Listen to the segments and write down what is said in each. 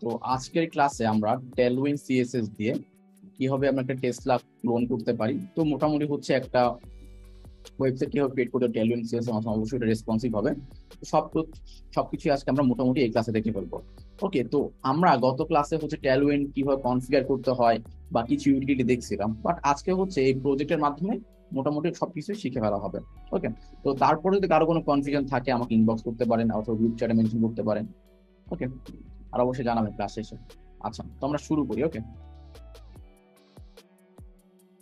তো আজকের ক্লাসে আমরা টেলউইন সিএসএস দিয়ে কিভাবে আমরা একটা টেসলা ক্লোন করতে পারি। তো মোটামুটি হচ্ছে একটা ওয়েবসাইট কিভাবে ক্রিয়েট করতে টেলউইন সিএসএস অবশ্যই এটা রেসপন্সিভ হবে। সব সবকিছু আজকে আমরা মোটামুটি এই ক্লাসে দেখে ফেলবো। ওকে, তো আমরা গত ক্লাসে হচ্ছে টেলউইন কিভাবে কনফিগার করতে হয় বা কিছু ইউটিলিটি দেখছিলাম, বাট আজকে হচ্ছে এই প্রজেক্টের মাধ্যমে মোটামুটি সবকিছু শিখে ফেলা হবে। ওকে, তো তারপরে যদি কারো কোনো কনফিউশন থাকে আমাকে ইনবক্স করতে পারেন অথবা গ্রুপ চ্যাটে মেনশন করতে পারেন। ওকে, আর অবশ্যই জানাবেন ক্লাস শেষে। আচ্ছা, তো আমরা শুরু করি। ওকে,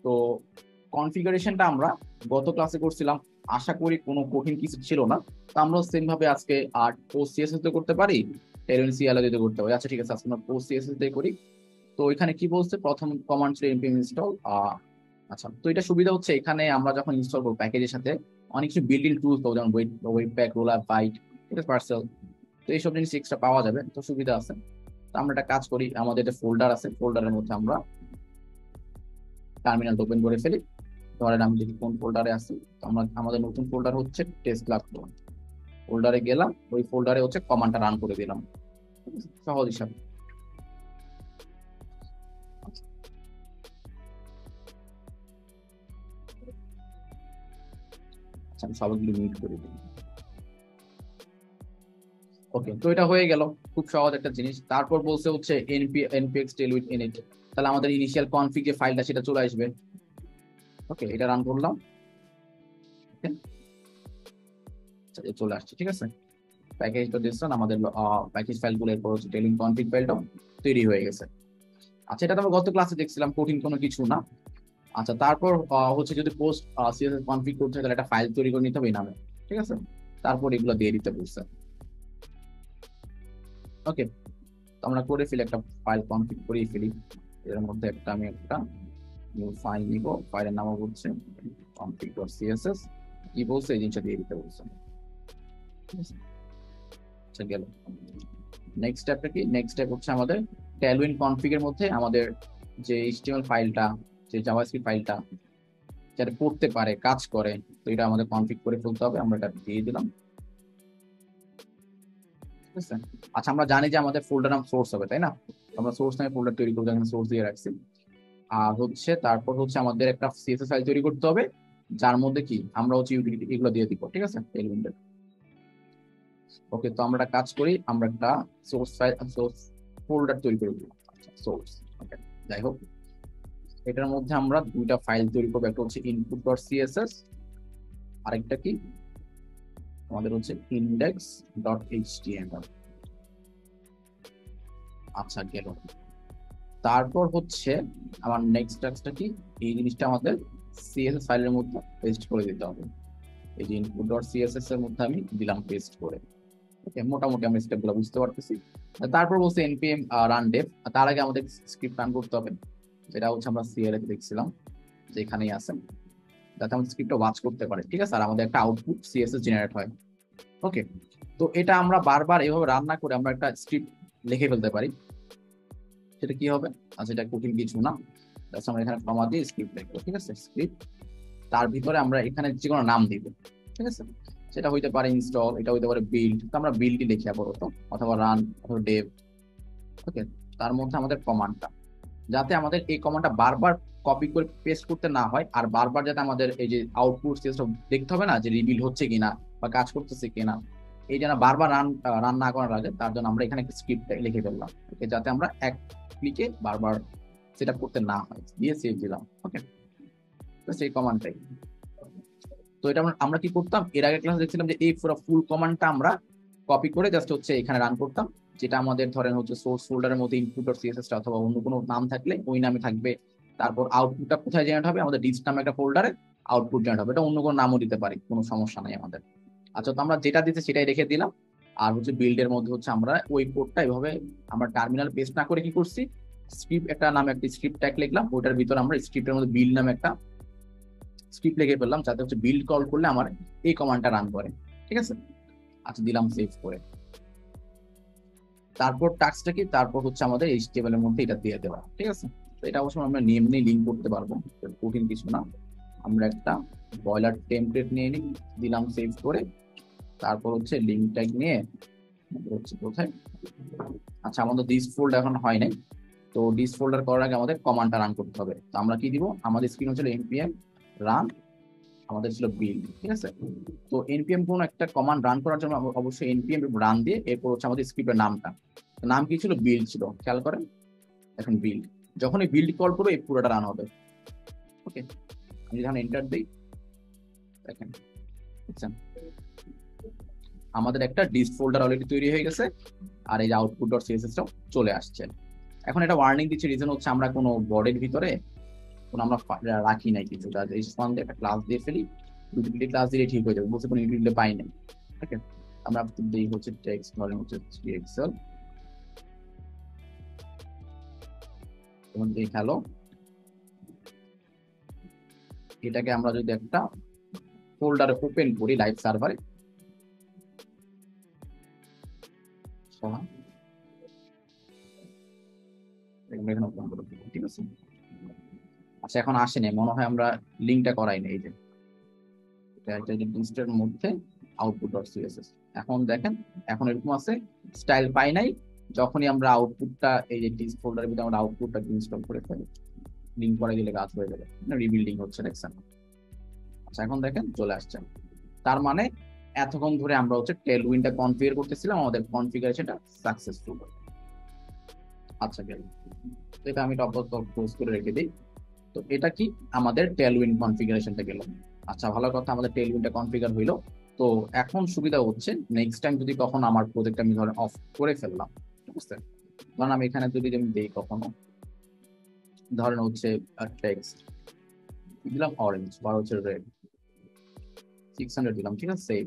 তো কনফিগারেশনটা আমরা গত ক্লাসে করছিলাম, আশা করি কোনো কঠিন কিছু ছিল না। তো আমরা সেম ভাবে আজকে আর পোস্ট সিএসএস দিয়ে করতে পারি, টেলউইন সিএলআই দিয়ে করতে পারি। আচ্ছা ঠিক আছে, আজকে আমরা পোস্ট সিএসএস দিয়ে করি। তো এখানে কি বলছে, প্রথম কমান্ড ছিল npm ইনস্টল। আচ্ছা, তো এটা সুবিধা হচ্ছে এখানে আমরা যখন ইনস্টল করবো প্যাকেজের সাথে অনেক কিছু বিল্ট ইন টুলস পাবো, যেমন web pack, roller, bite, parcel. তো এইসব জিনিস এক্সট্রা পাওয়া যাবে, তো সুবিধা আছে। তো আমরা একটা কাজ করি, আমাদের একটা ফোল্ডার আছে, ফোল্ডারের মধ্যে আমরা টার্মিনাল ওপেন করে ফেলি। ধরেন আমি দেখি কোন ফোল্ডারে আছি, তো আমরা আমাদের নতুন ফোল্ডার হচ্ছে টেসলা ক্লোন। ফোল্ডারে গেলাম, ওই ফোল্ডারে হচ্ছে কমান্ডটা রান করে দিলাম। সহজ হিসাবে। আচ্ছা, আমি সবগুলো মিউট করে দিই। ওকে, তো এটা হয়ে গেল, খুব সহজ একটা জিনিস। তারপর বলছে হচ্ছে npx টেল উইথ init, তাহলে আমাদের ইনিশিয়াল কনফিগ যে ফাইলটা সেটা চলে আসবে। ওকে, এটা রান করলাম। Okay, আচ্ছা, এটা চলে আসছে, ঠিক আছে। প্যাকেজটা দিচ্ছেন আমাদের প্যাকেজ ফাইলগুলো, এরপর হচ্ছে টেলিং কনফিগ ফাইলটাও তৈরি হয়ে গেছে। আচ্ছা, এটা তো আমরা গত ক্লাসে দেখছিলাম, কঠিন কোনো কিছু না। আচ্ছা, তারপর হচ্ছে যদি পোস্ট সিএসএস কনফিগ করতে হয় তাহলে একটা ফাইল তৈরি করে নিতে হবে এই নামে, ঠিক আছে। তারপর এগুলো দিয়ে দিতে বলছে। ওকে, তো আমরা করে ফেলি, একটা ফাইল কনফিগ করেই ফেলি। এর মধ্যে আমি একটা নিউ ফাইল নিব, ফাইলের নাম হচ্ছে config.css। কি বলছে এই জিনিসটা দিয়ে দিতে বলছে, ঠিক আছে। আচ্ছা, গেল। নেক্সট স্টেপটা কি, নেক্সট স্টেপ হচ্ছে আমাদের টেলউইন কনফিগ এর মধ্যে আমাদের যে এইচটিএমএল ফাইলটা, যে জাভাস্ক্রিপ্ট ফাইলটা যাতে পড়তে পারে, কাজ করে, তো এটা আমাদের কনফিগ করে ফেলতে হবে। আমরা এটা দিয়ে দিলাম, ঠিক আছে। আচ্ছা, আমরা জানি যে আমাদের ফোল্ডার নাম সোর্স হবে, তাই না? আমরা সোর্স নামে ফোল্ডার তৈরি করবো, এখানে সোর্স দিয়ে রাখছি। আর হচ্ছে তারপর হচ্ছে আমাদের একটা সিএসএস ফাইল তৈরি করতে হবে, যার মধ্যে কি আমরা হচ্ছে ইউটিলিটি এগুলো দিয়ে দিব, ঠিক আছে, এলিমেন্টের। ওকে, তো আমরা একটা কাজ করি, আমরা একটা সোর্স ফাইল, সোর্স ফোল্ডার তৈরি করে দিব। আচ্ছা, সোর্স। ওকে, যাই হোক, এটার মধ্যে আমরা দুইটা ফাইল তৈরি করবো, একটা হচ্ছে input.css, আরেকটা কি আমাদের হচ্ছে index.html। আচ্ছা, গেল। তারপর হচ্ছে আমার নেক্সট টাস্কটা কি, এই জিনিসটা আমাদের সিএসএস ফাইলের মধ্যে পেস্ট করে দিতে হবে। এই যে input.css এর মধ্যে আমি দিলাম পেস্ট করে। ওকে, মোটামুটি আমরা স্টেপগুলো বুঝতে পারতেছি। তারপর বলছে npm রান ডেভ। তার আগে আমাদের স্ক্রিপ্ট রান করতে হবে, যেটা হচ্ছে আমরা সিএলএ দেখছিলাম যে এখানেই আছে, যাতে আমাদের স্ক্রিপ্টটা ওয়াচ করতে পারে, ঠিক আছে, আর আমাদের একটা আউটপুট সিএসএস জেনারেট হয়। ওকে, তো এটা আমরা বারবার এভাবে রান না করে আমরা একটা স্ক্রিপ্ট লিখে ফেলতে পারি। সেটা কি হবে, আচ্ছা এটা কঠিন কিছু না, আমরা এখানে কমা দিয়ে স্ক্রিপ্ট লিখবো, ঠিক আছে। স্ক্রিপ্ট, তার ভিতরে আমরা এখানে যে কোনো নাম দিব, ঠিক আছে। সেটা হইতে পারে ইনস্টল, এটা হইতে পারে বিল্ড, তো আমরা বিল্ডই লিখি আপাতত, অথবা রান, অথবা ডেভ। ওকে, তার মধ্যে আমাদের কমান্ডটা, যাতে আমাদের এই কমান্ডটা বারবার কপি করে পেস্ট করতে না হয়, আর বারবার যাতে আমাদের এই যে আউটপুট সিস্টেম দেখতে হবে না যে রিবিল হচ্ছে কিনা বা কাজ করতেছে কিনা, এই যেন বারবার রান না করার আগে, তার জন্য আমরা এখানে একটা স্ক্রিপ্ট লিখে ফেললাম। ওকে, যাতে আমরা এক ক্লিকে বারবার সেটা করতে না হয়, দিয়ে সেভ দিলাম। ওকে, তো সেই কমান্ডটাই। তো এটা আমরা কি করতাম, এর আগে ক্লাসে দেখছিলাম যে এই পুরো ফুল কমান্ডটা আমরা কপি করে জাস্ট হচ্ছে এখানে রান করতাম, যেটা আমাদের ধরেন হচ্ছে সোর্স ফোল্ডারের মধ্যে input.css অথবা অন্য কোনো নাম থাকলে ওই নামে থাকবে। তারপর আউটপুটটা কোথায় জেনারেট হবে, আমাদের ডিস্ট নামে একটা ফোল্ডারে আউটপুট জেনারেট হবে, এটা অন্য কোনো নামও দিতে পারি, কোনো সমস্যা নাই আমাদের। আচ্ছা, তো আমরা যেটা দিতে সেটাই রেখে দিলাম। আর হচ্ছে বিল্ডের মধ্যে হচ্ছে আমরা ওই কোডটা এভাবে আমরা টার্মিনাল পেস্ট না করে কি করছি, স্ক্রিপ্ট একটা নামে একটা স্ক্রিপ্ট ট্যাগ লিখলাম, ওইটার ভিতরে আমরা স্ক্রিপ্টের মধ্যে বিল্ড নামে একটা স্ক্রিপ্ট লিখে ফেললাম, যাতে হচ্ছে বিল্ড কল করলে আমার এই কমান্ডটা রান করে, ঠিক আছে। আচ্ছা, দিলাম সেভ করে। তারপর টাস্কটা কি, তারপর হচ্ছে আমাদের এইচটিএমএল এর মধ্যে এটা দিয়ে দেওয়া, ঠিক আছে। তো এটা অবশ্য আমরা এমনি লিঙ্ক করতে পারবো, কঠিন কিছু না। আমরা একটা বয়লার টেমপ্লেট নিয়ে নিই, দিলাম সেভ করে। তারপর হচ্ছে লিঙ্ক ট্যাগ নিয়ে হচ্ছে কোথায় আচ্ছা, আমাদের দিস ফোল্ড এখন হয় নাই। তো দিস ফোল্ডার করার আগে আমাদের কমান্ডটা রান করতে হবে। তো আমরা কি দিব, আমাদের স্ক্রিন হচ্ছিল npm রান, আমাদের ছিল বিল্ড, ঠিক আছে। তো npm কোন একটা কমান্ড রান করার জন্য অবশ্যই npm রান দিয়ে এরপর হচ্ছে আমাদের স্ক্রিপ্টের নামটা, নাম কি ছিল, বিল্ড ছিল, খেয়াল করেন। এখন বিল্ড, যখন এই বিল্ড কল করবো এই পুরোটা রান হবে। ওকে, আমি যখন এন্টার দিই, দেখেন বুঝছেন আমাদের একটা ডিস ফোল্ডার অলরেডি তৈরি হয়ে গেছে, আর এই যে আউটপুট ডট সিএসএসটাও চলে আসছে। এখন এটা ওয়ার্নিং দিচ্ছে, রিজন হচ্ছে আমরা কোনো বডির ভিতরে কোনো আমরা রাখি নাই কিছু, একটা ক্লাস দিয়ে ফেলি, ইউটিলিটি ক্লাস দিলে ঠিক হয়ে যাবে, বলছে কোনো ইউটিলিটি পাই নাই। ওকে, আমরা দিই হচ্ছে টেক্সট, ধরেন হচ্ছে 3xl, এবং এই হ্যালো, এটাকে আমরা যদি একটা ফোল্ডারে ওপেন করি লাইভ সার্ভারে, এখানে ওপেন করে দেবো, ঠিক আছে। আচ্ছা, এখন আসেনি মনে হয়, আমরা লিঙ্কটা করাই নাই, এই যে এটা লিস্টের মধ্যে আউটপুট ডট সিএসএস। এখন দেখেন, এখন এরকম আছে, স্টাইল পাই নাই, যখনই আমরা আউটপুটটা এই যে ডিস ফোল্ডারের ভিতরে আমরা আউটপুটটা ইনস্টল করে ফেলি, লিঙ্ক করে দিলে কাজ হয়ে যাবে, রিবিল্ডিং হচ্ছে, দেখছেন। আচ্ছা, এখন দেখেন চলে আসছে। তার মানে এতক্ষণ ধরে আমরা হচ্ছে টেলউইন্ডটা কনফিগার করতেছিলাম, আমাদের কনফিগারেশনটা সাকসেসফুল। আচ্ছা, গেল। এটা আমি টপ ক্লোজ করে রেখে দিই। তো এটা কি, আমাদের টেলউইন্ড কনফিগারেশনটা গেল। আচ্ছা, ভালো কথা, আমাদের টেলউইন্ডটা কনফিগার হইলো। তো এখন সুবিধা হচ্ছে, নেক্সট টাইম যদি কখন আমার প্রজেক্ট আমি ধরেন অফ করে ফেললাম, ঠিক আছে, ধরেন আমি এখানে যদি আমি দেই কখনো, ধরেন হচ্ছে টেক্সট দিলাম অরেঞ্জ বা হচ্ছে রেড, 600 দিলাম, ঠিক আছে, সেভ।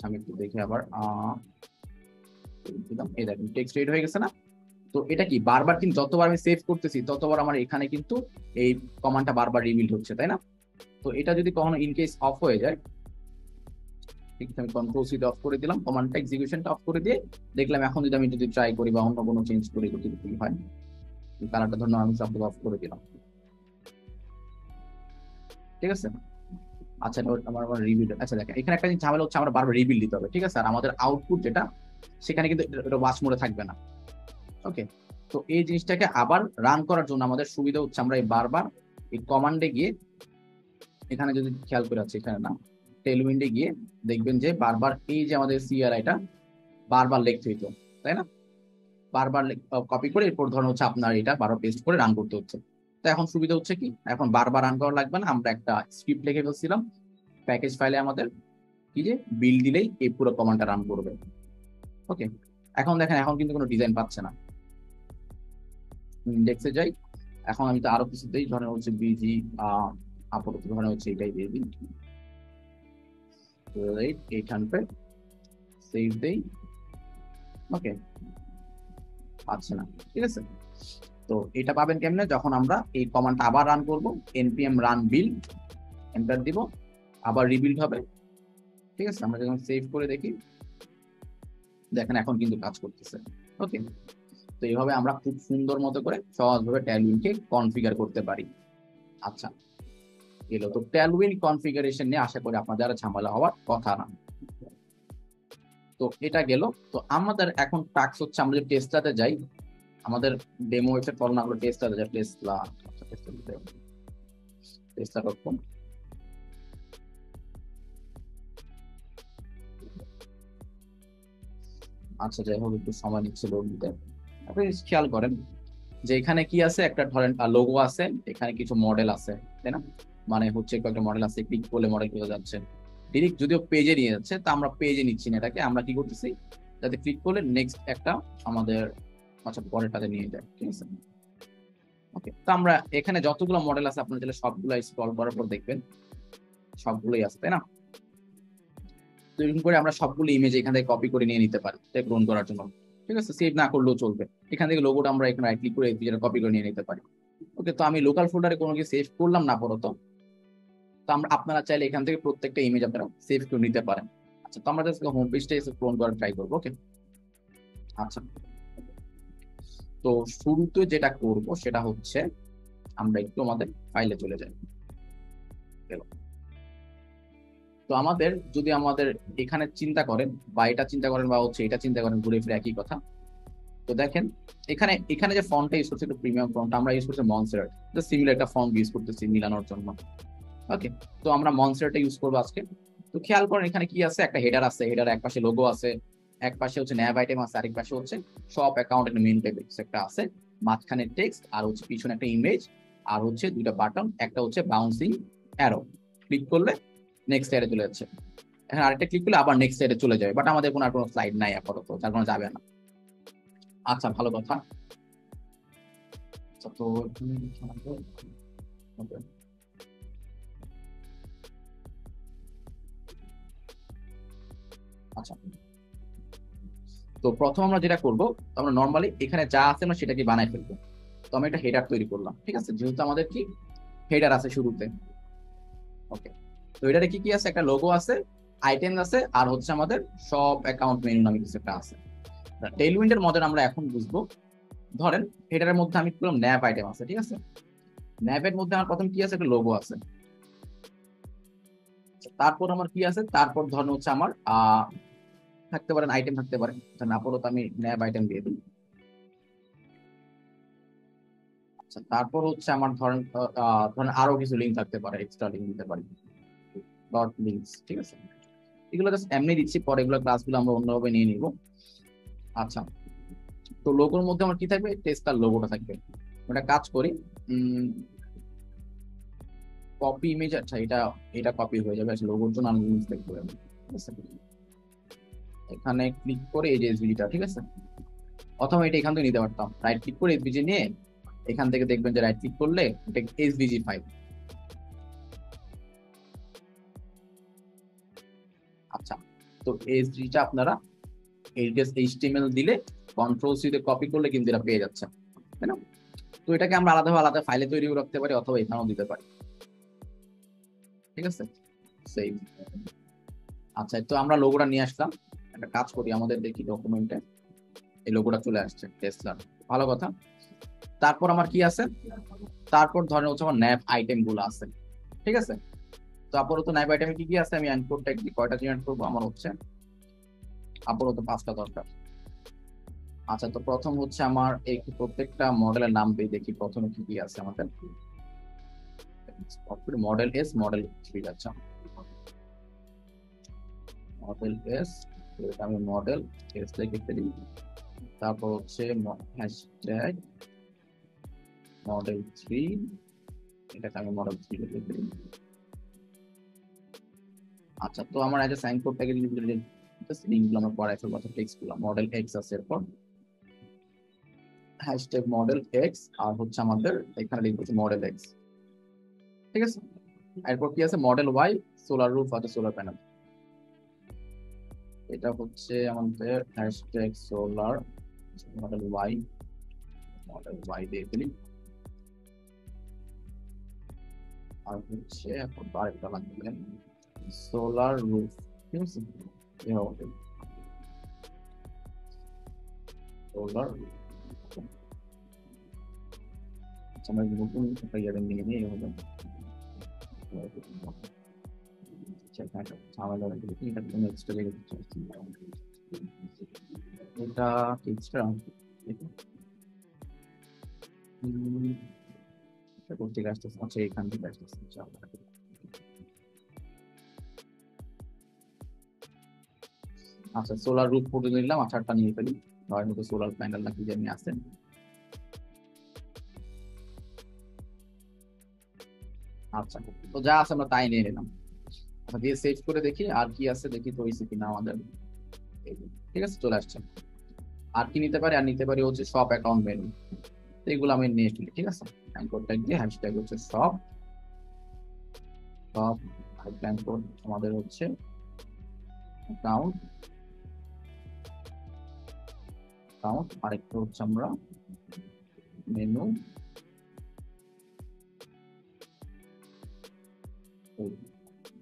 আমি একটু দেখি আবার, দিলাম, এই দেখেন টেক্সট রেড হয়ে গেছে না। তো এটা কি, বারবার কিন্তু যতবার আমি সেভ করতেছি ততবার আমার এখানে কিন্তু এই কমান্ডটা বারবার রিবিল্ড হচ্ছে, তাই না। তো এটা যদি কখনো ইনকেস অফ হয়ে যায়, ঠিক আছে, আমি কন্ট্রোল সি অফ করে দিলাম, কমান্ডটা এক্সিকিউশনটা অফ করে দিয়ে দেখলাম, এখন যদি আমি ট্রাই করি বা অন্য কোনো চেঞ্জ করি, কি হয়, কালারটা ধরুন আমি সব অফ করে দিলাম, ঠিক আছে। আচ্ছা, আমার রিবিল্ড, আচ্ছা দেখেন এখানে একটা ঝামেলা হচ্ছে, আমরা বারবার রিবিল্ড দিতে হবে, ঠিক আছে, আর আমাদের আউটপুট যেটা সেখানে কিন্তু এটা ওয়াচ মোডে থাকবে না। ওকে, তো এই জিনিসটাকে আবার রান করার জন্য আমাদের সুবিধা হচ্ছে, আমরা এই বারবার এই কমান্ডে গিয়ে, এখানে যদি খেয়াল করে আছে, এখানে না, টেলউইন্ডে গিয়ে দেখবেন যে বারবার এই যে আমাদের সিআরআইটা বারবার লিখতে হইতো, তাই না, বারবার কপি করে এরপর ধরুন হচ্ছে আপনার এটা বারবার পেস্ট করে রান করতে হচ্ছে। তো এখন সুবিধা হচ্ছে কি, এখন বারবার রান করা লাগবে না, আমরা একটা স্ক্রিপ্ট লিখে ফেলছিলাম প্যাকেজ ফাইলে, আমাদের কি যে বিল দিলেই এই পুরো কমান্ডটা রান করবে। ওকে, এখন দেখেন, এখন কিন্তু কোনো ডিজাইন পাচ্ছে না। ইন্ডেক্সে যাই, এখন আমি তো আরো কিছু দিই, ধরেন হচ্ছে বিজি আপাতত ধরেন হচ্ছে এটাই দিয়ে দিই, 800, সেভ দেই। ওকে, পাচ্ছে না, ঠিক আছে। তো এটা পাবেন কেমনে, যখন আমরা এই কমান্ডটা আবার রান করব, npm রান বিল্ড, এন্টার দিব, আবার রিবিল্ড হবে, ঠিক আছে। আমরা যখন সেভ করে দেখি, দেখেন এখন কিন্তু কাজ করতেছে। ওকে, তো এইভাবে আমরা খুব সুন্দর মতো করে সহজভাবে টেলউইন্ডকে কনফিগার করতে পারি। আচ্ছা, এলো তো টেলউইন্ড কনফিগারেশন নিয়ে, আশা করি আপনাদের আর ঝামেলা হওয়ার কথা না। তো এটা গেল। তো আমাদের এখন টাস্ক হচ্ছে, আমরা যদি টেস্টটাতে যাই, আমাদের ডেমো ওয়েবসাইট ফলো না করে টেস্টটাতে যাই, টেস্টলা.com। আচ্ছা, যাই হোক, একটু সময় নিচ্ছে লোড দিতে। আপনি খেয়াল করেন যে এখানে কি আছে, একটা ধরেন লোগো আছে, এখানে কিছু মডেল আছে, তাই না, মানে হচ্ছে কয়েকটা মডেল আছে, ক্লিক করলে মডেল বোঝা যাচ্ছে, ডিরেক্ট যদিও পেজে নিয়ে যাচ্ছে, তা আমরা পেজে নিচ্ছি না এটাকে, আমরা কি করতেছি, যাতে ক্লিক করলে নেক্সট একটা আমাদের, আচ্ছা, পরেরটাতে নিয়ে যায়, ঠিক আছে। ওকে, তো আমরা এখানে যতগুলো মডেল আছে, আপনার চাইলে সবগুলো স্ক্রল করার পর দেখবেন সবগুলোই আছে, তাই না। তো এরকম করে আমরা সবগুলো ইমেজ এখান থেকে কপি করে নিয়ে নিতে পারি গ্রহণ করার জন্য, ঠিক আছে, সেভ না করলেও চলবে। এখান থেকে লোগোটা আমরা এখানে রাইট ক্লিক করে কপি করে নিয়ে নিতে পারি। ওকে, তো আমি লোকাল ফোল্ডারে কোনো কিছু সেভ করলাম না আপাতত, তো আমরা, আপনারা চাইলে এখান থেকে প্রত্যেকটা ইমেজ আপনারা সেভ করে নিতে পারেন। আচ্ছা, তো আমরা জাস্ট হোম পেজটা এসে ক্লোন করার ট্রাই করবো। ওকে, আচ্ছা, তো শুরুতে যেটা করব সেটা হচ্ছে, আমরা একটু আমাদের ফাইলে চলে যাই। তো আমাদের যদি আমাদের এখানে চিন্তা করেন বা এটা চিন্তা করেন বা হচ্ছে এটা চিন্তা করেন, ঘুরে ফিরে একই কথা। তো দেখেন এখানে এখানে যে ফন্টটা ইউজ করছে, একটু প্রিমিয়াম ফন্ট আমরা ইউজ করছি মনসেরাট, সিমিলার একটা ফন্ট ইউজ করতেছি মিলানোর জন্য। ওকে, তো আমরা মনসেরাটটা ইউজ করবো আজকে। তো খেয়াল করেন এখানে কি আছে, একটা হেডার আছে, হেডার এক পাশে লোগো আছে, এক পাশে হচ্ছে ন্যাভ আইটেম আছে, আরেক পাশে হচ্ছে সব অ্যাকাউন্ট একটা মেইন টেক্সট একটা আছে, মাঝখানে টেক্সট আর হচ্ছে পিছনে একটা ইমেজ, আর হচ্ছে দুইটা বাটন, একটা হচ্ছে বাউন্সিং অ্যারো, ক্লিক করলে নেক্সট স্লাইডে চলে যাচ্ছে। এখন আরেকটা ক্লিক করলে আবার নেক্সট স্লাইডে চলে যাবে, বাট আমাদের কোনো আর কোনো স্লাইড নাই আপাতত, যার কোনো যাবে না। আচ্ছা, ভালো কথা। আচ্ছা, তো okay. আচ্ছা, তো প্রথম আমরা যেটা করব, আমরা নর্মালি এখানে যা আছে আমরা সেটাকে বানাই ফেলবো। তো আমি একটা হেডার তৈরি করলাম, ঠিক আছে, যেহেতু আমাদের কি হেডার আছে শুরুতে। ওকে, তো এটারে কি কি আছে, একটা লোগো আছে, আইটেম আছে, আর হচ্ছে আমাদের সব অ্যাকাউন্ট মেনু নামে কিছু একটা আছে। টেইলউইন্ডের মডেল আমরা এখন বুঝবো। ধরেন হেডারের মধ্যে আমি করলাম ন্যাভ আইটেম আছে, ঠিক আছে, ন্যাভের মধ্যে আমার প্রথম কি আছে, একটা লোগো আছে। তারপর আমার কি আছে, তারপর ধরেন হচ্ছে আমার থাকতে পারেন আইটেম থাকতে পারে, আপাতত আমি ন্যাভ আইটেম দিয়ে দিই। আচ্ছা, তারপর হচ্ছে আমার ধরেন ধরেন আরো কিছু লিঙ্ক থাকতে পারে, এক্সট্রা লিঙ্ক দিতে পারি, ডট লিঙ্কস, ঠিক আছে। এগুলো জাস্ট এমনি দিচ্ছি, পরে এগুলো ক্লাসগুলো আমরা অন্যভাবে নিয়ে নিব। আচ্ছা, তো লোগোর মধ্যে আমার কি থাকবে, টেস্টার লোগোটা থাকবে। ওটা কাজ করি, কপি ইমেজ। আচ্ছা, এটা এটা কপি হয়ে যাবে, লোগোর জন্য আমি লিঙ্ক দেখতে পাবো, ঠিক আছে। এখানে ক্লিক করে এই যে এসভিজিটা, ঠিক আছে, অথবা এটা এখান থেকে নিতে পারতাম, রাইট ক্লিক করে এসভিজি নিয়ে এখান থেকে দেখবেন যে রাইট ক্লিক করলে এটা এসভিজি ফাইল। আচ্ছা, তো এসভিজিটা আপনারা এইচটিএমএল দিলে কন্ট্রোল সি তে কপি করলে কিন্তু এটা পেয়ে যাচ্ছে, তাই না? তো এটাকে আমরা আলাদা আলাদা ফাইলে তৈরি করে রাখতে পারি, অথবা এখানেও দিতে পারি, ঠিক আছে, সেভ। আচ্ছা, তো আমরা লোগোটা নিয়ে আসলাম, একটা কাজ করি, আমাদের দেখি ডকুমেন্টে এই লোগোটা চলে আসছে টেসলার, ভালো কথা। তারপর আমার কি আছে, তারপর ধরেন হচ্ছে আমার ন্যাভ আইটেম গুলো আছে, ঠিক আছে। তো আপাতত ন্যাভ আইটেমে কি কি আছে, আমি ইনপুট ট্যাগ কয়টা জেনারেট করবো, আমার হচ্ছে আপাতত 5টা দরকার। আচ্ছা, তো প্রথম হচ্ছে আমার এই প্রত্যেকটা মডেলের নাম দিয়ে দেখি প্রথমে কি কি আছে আমাদের। মডেল এস, মডেল 3, আচ্ছা, মডেল এস, আমি মডেল এস লিখে ফেলি। তারপর হচ্ছে হ্যাশট্যাগ মডেল 3, এটাকে আমি মডেল 3 লিখে ফেলি। আচ্ছা, তো আমার একটা সাইন কোডটাকে লিঙ্কগুলো আমরা পড়াই ফেলবো, আচ্ছা টেক্সট গুলো মডেল এক্স আছে, এরপর হ্যাশট্যাগ মডেল এক্স, আর হচ্ছে আমাদের এখানে লিখবো মডেল এক্স, ঠিক আছে। এরপর কি আছে, মডেল ওয়াই, সোলার রুফ আছে, সোলার প্যানেল। এটা হচ্ছে আমাদের hashtag solar model Y, model Y দিয়ে ফেলি। আর হচ্ছে এখন আরেকটা লাগবে সোলার রুফ, ঠিক আছে, সোলার। আচ্ছা, আমরা নতুন একটা ইয়ারে নিয়ে নিই এভাবে। ঝামেলা হয়ে গেলে এটা কোনো এক্সট্রা লেগে যাচ্ছে, এটা এক্সট্রা করতে আসতেছে। আচ্ছা, এখান থেকে আসতেছে, আচ্ছা সোলার রুফ করে নিলাম, আচারটা নিয়ে ফেলি, হয় মতো সোলার প্যানেল নাকি জানি আছে। আচ্ছা, তো যা আছে আমরা তাই নিয়ে নিলাম। আচ্ছা, দিয়ে সেভ করে দেখি আর কি আছে, দেখি তো হয়েছে কিনা আমাদের। ঠিক আছে, চলে আসছে। আর কি নিতে পারি, আর নিতে পারি হচ্ছে সব অ্যাকাউন্ট মেনু, এগুলো আমি নিয়ে ফেলি, ঠিক আছে। কোড ট্যাগ দিয়ে হ্যাশট্যাগ হচ্ছে সব, সব কোড আমাদের হচ্ছে অ্যাকাউন্ট, অ্যাকাউন্ট আরেকটা হচ্ছে আমরা মেনু।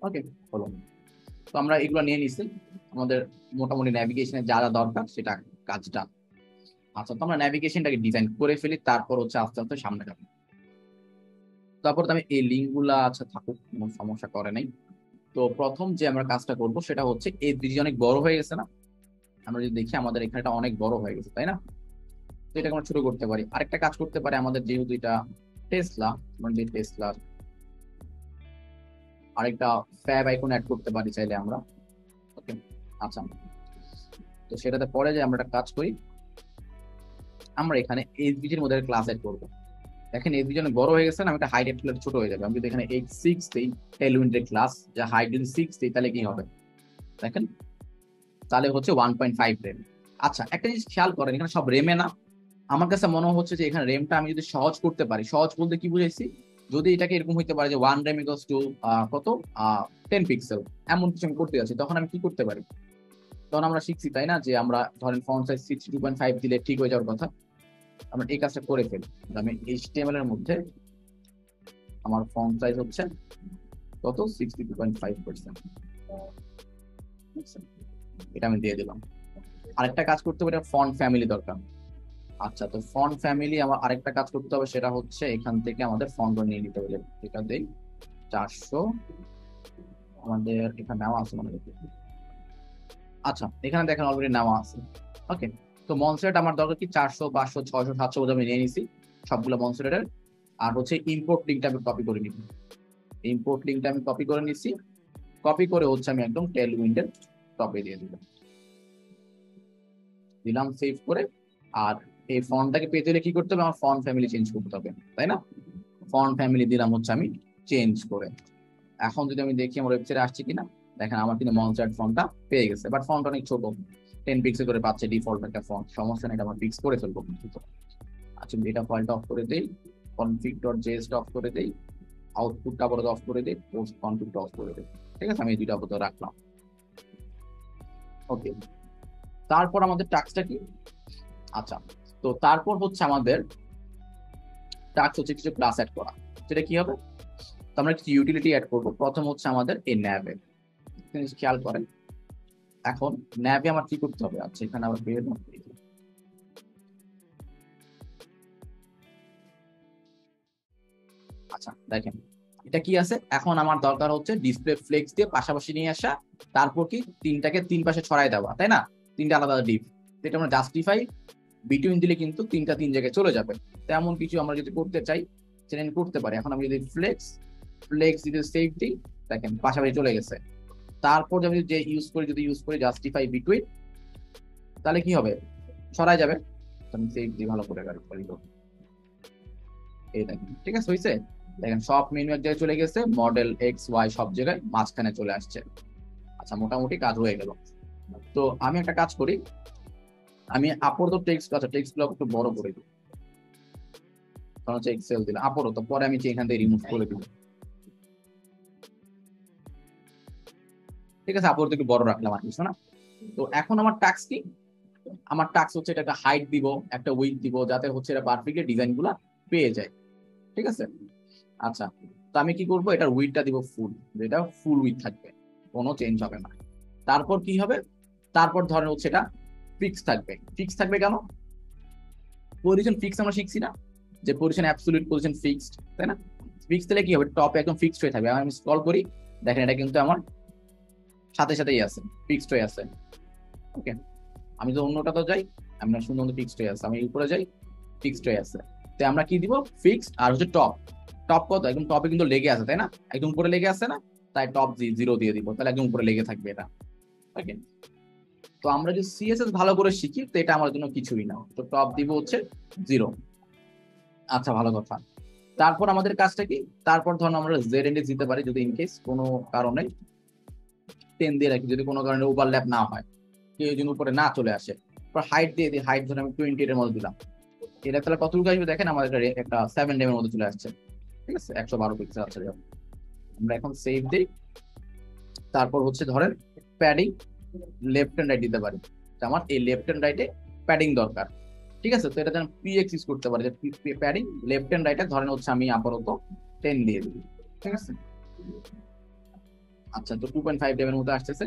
ওকে, হলো। তো আমরা এগুলো নিয়ে নিছি, আমাদের মোটামুটি ন্যাভিগেশনের যা যা দরকার সেটা কাজটা। আচ্ছা, তো আমরা ন্যাভিগেশনটাকে ডিজাইন করে ফেলি, তারপর হচ্ছে আস্তে আস্তে সামনে যাবো। তারপর তো আমি এই লিঙ্ক গুলা আচ্ছা থাকুক, কোনো সমস্যা করে নাই। তো প্রথম যে আমরা কাজটা করব সেটা হচ্ছে এই দুইটি অনেক বড় হয়ে গেছে না, আমরা যদি দেখি আমাদের এখানে এটা অনেক বড় হয়ে গেছে তাই না। তো এটাকে আমরা ছোট করতে পারি, আরেকটা কাজ করতে পারি আমাদের যেহেতু এটা টেসলা, মানে যে টেসলা আরেকটা ফ্যাব আইকন অ্যাড করতে পারি চাইলে আমরা। ওকে, আচ্ছা, তো সেটাতে পরে যে আমরা একটা কাজ করি, আমরা এখানে এইচবিজির মধ্যে ক্লাস অ্যাড করবো। দেখেন এইচবিজি অনেক বড় হয়ে গেছে না, আমি একটা হাইট অ্যাড ছোট হয়ে যাবে। আমি যদি এখানে 8 6 দিই টেলউইন্ডের ক্লাস, যা হাইট যদি 6 দিই তাহলে কি হবে দেখেন, তাহলে হচ্ছে 1.5 রেম। আচ্ছা, একটা জিনিস খেয়াল করেন, এখানে সব রেমে না, আমার কাছে মনে হচ্ছে যে এখানে রেমটা আমি যদি সহজ করতে পারি, সহজ বলতে কি বুঝাইছি, যদি এটাকে এরকম হইতে পারে যে 1 রেম ইকুয়ালস টু কত 10 পিক্সেল, এমন কিছু আমি করতে যাচ্ছি, তখন আমি কি করতে পারি, তখন আমরা শিখছি তাই না যে আমরা ধরেন ফন্ট সাইজ 62.5 দিলে ঠিক হয়ে যাওয়ার কথা, আমরা এই কাজটা করে ফেলি। আমি এইচটিএমএল এর মধ্যে আমার ফন্ট সাইজ হচ্ছে কত 62.5%, এটা আমি দিয়ে দিলাম। আরেকটা কাজ করতে হবে, ফন্ট ফ্যামিলি দরকার। আচ্ছা, তো ফন্ট ফ্যামিলি আমার আরেকটা কাজ করতে হবে, সেটা হচ্ছে এখান থেকে আমাদের ফন্ট নিয়ে নিতে হবে, এটা দেই 400, আমাদের এখানে নেওয়া আছে মনে হচ্ছে। আচ্ছা, এখানে দেখেন অলরেডি নেওয়া আছে। ওকে, তো মনসেট আমার দরকার কি 400 500 600 700 বোঝা আমি নিয়ে নিছি সবগুলো মনসেটের। আর হচ্ছে ইম্পোর্ট লিঙ্কটা আমি কপি করে নিব, ইম্পোর্ট লিঙ্কটা আমি কপি করে নিছি, কপি করে হচ্ছে আমি একদম টেল উইন্ডের টপে দিয়ে দিলাম সেভ করে। আর এই ফন্টটাকে পেতে হলে কি করতে হবে, আমার ফন্ট ফ্যামিলি চেঞ্জ করতে হবে তাই না। ফন্ট ফ্যামিলি দিলাম হচ্ছে আমি চেঞ্জ করে। এখন যদি আমি দেখি আমার ওয়েবসাইটে আসছে কিনা, দেখেন আমার কিন্তু মনস্টার ফন্টটা পেয়ে গেছে, বাট ফন্ট অনেক ছোট, 10 পিক্সেল করে পাচ্ছে ডিফল্ট একটা ফন্ট, সমস্যা নেই, এটা আমার ফিক্স করে ফেলবো কিন্তু। আচ্ছা, এটা ফাইলটা অফ করে দেই, config.js অফ করে দেই, আউটপুটটা আবার অফ করে দেই, পোস্ট কনফিগটা অফ করে দেই। ঠিক আছে, আমি এই দুইটা আপাতত রাখলাম। ওকে, তারপর আমাদের টাস্কটা কি, আচ্ছা, তো তারপর হচ্ছে আমাদের টাস্ক হচ্ছে কিছু ক্লাস অ্যাড করা। সেটা কি হবে, তো আমরা কিছু ইউটিলিটি অ্যাড করবো। প্রথম হচ্ছে আমাদের এই ন্যাবে, খেয়াল করেন এখন ন্যাবে আমার কি করতে হবে। আচ্ছা, এখানে আবার বের, আচ্ছা দেখেন এটা কি আছে, এখন আমার দরকার হচ্ছে ডিসপ্লে ফ্লেক্স দিয়ে পাশাপাশি নিয়ে আসা, তারপর কি তিনটাকে তিন পাশে ছড়াই দেওয়া তাই না, তিনটা আলাদা আলাদা ডিপ, এটা আমরা জাস্টিফাই বিটুইন দিলে কিন্তু তিনটা তিন জায়গায় চলে যাবে। তেমন কিছু আমরা যদি করতে চাই সেটা করতে পারি। এখন আমি যদি ফ্লেক্স ফ্লেক্স যদি সেভ দিই, দেখেন পাশাপাশি চলে গেছে। তারপর যদি যে ইউজ করি জাস্টিফাই বিটুইন, তাহলে কি হবে, ছড়াই যাবে। আমি সেভ দিই ভালো করে গাড়ি, এই দেখেন ঠিক আছে হয়েছে। দেখেন সব মেনু এক জায়গায় চলে গেছে, মডেল এক্স ওয়াই সব জায়গায় মাঝখানে চলে আসছে। আচ্ছা, মোটামুটি কাজ হয়ে গেল। তো আমি একটা কাজ করি, আমি আপাতত টেক্সট, আচ্ছা টেক্সট ব্লক একটু বড় করে দিই, কারণ হচ্ছে এক্সেল দিলে আপাতত, পরে আমি এখান থেকে রিমুভ করে দিব। ঠিক আছে, আপাতত একটু বড় রাখলাম আর কিছু না। তো এখন আমার টাস্ক কি, আমার টাস্ক হচ্ছে এটা একটা হাইট দিব, একটা উইথ দিব, যাতে হচ্ছে এটা পারফেক্টলি ডিজাইন গুলা পেয়ে যায়। ঠিক আছে, আচ্ছা, তো আমি কি করব, এটার উইথটা দিব ফুল, যেটা ফুল উইথ থাকবে, কোনো চেঞ্জ হবে না। তারপর কি হবে, তারপর ধরেন হচ্ছে এটা ফিক্স থাকবে। ফিক্স থাকবে কেন, পজিশন ফিক্স আমরা শিখছি না, যে পজিশন অ্যাবসলিউট পজিশন ফিক্সড তাই না। ফিক্স দিলে কি হবে, টপ একদম ফিক্সড হয়ে থাকবে। আমি স্ক্রল করি, দেখেন এটা কিন্তু আমার সাথে সাথেই আছে, ফিক্সড হয়ে আছে। ওকে, আমি যদি অন্যটা তো যাই, আমরা সুন্দর ফিক্সড হয়ে আছে, আমি উপরে যাই, ফিক্সড হয়ে আছে। তো আমরা কি দিব, ফিক্সড আর হচ্ছে টপ, টপ কত একদম টপে কিন্তু লেগে আছে তাই না, একদম উপরে লেগে আছে না, তাই টপ 0 দিয়ে দিব, তাহলে একদম উপরে লেগে থাকবে এটা। ওকে, তো আমরা যদি সিএসএস ভালো করে শিখি তো এটা আমার জন্য কিছুই না, তো টপ দিব হচ্ছে 0। আচ্ছা, ভালো কথা। তারপর আমাদের কাজটা কি, তারপর ধরুন আমরা জেড ইন্ডেক্স দিতে পারি, যদি ইনকেস কোনো কারণে 10 দিয়ে রাখি, যদি কোনো কারণে ওভারল্যাপ না হয়, কেউ যদি উপরে না চলে আসে। হাইট দিয়ে দিই, হাইট ধরে আমি 28 এর মধ্যে দিলাম, এটা তাহলে কতটুকু আসবে দেখেন, আমাদের একটা 7 এর মধ্যে চলে আসছে। ঠিক আছে, 112 পিক্সেল আছে। আমরা এখন সেভ দিই, তারপর হচ্ছে ধরেন প্যাডিং লেফট হ্যান্ড রাইট দিতে পারি, আমার এই লেফট হ্যান্ড রাইটে প্যাডিং দরকার। ঠিক আছে, তো এটা যেন পিএক্স ইউজ করতে পারি, যে প্যাডিং লেফট হ্যান্ড রাইটে ধরেন হচ্ছে আমি আপাতত 10 দিয়ে দিই। ঠিক আছে, আচ্ছা, তো 2.5 এর মধ্যে আসতেছে।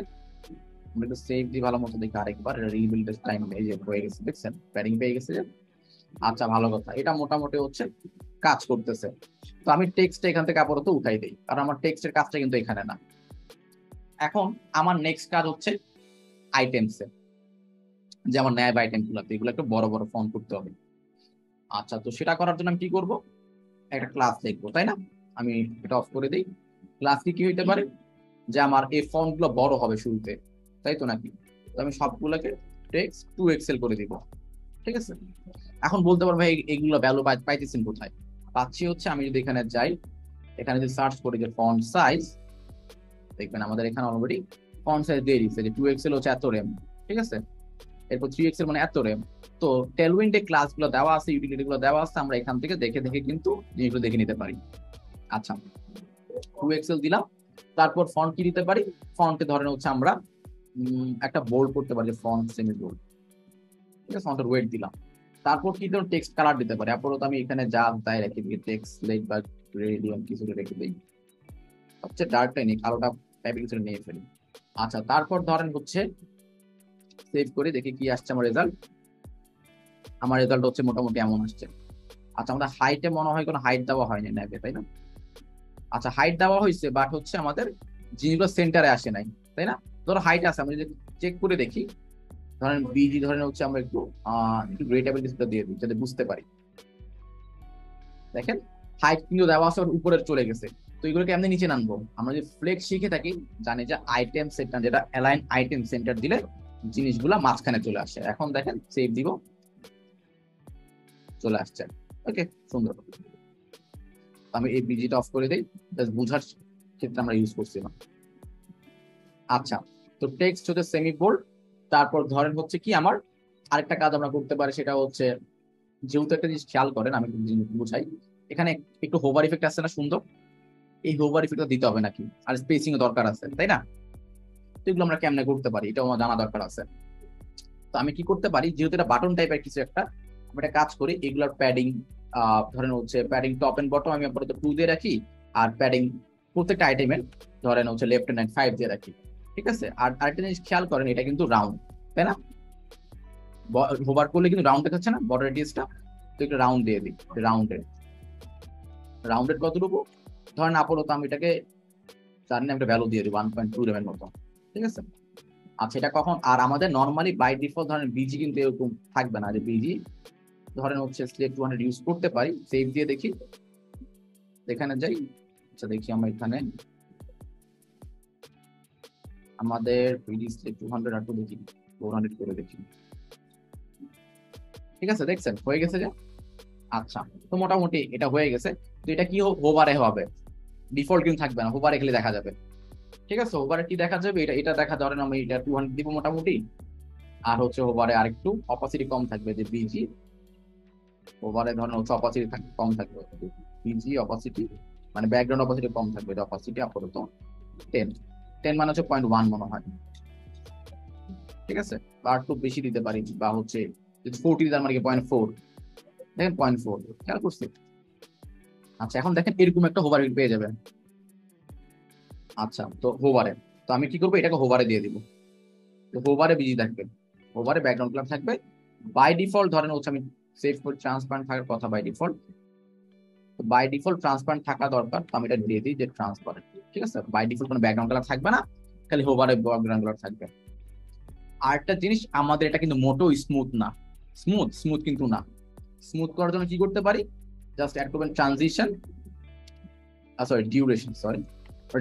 আমরা একটু সেভ দিই ভালো মতো, দেখি আরেকবার রিবিল্ড টাইম এই যে হয়ে গেছে, দেখছেন প্যাডিং পেয়ে গেছে যে। আচ্ছা, ভালো কথা, এটা মোটামুটি হচ্ছে কাজ করতেছে। তো আমি টেক্সট এখান থেকে আপাতত উঠাই দিই, কারণ আমার টেক্সটের কাজটা কিন্তু এখানে না। এখন আমার নেক্সট কাজ হচ্ছে আইটেমস, যে আমার ন্যাব আইটেম গুলো এগুলো একটু বড় বড় ফন্ট করতে হবে। আচ্ছা, তো সেটা করার জন্য আমি কি করব, একটা ক্লাস লিখবো, তাই না? আমি এটা অফ করে দিই। ক্লাস কি হইতে পারে, যে আমার এই ফন্ট গুলো বড় হবে শুরুতে, তাই তো নাকি? তো আমি সবগুলোকে টেক্সট 2 এক্সেল করে দিব, ঠিক আছে? এখন বলতে পারবো ভাই এইগুলো ভ্যালু পাইতেছেন কোথায়? পাচ্ছি হচ্ছে, আমি যদি এখানে যাই, এখানে যদি সার্চ করি যে ফন্ট সাইজ, দেখবেন আমাদের এখানে অলরেডি ফন্ট সাইজ দিয়ে দিচ্ছে যে 2 এক্সেল হচ্ছে এত রেম, ঠিক আছে? এরপর 3 এক্সেল মানে এত রেম। তো টেলউইন্ডে ক্লাস গুলো দেওয়া আছে, ইউটিলিটি গুলো দেওয়া আছে, আমরা এখান থেকে দেখে দেখে কিন্তু জিনিসগুলো দেখে নিতে পারি। আচ্ছা, 2 এক্সেল দিলাম। তারপর ফন্ট কি দিতে পারি, ফন্টে ধরেন হচ্ছে আমরা একটা বোল্ড করতে পারি, ফন্ট সেমি বোল্ড, ঠিক আছে? ফন্টের ওয়েট দিলাম। তারপর কি ধরুন টেক্সট কালার দিতে পারি, আপাতত আমি এখানে যা তাই রেখে দিই, টেক্সট লেক বা রেডিয়াম কিছু রেখে দিই, সবচেয়ে ডার্কটাই নেই, কালোটা টাইপের কিছু নিয়ে ফেলি। আচ্ছা, তারপর ধরেন হচ্ছে সেভ করে দেখি কি আসছে আমার রেজাল্ট। আমার রেজাল্ট হচ্ছে মোটামুটি এমন আসছে। আচ্ছা, আমাদের হাইটে মনে হয় কোনো হাইট দেওয়া হয়নি ন্যাবে, তাই না? আচ্ছা, হাইট দেওয়া হয়েছে, বাট হচ্ছে আমাদের জিনিসগুলো সেন্টারে আসে নাই, তাই না? ধরো হাইট আছে, আমি যদি চেক করে দেখি, ধরেন বিজি ধরেন হচ্ছে আমরা একটু একটু গ্রেটেবল কিছুটা দিয়ে দিই যাতে বুঝতে পারি। দেখেন হাইট কিন্তু দেওয়া আছে, ওর উপরে চলে গেছে। তো এগুলোকে এমনি নিচে নামবো, আমরা যদি ফ্লেক্স শিখে থাকি জানি যে আইটেম সেন্টার, যেটা অ্যালাইন আইটেম সেন্টার দিলে জিনিসগুলা মাঝখানে চলে আসে। এখন দেখেন সেভ দিব, চলে আসছে। ওকে, সুন্দর। আমি এই বিজিটা অফ করে দিই, জাস্ট বুঝার ক্ষেত্রে আমরা ইউজ করছিলাম। আচ্ছা, তো টেক্সট হচ্ছে সেমি বোল্ড। তারপর ধরেন হচ্ছে কি আমার আরেকটা কাজ আমরা করতে পারি, সেটা হচ্ছে, যেহেতু একটা জিনিস খেয়াল করেন, আমি একটু জিনিস বুঝাই। এখানে একটু হোভার ইফেক্ট আছে না, সুন্দর? এই হোভার ইফেক্টটা দিতে হবে নাকি? আর স্পেসিং এর দরকার আছে, তাই না? তো এগুলো আমরা কেমনে করতে পারি, এটাও আমার জানা দরকার আছে। তো আমি কি করতে পারি, যেহেতু এটা বাটন টাইপের কিছু একটা, আমি একটা কাজ করি, এগুলোর প্যাডিং ধরেন হচ্ছে প্যাডিং টপ এন্ড বটম আমি আপাতত 2 দিয়ে রাখি, আর প্যাডিং প্রত্যেকটা আইটেমের ধরেন হচ্ছে লেফট এন্ড রাইট 5 দিয়ে রাখি, ঠিক আছে? আর আরেকটা জিনিস খেয়াল করেন, এটা কিন্তু রাউন্ড, তাই না? হোভার করলে কিন্তু রাউন্ড দেখাচ্ছে না বর্ডার রেডিয়াসটা? তো একটা রাউন্ড দিয়ে দিই, রাউন্ডেড। রাউন্ডেড কতটুকু, ধরেন আপাতত আমি এটাকে জানি না, একটা ভ্যালু দিয়ে দিই 1.2 এর মতো, ঠিক আছে? আচ্ছা, এটা কখন, আর আমাদের নর্মালি বাই ডিফল্ট ধরেন বিজি কিন্তু এরকম থাকবে না, যে বিজি ধরেন হচ্ছে স্লেভ 200 ইউজ করতে পারি। সেভ দিয়ে দেখি, এখানে যাই। আচ্ছা, দেখি আমরা এখানে আমাদের বিজি স্লেভ 200 আর দেখি 400 করে দেখি, ঠিক আছে? দেখছেন হয়ে গেছে যে। আচ্ছা, তো মোটামুটি এটা হয়ে গেছে। তো এটা কি হোভারে হবে, ডিফল্ট কিন্তু থাকবে না, হোভারে খেলে দেখা যাবে, ঠিক আছে? হোভারে কি দেখা যাবে, এটা এটা দেখা, ধরেন আমি এটা 200 দিব মোটামুটি। আর হচ্ছে হোভারে আরেকটু অপাসিটি কম থাকবে, যে বিজি ওভারে ধরেন হচ্ছে অপাসিটি কম থাকবে, বিজি অপাসিটি মানে ব্যাকগ্রাউন্ড অপাসিটি কম থাকবে, এটা অপাসিটি আপাতত 10। 10 মানে হচ্ছে 0.1 মনে হয়, ঠিক আছে? বা একটু বেশি দিতে পারি, বা হচ্ছে যদি 40 তার মানে কি 0.4, দেখেন 0.4, খেয়াল করছি? আচ্ছা, এখন দেখেন এরকম একটা হোভার পেয়ে যাবেন। আচ্ছা, তো হোভারে, তো আমি কি করবো, এটাকে হোভারে দিয়ে দিব। তো হোভারে বিজি থাকবে, হোভারে ব্যাকগ্রাউন্ড কালার থাকবে। বাই ডিফল্ট ধরেন হচ্ছে আমি সেভ করে ট্রান্সপারেন্ট থাকার কথা বাই ডিফল্ট। তো বাই ডিফল্ট ট্রান্সপারেন্ট থাকা দরকার, তো আমি এটা দিয়ে দিই যে ট্রান্সপারেন্ট, ঠিক আছে? বাই ডিফল্ট কোনো ব্যাকগ্রাউন্ড কালার থাকবে না, খালি হোভারে ব্যাকগ্রাউন্ড কালার থাকবে। আরেকটা জিনিস, আমাদের এটা কিন্তু মোটেও স্মুথ না, স্মুথ স্মুথ কিন্তু না। স্মুথ করার জন্য কি করতে পারি, জাস্ট অ্যাড করবেন transition, sorry duration, sorry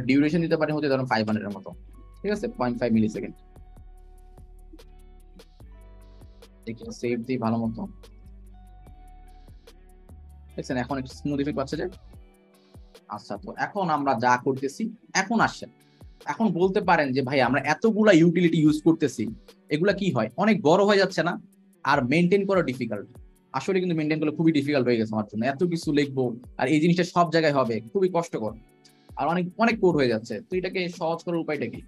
duration দিতে পারি হচ্ছে ধরুন 500 এর মতো, ঠিক আছে? 0.5 মিলি সেকেন্ড। দেখি সেভ দিই ভালো মতো, দেখছেন এখন একটু স্মুথ ইফেক্ট পাচ্ছে যে। আচ্ছা, তো এখন আমরা যা করতেছি, এখন আসছে, এখন বলতে পারেন যে ভাই আমরা এতগুলা ইউটিলিটি ইউজ করতেছি, এগুলা কি হয়, অনেক বড় হয়ে যাচ্ছে না? আর মেনটেন করা ডিফিকাল্ট। আসলে কিন্তু মেনটেন করলে খুবই ডিফিকাল্ট হয়ে গেছে আমার জন্য, এত কিছু লিখবো আর এই জিনিসটা সব জায়গায় হবে, খুবই কষ্টকর। আর অনেক অনেক কোড হয়ে যাচ্ছে, তো এটাকে সহজ করার উপায়টা কি?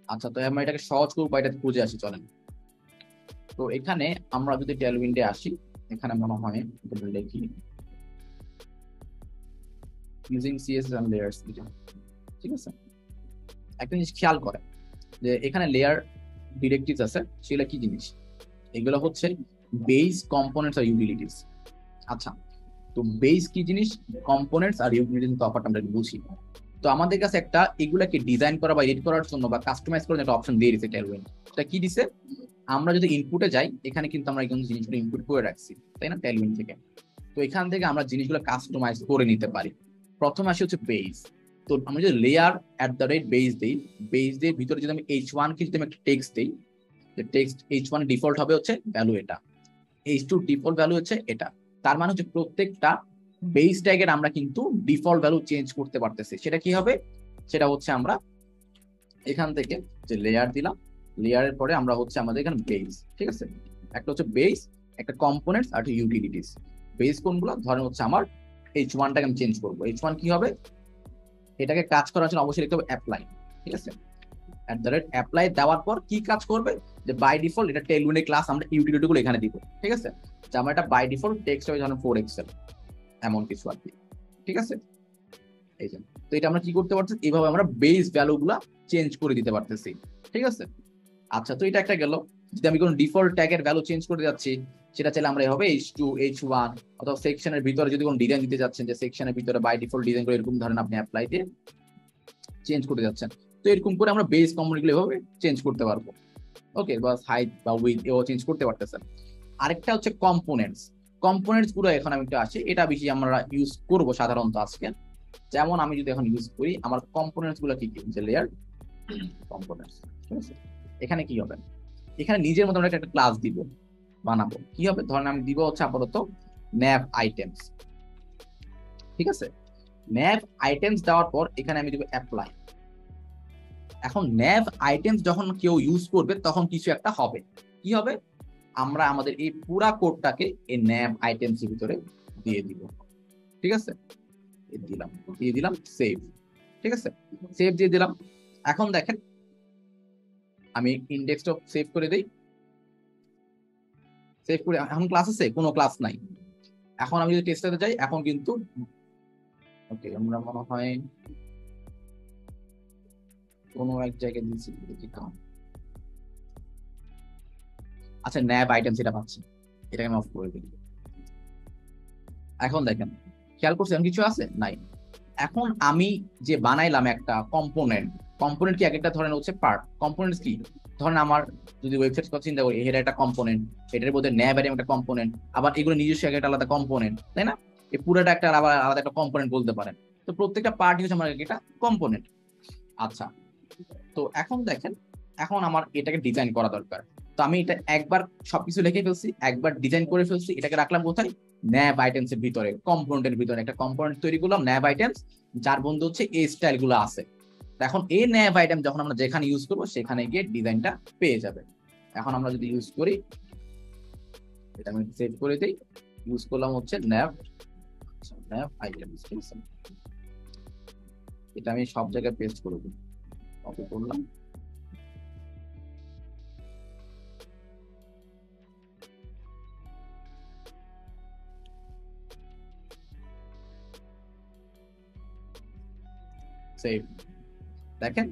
আচ্ছা, তো আমরা এটাকে সহজ করার উপায়টা খুঁজে আসি, চলেন। তো এখানে আমরা যদি টেলউইন্ডে আসি, এখানে মনে হয় লিখি ইউজিং সিএসএস এন্ড লেয়ার্স, ঠিক আছে? একটা জিনিস খেয়াল করে, যে এখানে লেয়ার ডিরেক্টিভস আছে, সেগুলো কি জিনিস? এগুলো হচ্ছে বেস, কম্পোনেন্টস আর ইউটিলিটিস। আচ্ছা, তো বেস কি জিনিস, কম্পোনেন্টস আর ইউটিলিটিস তফাৎটা আমরা একটু বুঝি। তো আমাদের কাছে একটা এগুলাকে ডিজাইন করা বা এডিট করার জন্য বা কাস্টমাইজ করার জন্য একটা অপশন দিয়ে দিছে টেলউইন্ড। এটা কি দিছে, আমরা যদি ইনপুটে যাই এখানে কিন্তু আমরা এই জিনিসগুলো ইনপুট করে রাখছি, তাই না, টেলউইন্ড থেকে। তো এখান থেকে আমরা জিনিসগুলো কাস্টমাইজ করে নিতে পারি। প্রথমে আসি হচ্ছে বেস। তো আমরা যদি লেয়ার @বেস দিই, বেস দিয়ে ভিতরে যদি আমি h1 কে যদি আমি একটা টেক্সট দিই, যে টেক্সট h1 ডিফল্ট হবে হচ্ছে ভ্যালু এটা, h2 ডিফল্ট ভ্যালু হচ্ছে এটা। তার মানে হচ্ছে প্রত্যেকটা বেস ট্যাগের আমরা কিন্তু ডিফল্ট ভ্যালু চেঞ্জ করতে পারতেছি। সেটা কি হবে, সেটা হচ্ছে আমরা এখান থেকে যে লেয়ার দিলাম, লেয়ারের পরে আমরা হচ্ছে আমাদের এখানে বেস, ঠিক আছে, একটা হচ্ছে বেস, একটা কম্পোনেন্টস আর একটা ইউটিলিটিস। বেস কোনগুলো, ধরেন হচ্ছে আমার h1 টাকে আমি চেঞ্জ করবো, h1 কি হবে, এটাকে কাজ করার জন্য অবশ্যই লিখতে হবে অ্যাপ্লাই, ঠিক আছে। অ্যাপ্লাই দেওয়ার পর কি কাজ করবে, যে বাই ডিফল্ট এটা টেলউইন্ডের ক্লাস আমরা ইউটিলিটি গুলো এখানে দিব, ঠিক আছে। যে আমরা এটা বাই ডিফল্ট টেক্সট হবে ধরেন 4 এক্সেল এমন কিছু আর কি, ঠিক আছে। এই যে, তো এটা আমরা কি করতে পারছি, এইভাবে আমরা বেস ভ্যালু গুলা চেঞ্জ করে দিতে পারতেছি, ঠিক আছে। আচ্ছা, তো এটা একটা গেল। যদি আমি কোনো ডিফল্ট ট্যাগের ভ্যালু চেঞ্জ করে যাচ্ছি, সেটা চাইলে আমরা এভাবে h2 h1 অথবা সেকশনের ভিতরে যদি কোনো ডিজাইন দিতে যাচ্ছেন, যে সেকশনের ভিতরে বাই ডিফল্ট ডিজাইন করে এরকম ধরেন আপনি অ্যাপ্লাই দিয়ে চেঞ্জ করতে যাচ্ছেন, তো এরকম করে আমরা বেস কম্পোনেন্ট গুলো এভাবে চেঞ্জ করতে পারবো। ওকে, বা হাইট বা উইথ এও চেঞ্জ করতে পারতেছেন। আরেকটা হচ্ছে কম্পোনেন্টস। কম্পোনেন্টস গুলো এখন আমি একটু আসি, এটা বেশি আমরা ইউজ করব সাধারণত আজকে। যেমন আমি যদি এখন ইউজ করি, আমার কম্পোনেন্টস গুলো কি কি, যে লেয়ার কম্পোনেন্টস, ঠিক আছে। এখানে কি হবে, এখানে নিজের মতো আমরা একটা ক্লাস দিব, বানাবো। কি হবে, ধরেন আমি দিব হচ্ছে আপাতত ন্যাভ আইটেমস, ঠিক আছে। ন্যাভ আইটেমস দেওয়ার পর এখানে আমি দিব অ্যাপ্লাই। এখন ন্যাভ আইটেমস যখন কেউ ইউজ করবে তখন কিছু একটা হবে, কি হবে, আমরা আমাদের এই পুরা কোডটাকে এই ন্যাভ আইটেমস এর ভিতরে দিয়ে দিব, ঠিক আছে। দিয়ে দিলাম সেভ, ঠিক আছে, সেভ দিয়ে দিলাম। এখন দেখেন আমি ইন্ডেক্সটা সেভ করে দেই, সেভ করে এখন ক্লাস আছে, কোনো ক্লাস নাই। এখন আমি যদি টেস্টাতে যাই, এখন কিন্তু ওকে, আমরা মনে হয় কোনো এক জায়গায় দিয়েছি, দেখি তো। আচ্ছা, ন্যাব আইটেমস এটা পাচ্ছি, এটাকে আমি অফ করে দিই। এখন দেখেন, খেয়াল করছেন কিছু আছে নাই। এখন আমি যে বানাইলাম একটা কম্পোনেন্ট, কম্পোনেন্ট কি এক একটা ধরেন হচ্ছে পার্ট, কম্পোনেন্টস কি, ধরেন আমার যদি ওয়েবসাইট কথা চিন্তা করি, এর একটা কম্পোনেন্ট, এটার মধ্যে ন্যাব আইটেম একটা কম্পোনেন্ট, আবার এগুলো নিজস্ব একটা আলাদা কম্পোনেন্ট, তাই না। এই পুরোটা একটা আবার আলাদা একটা কম্পোনেন্ট বলতে পারেন। তো প্রত্যেকটা পার্ট হচ্ছে আমার একটা কম্পোনেন্ট। আচ্ছা, তো এখন দেখেন, এখন আমার এটাকে ডিজাইন করা দরকার। তো আমি এটা একবার সবকিছু লিখে ফেলছি, একবার ডিজাইন করে ফেলছি, এটাকে রাখলাম কোথায়, ন্যাব আইটেমস এর ভিতরে, কম্পোনেন্টের ভিতরে একটা কম্পোনেন্ট তৈরি করলাম ন্যাব আইটেমস, যার বন্ধু হচ্ছে এই স্টাইল গুলো আছে। এখন এই ন্যাব আইটেম যখন আমরা যেখানে ইউজ করবো সেখানে গিয়ে ডিজাইনটা পেয়ে যাবে। এখন আমরা যদি ইউজ করি, এটা আমি সেভ করে দিই, ইউজ করলাম হচ্ছে ন্যাব আইটেমস, ঠিক আছে। এটা আমি সব জায়গায় পেস্ট করে দিই, কপি করলাম, সেভ। দেখেন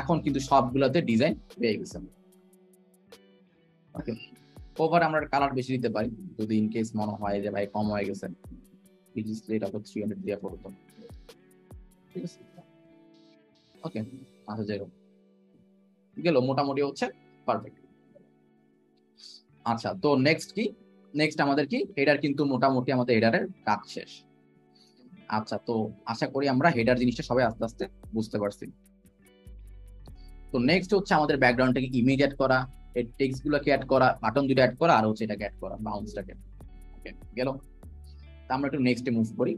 এখন কিন্তু সবগুলোতে ডিজাইন পেয়ে গেছে। ওকে, ওভার আমরা কালার বেশি দিতে পারি যদি ইন কেস মনে হয় যে ভাই কম হয়ে গেছে, ডিসপ্লে এটা 300 দিয়ে পড়তো, ঠিক আছে। ওকে, আচ্ছা যাই হোক, গেল মোটামুটি হচ্ছে পারফেক্ট। আচ্ছা, তো নেক্সট কি, নেক্সট আমাদের কি হেডার, কিন্তু মোটামুটি আমাদের হেডারের কাজ শেষ। আচ্ছা, তো আশা করি আমরা হেডার জিনিসটা সবাই আস্তে আস্তে বুঝতে পারছি। তো নেক্সট হচ্ছে আমাদের ব্যাকগ্রাউন্ডটাকে ইমেজ অ্যাড করা, এই টেক্সট গুলোকে অ্যাড করা, বাটন দুটো অ্যাড করা, আর হচ্ছে এটাকে অ্যাড করা, বাউন্সটাকে। ওকে, গেল। তো আমরা একটু নেক্সটে মুভ করি।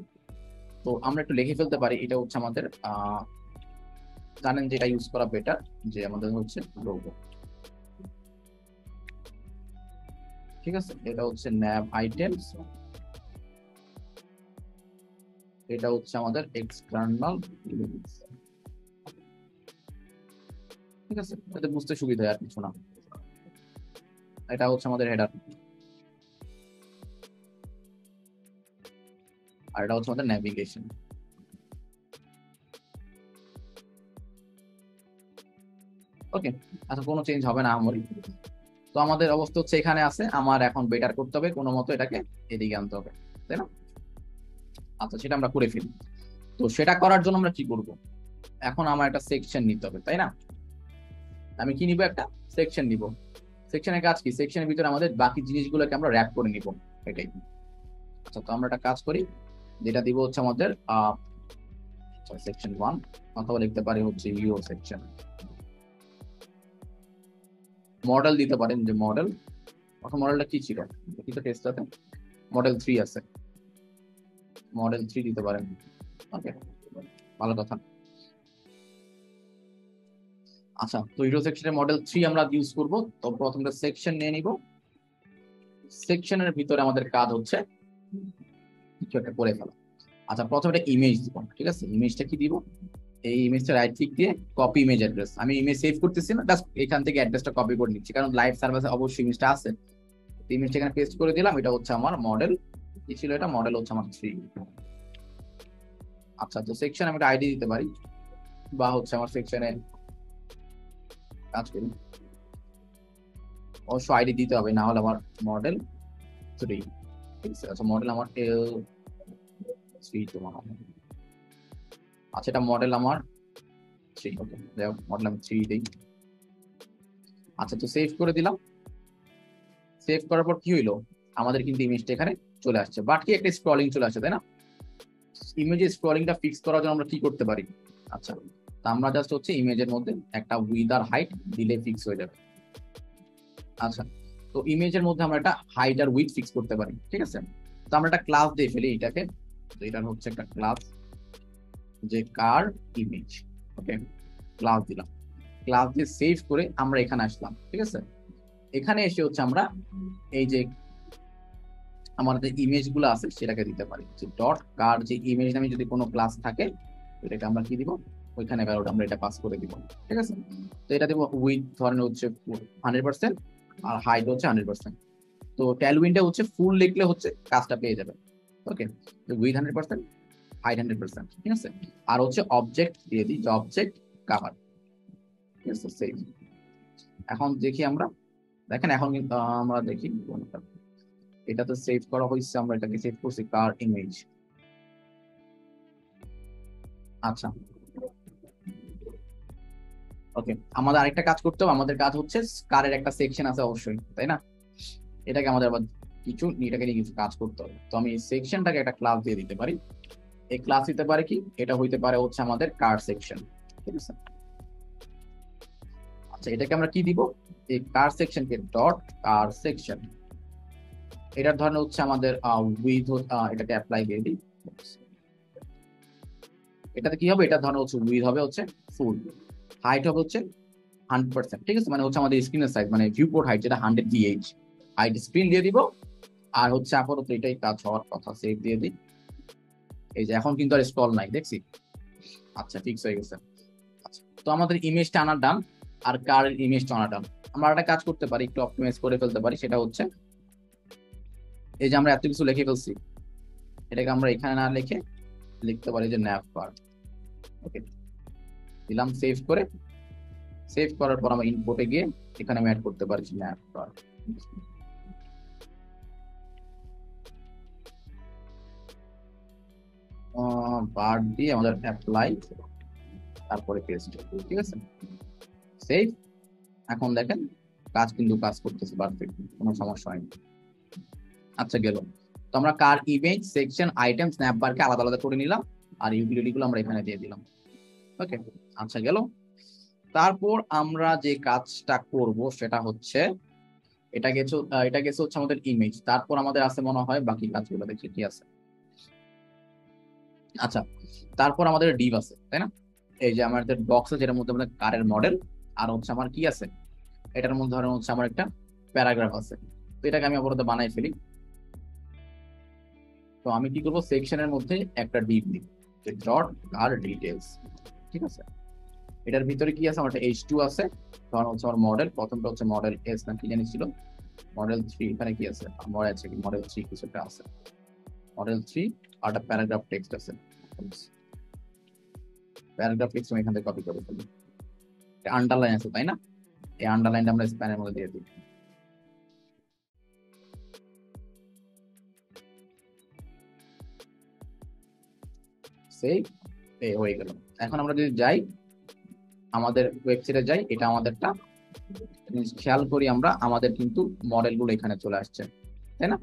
তো আমরা একটু লিখে ফেলতে পারি, এটা হচ্ছে আমাদের জানেন যে এটা ইউজ করা বেটার, যে আমাদের হচ্ছে লোগো, ঠিক আছে। এটা হচ্ছে ন্যাব আইটেমস, এটা হচ্ছে আমাদের এক্সটার্নাল লিমিটস, ঠিক আছে, এতে বুঝতে সুবিধা হয় আর কিছু না। এটা হচ্ছে আমাদের হেডার, আর এটা হচ্ছে আমাদের ন্যাভিগেশন। ওকে, আচ্ছা, কোনো চেঞ্জ হবে না আমরি। তো আমাদের অবস্থা হচ্ছে এখানে আছে, আমার এখন বেটার করতে হবে কোনো মতো, এটাকে এদিকে আনতে হবে, তাই না। আচ্ছা, সেটা আমরা করে ফেলি। তো সেটা করার জন্য আমরা কি করব, এখন আমার একটা সেকশন নিতে হবে, তাই না? আমি কি নিব? একটা সেকশন নিব। সেকশনের কাজ কি? সেকশনের ভিতরে আমাদের বাকি জিনিসগুলোকে আমরা র্যাপ করে নিব, এটাই। আচ্ছা, তো আমরা একটা কাজ করি, যেটা দিব হচ্ছে আমাদের সেকশন 1, অথবা লিখতে পারি হচ্ছে ইউ সেকশন। মডেল দিতে পারেন, যে মডেল, অথবা মডেলটা কি ছিল দেখি তো টেস্টটাতে, মডেল 3 আছে, মডেল 3 দিতে পারেন। ওকে, ভালো কথা। আচ্ছা, তো হিরো সেকশনের মডেল 3 আমরা ইউজ করব। তো প্রথমটা সেকশন নিয়ে নিব। সেকশনের ভিতরে আমাদের কাজ হচ্ছে কিছু একটা করে ফেলা। আচ্ছা, প্রথমে একটা ইমেজ দিব, ঠিক আছে? ইমেজটা কি দিব? এই ইমেজটা রাইট ক্লিক দিয়ে কপি ইমেজ অ্যাড্রেস, আমি ইমেজ সেভ করতেছি না, জাস্ট এখান থেকে অ্যাড্রেসটা কপি করে নিচ্ছি, কারণ লাইভ সার্ভারে অবশ্যই ইমেজটা আছে। ইমেজটা এখানে পেস্ট করে দিলাম। এটা হচ্ছে আমার মডেল, কি ছিল এটা? মডেল হচ্ছে আমার 3। আচ্ছা, তো সেকশন আমি একটা আইডি দিতে পারি, বা হচ্ছে আমার সেকশনে কাজ করি, অবশ্য আইডি দিতে হবে, না হলে আমার মডেল 3, ঠিক আছে? আচ্ছা, মডেল আমার L3 তো মনে হয়। আচ্ছা, এটা মডেল আমার 3। ওকে, মডেল আমি 3 দিই। আচ্ছা, তো সেভ করে দিলাম। সেভ করার পর কি হইলো? আমাদের কিন্তু ইমেজটা এখানে চলে আসছে, বাট কি একটা স্ক্রলিং চলে আসছে, তাই না? ইমেজের স্ক্রলিংটা ফিক্স করার জন্য আমরা কি করতে পারি? আচ্ছা, তো আমরা জাস্ট হচ্ছে ইমেজের মধ্যে একটা উইথ আর হাইট দিলে ফিক্স হয়ে যাবে। আচ্ছা, তো ইমেজের মধ্যে আমরা একটা হাইট আর উইথ ফিক্স করতে পারি, ঠিক আছে? তো আমরা একটা ক্লাস দিয়ে ফেলি এটাকে। তো এটা হচ্ছে একটা ক্লাস, যে কার ইমেজ। ওকে, ক্লাস দিলাম। ক্লাস দিয়ে সেভ করে আমরা এখানে আসলাম, ঠিক আছে? এখানে এসে হচ্ছে আমরা এই যে আমার যে ইমেজ গুলো আছে সেটাকে দিতে পারি, যে ডট কার যে ইমেজ নামে যদি কোনো ক্লাস থাকে, এটাকে আমরা কি দিব? ওইখানে ভ্যালুটা আমরা এটা পাস করে দিব, ঠিক আছে? তো এটা দিব উইথ ধরেন হচ্ছে 100%, আর হাইট হচ্ছে 100%। তো টেলউইনটা হচ্ছে ফুল লিখলে হচ্ছে কাজটা পেয়ে যাবে। ওকে, তো উইথ 100%, হাইট 100%, ঠিক আছে? আর হচ্ছে অবজেক্ট দিয়ে দিই, যে অবজেক্ট কাভার, ঠিক আছে? সেভ। এখন দেখি আমরা, দেখেন এখন কিন্তু আমরা দেখি কোনটা। এটা তো সেভ করা হয়েছে, আমরা এটাকে সেভ করছি কার ইমেজ। আচ্ছা, ওকে, আমাদের আরেকটা কাজ করতে হবে। আমাদের কাজ হচ্ছে কারের একটা সেকশন আছে অবশ্যই, তাই না? এটাকে আমাদের আবার এটাকে নিয়ে কিছু কাজ করতে হবে। তো আমি সেকশনটাকে একটা ক্লাস দিয়ে দিতে পারি। এই ক্লাস দিতে পারে কি? এটা হইতে পারে হচ্ছে আমাদের কার সেকশন, ঠিক আছে? আচ্ছা, এটাকে আমরা কি দিব? এই কার সেকশনকে ডট কার সেকশন, এটার ধরনের হচ্ছে আমাদের উইথ, এটাকে অ্যাপ্লাই দিয়ে দিই। এটাতে কি হবে? এটা ধরনের হচ্ছে উইথ হবে হচ্ছে ফুল, হাইট হবে হচ্ছে 100%, ঠিক আছে? মানে হচ্ছে আমাদের স্ক্রিনের সাইজ, মানে ভিউ পোর্ট হাইট, যেটা 100 VH হাইট স্ক্রিন দিয়ে দিব। আর হচ্ছে আপাতত এটাই কাজ হওয়ার কথা, সেভ দিয়ে দিই। এই যে এখন কিন্তু আর স্ক্রল নাই, দেখছি। আচ্ছা, ফিক্স হয়ে গেছে। আচ্ছা, তো আমাদের ইমেজটা আনা ডান, আর কার ইমেজটা আনা ডান। আমরা একটা কাজ করতে পারি, একটু অপটিমাইজ করে ফেলতে পারি, সেটা হচ্ছে এই যে আমরা এত কিছু লিখে ফেলছি, এটাকে আমরা এখানে না লিখে লিখতে পারি যে ন্যাভ বার। ওকে, দিলাম সেভ করে। সেভ করার পর আমরা ইনপুটে গিয়ে এখানে আমি অ্যাড করতে পারি ন্যাভ বার। বার দিয়ে আমাদের অ্যাপ্লাই, তারপরে পেস্ট, ঠিক আছে? সেভ। এখন দেখেন কাজ কিন্তু কাজ করতেছে পারফেক্ট, কোনো সমস্যা হয়নি। আচ্ছা, গেল। তো আমরা কার ইমেজ সেকশন আইটেম স্ন্যাপ বারকে আলাদা আলাদা করে নিলাম, আর ইউটিলিটি গুলো আমরা এখানে দিয়ে দিলাম। ওকে, আচ্ছা, গেল। তারপর আমরা যে কাজটা করব সেটা হচ্ছে, এটা গেছে হচ্ছে আমাদের ইমেজ। তারপর আমাদের আছে মনে হয় বাকি কাজগুলো, দেখি কি আছে। আচ্ছা, তারপর আমাদের ডিভ আছে, তাই না? এই যে আমাদের বক্স আছে, যেটার মধ্যে আমাদের কারের মডেল, আর হচ্ছে আমার কি আছে, এটার মধ্যে ধরেন হচ্ছে আমার একটা প্যারাগ্রাফ আছে। তো এটাকে আমি আপাতত বানাই ফেলি। তো আমি কি করবো? সেকশনের মধ্যে একটা ডিভ দিব, যে ডট কার ডিটেলস, ঠিক আছে? এটার ভিতরে কি আছে? আমার একটা H2 আছে, কারণ হচ্ছে আমার মডেল, প্রথমটা হচ্ছে মডেল এস না কি জানি ছিল, মডেল 3। এখানে কি আছে? মডেল আছে কি, মডেল 3 কিছু একটা আছে, মডেল 3। আর একটা প্যারাগ্রাফ টেক্সট আছে, প্যারাগ্রাফ টেক্সট আমি এখান থেকে কপি করে ফেলি। আন্ডারলাইন আছে, তাই না? এই আন্ডারলাইনটা আমরা স্প্যানের মধ্যে দিয়ে দিই, সেই হয়ে গেল। এখন আমরা যদি যাই আমাদের ওয়েবসাইটে যাই, এটা আমাদেরটা খেয়াল করি আমরা, আমাদের কিন্তু মডেলগুলো এখানে চলে আসছে, তাই না?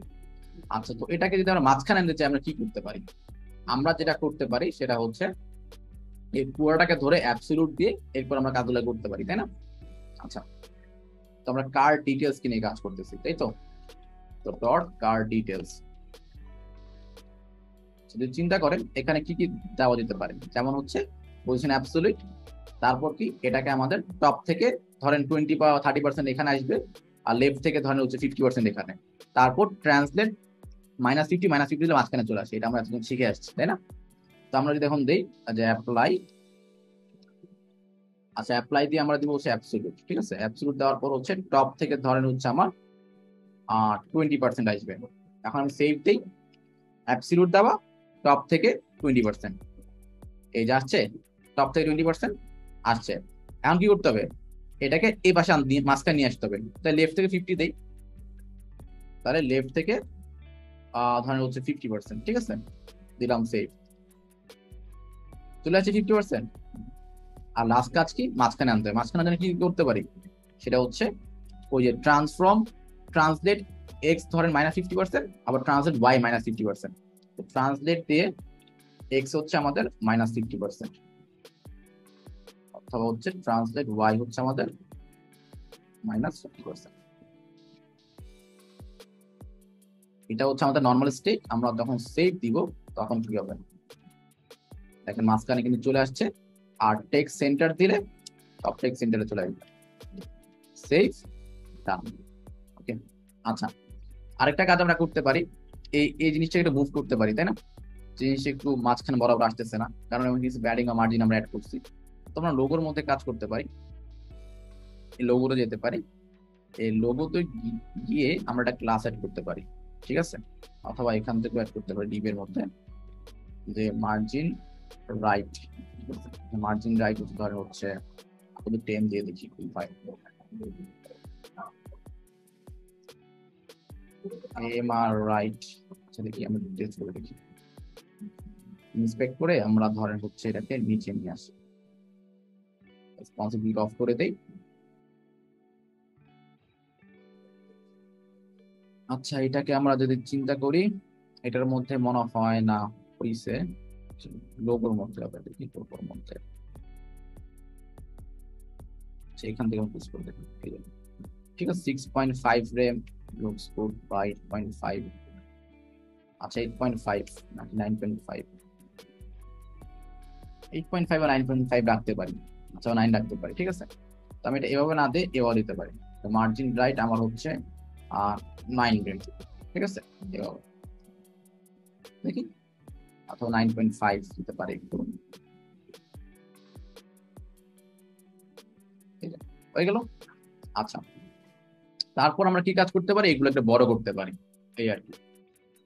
আচ্ছা, তো এটাকে যদি আমরা মাঝখানে আনতে চাই আমরা কি করতে পারি? আমরা যেটা করতে পারি সেটা হচ্ছে এই পুরোটাকে ধরে অ্যাবসলিউট দিয়ে এরপর আমরা কাজগুলো করতে পারি, তাই না? আচ্ছা, তো আমরা কার ডিটেলস কি নিয়ে কাজ করতেছি, তাই তো? তো ডট কার ডিটেলস যদি চিন্তা করেন এখানে কি কি দেওয়া যেতে পারে, যেমন হচ্ছে পজিশন অ্যাবসলিউট, তারপর কি এটাকে আমাদের টপ থেকে ধরেন 20 বা 30% এখানে আসবে, আর লেফট থেকে ধরেন হচ্ছে 50% এখানে, তারপর ট্রান্সলেট -50 দিলে মাঝখানে চলে আসে, এটা আমরা এতদিন শিখে আসছি, তাই না? তো আমরা যদি এখন দেই যে অ্যাপ্লাই, আচ্ছা অ্যাপ্লাই দিয়ে আমরা দিব হচ্ছে অ্যাবসলিউট, ঠিক আছে? অ্যাবসলিউট দেওয়ার পর হচ্ছে টপ থেকে ধরেন হচ্ছে আমার 20% আসবে। এখন আমি সেভ দিই, অ্যাবসলিউট দেওয়া, টপ থেকে 20%, এই যে আসছে, টপ থেকে 20% আসছে। এখন কি করতে হবে? এটাকে এই পাশে মাঝখানে নিয়ে আসতে হবে, তাই লেফট থেকে 50 দেই, তাহলে লেফট থেকে ধরেন হচ্ছে 50%, ঠিক আছে? দিলাম সেভ, চলে আসছে 50%। আর লাস্ট কাজ কি, মাঝখানে আনতে হবে। মাঝখানে আনতে কি করতে পারি সেটা হচ্ছে ওই যে ট্রান্সলেট এক্স ধরেন -50%, আবার ট্রান্সলেট ওয়াই -50%। ট্রান্সলেট দিয়ে এক্স হচ্ছে আমাদের -50%, অথবা হচ্ছে ট্রান্সলেট ওয়াই হচ্ছে আমাদের -50%। এটা হচ্ছে আমাদের নর্মাল স্টেট। আমরা যখন সেভ দিব তখন কি হবে দেখেন, মাঝখানে কিন্তু চলে আসছে, আর টেক্সট সেন্টার দিলে সব টেক্সট সেন্টারে চলে আসবে। সেভ, ডান। ওকে, আচ্ছা, আরেকটা কাজ আমরা করতে পারি, এই জিনিসটা একটু মুভ করতে পারি, তাই না? জিনিসটা একটু মাঝখানে বরাবর আসতেছে না, কারণ এমন কিছু ব্যাডিং বা মার্জিন আমরা অ্যাড করছি। তো আমরা লোগোর মধ্যে কাজ করতে পারি, এই লোগোতে যেতে পারি, এই লোগোতে গিয়ে আমরা একটা ক্লাস অ্যাড করতে পারি, ঠিক আছে? অথবা এখান থেকে অ্যাড করতে পারি ডিভ এর মধ্যে, যে মার্জিন রাইট, মার্জিন রাইট হচ্ছে ধরে হচ্ছে আপনি 10 দিয়ে দেখি কি পাই, এম আর রাইট। আচ্ছা দেখি আমি টেস্ট করে দেখি, ইন্সপেক্ট করে আমরা ধরেন হচ্ছে এটাকে নিচে নিয়ে আসি, রেসপন্সিবিলিটি অফ করে দেই। আচ্ছা, এটাকে আমরা যদি চিন্তা করি, এটার মধ্যে মনে হয় না হইছে, লোগোর মধ্যে হবে, দেখি লোগোর মধ্যে, এখান থেকে চুজ করে দেখি, ঠিক আছে? 6.5 রেম লুকস গুড বা 8.5, আচ্ছা 8.5 নাকি 9.5, 8.5 বা 9.5 রাখতে পারি, আচ্ছা 9 রাখতে পারি, ঠিক আছে? তো আমি এটা এভাবে না দিয়ে এভাবে দিতে পারি, তো মার্জিন রাইট আমার হচ্ছে 9 রেম, ঠিক আছে? এভাবে দেখি, অথবা 9.5 দিতে পারি একটু, হয়ে গেল। আচ্ছা, তারপর আমরা কি কাজ করতে পারি, এগুলো একটা বড় করতে পারি, এই আর কি।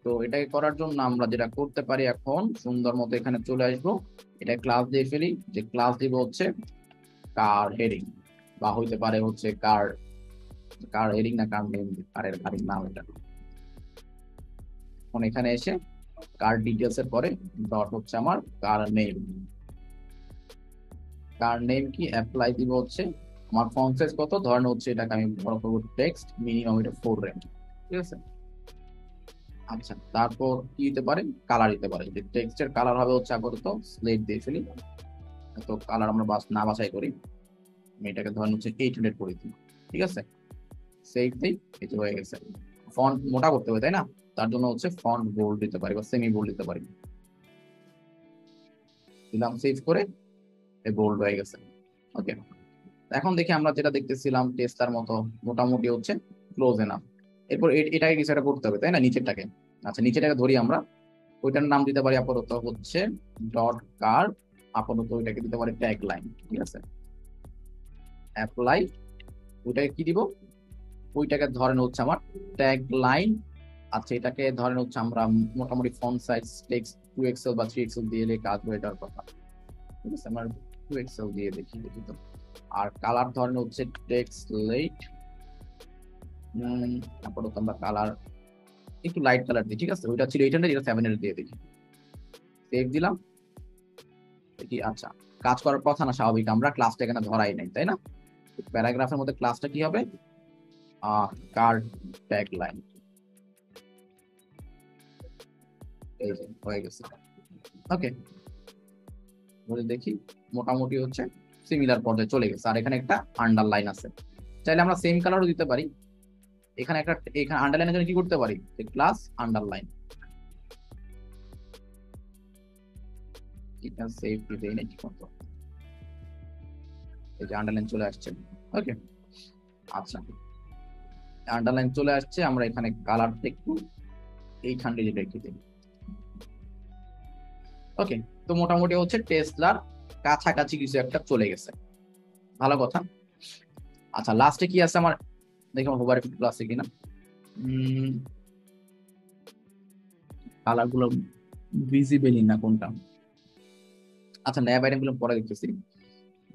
তো এটাকে করার জন্য আমরা যেটা করতে পারি, এখন সুন্দর মতো এখানে চলে আসবো, এটা ক্লাস দিয়ে ফেলি, যে ক্লাস দিব হচ্ছে কার হেডিং, বা হইতে পারে হচ্ছে কার কার হেডিং না কার নেম, কারের গাড়ির নাম এটা। এখন এখানে এসে কার ডিটেলস এর পরে ডট হচ্ছে আমার কার নেম কি অ্যাপ্লাই দিব হচ্ছে আমার ফন্ট সাইজ কত, ধরেন হচ্ছে এটাকে আমি বড় করবো টেক্সট মিনিমাম এটা 4 রেঞ্জ, ঠিক আছে? আচ্ছা, তারপর কি দিতে পারে, কালার দিতে পারে, যে টেক্সটের কালার হবে হচ্ছে আপাতত স্লেট দিয়ে ফেলি, তো কালার আমরা না বাছাই করি, আমি এটাকে ধরেন হচ্ছে 800 করে দিই, ঠিক আছে? সেভ দিই, এই যে হয়ে গেছে। ফন্ট মোটা করতে হবে, তাই না? তার জন্য হচ্ছে ফন্ট বোল্ড দিতে পারি বা সেমি বোল্ড দিতে পারি, দিলাম সেভ করে, এই বোল্ড হয়ে গেছে। ওকে, এখন দেখি আমরা যেটা দেখতেছিলাম টেস্টার মতো মোটামুটি হচ্ছে ক্লোজ এনাফ। এরপর এটাকে কিছু একটা করতে হবে, তাই না? নিচেরটাকে, আচ্ছা নিচেরটাকে ধরি আমরা, ওইটার নাম দিতে পারি আপাতত হচ্ছে ডট কার, আপাতত ওইটাকে দিতে পারি ট্যাগ লাইন, ঠিক আছে? অ্যাপ্লাই, ওইটাকে কি দিব, ওইটাকে ধরেন হচ্ছে আমার ট্যাগ লাইন। আচ্ছা, এটাকে ধরেন হচ্ছে আমরা মোটামুটি ফন্ট সাইজ টেক্সট 2 এক্সেল বা 3 এক্সেল দিয়ে কাজ হয়ে যাওয়ার কথা, ঠিক আছে? আমরা 2 এক্সেল দিয়ে দেখি তো। আর কালার ধরেন হচ্ছে টেক্সট লাইট, আপাতত আমরা কালার একটু লাইট কালার দিই, ঠিক আছে? ওইটা ছিল 800, এটা 700 দিয়ে দেখি, সেভ দিলাম দেখি। আচ্ছা, কাজ করার কথা না, স্বাভাবিক, আমরা ক্লাসটা এখানে ধরাই নাই, তাই না? প্যারাগ্রাফের মধ্যে ক্লাসটা কি হবে? কার ট্যাগ লাইন, এই যে হয়ে গেছে। ওকে, দেখি মোটামুটি হচ্ছে সিমিলার পর্যায়ে চলে গেছে। আর এখানে একটা আন্ডারলাইন আছে, চাইলে আমরা সেম কালারও দিতে পারি। এখানে একটা, এখানে আন্ডারলাইনের জন্য কি করতে পারি, ক্লাস আন্ডারলাইন, এটা সেভ দিতে নেই ঠিক মতো, এই যে আন্ডারলাইন চলে আসছে। ওকে, আচ্ছা, আন্ডারলাইন চলে আসছে, আমরা এখানে কালারটা একটু এইখানে রেখে দিই। ওকে, তো মোটামুটি হচ্ছে টেসলার কাছাকাছি কিছু একটা চলে গেছে, ভালো কথা। আচ্ছা, লাস্টে কি আছে আমার, দেখি আমার হোভার ইফেক্ট আছে কিনা। কালার গুলো ভিজিবলই না কোনটা। আচ্ছা, ন্যাব আইটেম গুলো পরে দেখতেছি,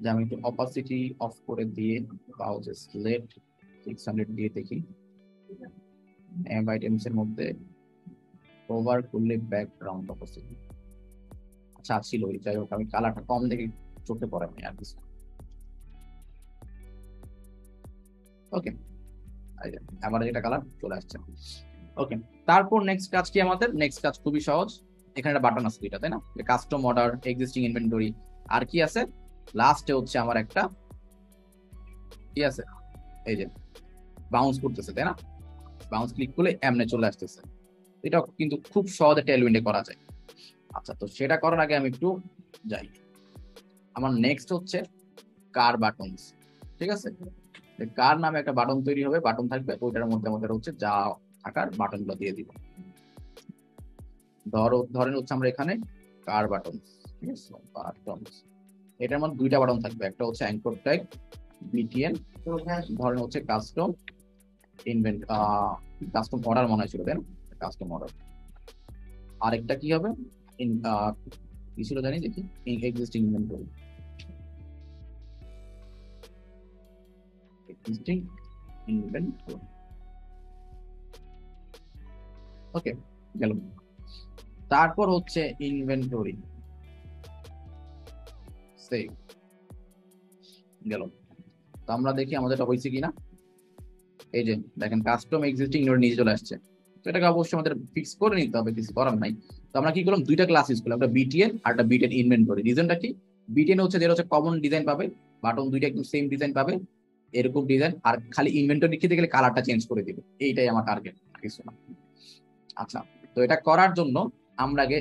যে আমি একটু অপাসিটি অফ করে দিয়ে পাউজেস লেট 600 দিয়ে দেখি। ন্যাব আইটেমস এর মধ্যে ওভার করলে ব্যাকগ্রাউন্ড অপাসিটি, আচ্ছা ছিল, যাই হোক আমি কালারটা কম দেখে চোখে পড়ে নাই আর কিছু। ওকে, আবার এটা কালার চলে আসছে। ওকে, তারপর নেক্সট কাজ কি আমাদের? নেক্সট কাজ খুবই সহজ, এখানে একটা বাটন আছে দুইটা, তাই না? কাস্টম অর্ডার, এক্সিস্টিং ইনভেন্টরি, আর কি আছে লাস্টে হচ্ছে আমার একটা কি আছে, এই যে বাউন্স করতেছে, তাই না? বাউন্স ক্লিক করলে এমনে চলে আসতেছে। এটা কিন্তু খুব সহজে টেলউইন্ডে করা যায়। আচ্ছা, তো সেটা করার আগে আমি একটু যাই, আমার নেক্সট হচ্ছে কার বাটনস, ঠিক আছে? কার নামে একটা বাটন তৈরি হবে, বাটন থাকবে, ওইটার মধ্যে আমাদের হচ্ছে যা থাকার বাটন গুলো দিয়ে দিব। ধরেন হচ্ছে আমরা এখানে কার বাটন, ঠিক আছে, বাটনস, এটার মধ্যে দুইটা বাটন থাকবে, একটা হচ্ছে অ্যাঙ্কর ট্যাগ বিটিএন, ধরেন হচ্ছে কাস্টম ইনভেন্ট, কাস্টম অর্ডার মনে হয়েছিল, দেন কাস্টম অর্ডার। আরেকটা কি হবে, কি ছিল জানি, দেখি, এক্সিস্টিং ইনভেন্টরি, এক্সিস্টিং ইনভেন্টরি। ওকে, গেল। তারপর হচ্ছে ইনভেন্টরি, সেভ, গেল। তো আমরা দেখি আমাদেরটা হয়েছে কিনা। এই যে দেখেন কাস্টম এক্সিস্টিং ইনভেন্টরি নিচে চলে আসছে। তো এটাকে অবশ্যই আমাদের ফিক্স করে নিতে হবে, কিছু করার নাই। তো আমরা কি করলাম, দুইটা ক্লাস ইউজ করলাম, একটা বিটিএন আর একটা বিটিএন ইনভেন্টরি। রিজনটা কি, বিটিএন হচ্ছে যেটা হচ্ছে কমন ডিজাইন পাবে, বাটন দুইটা একদম সেম ডিজাইন পাবে, এরকম ডিজাইন, আর খালি ইনভেন্টরি লিখতে গেলে কালারটা চেঞ্জ করে দিবে, এইটাই আমার টার্গেট, কিছু না। আচ্ছা, তো এটা করার জন্য আমরা আগে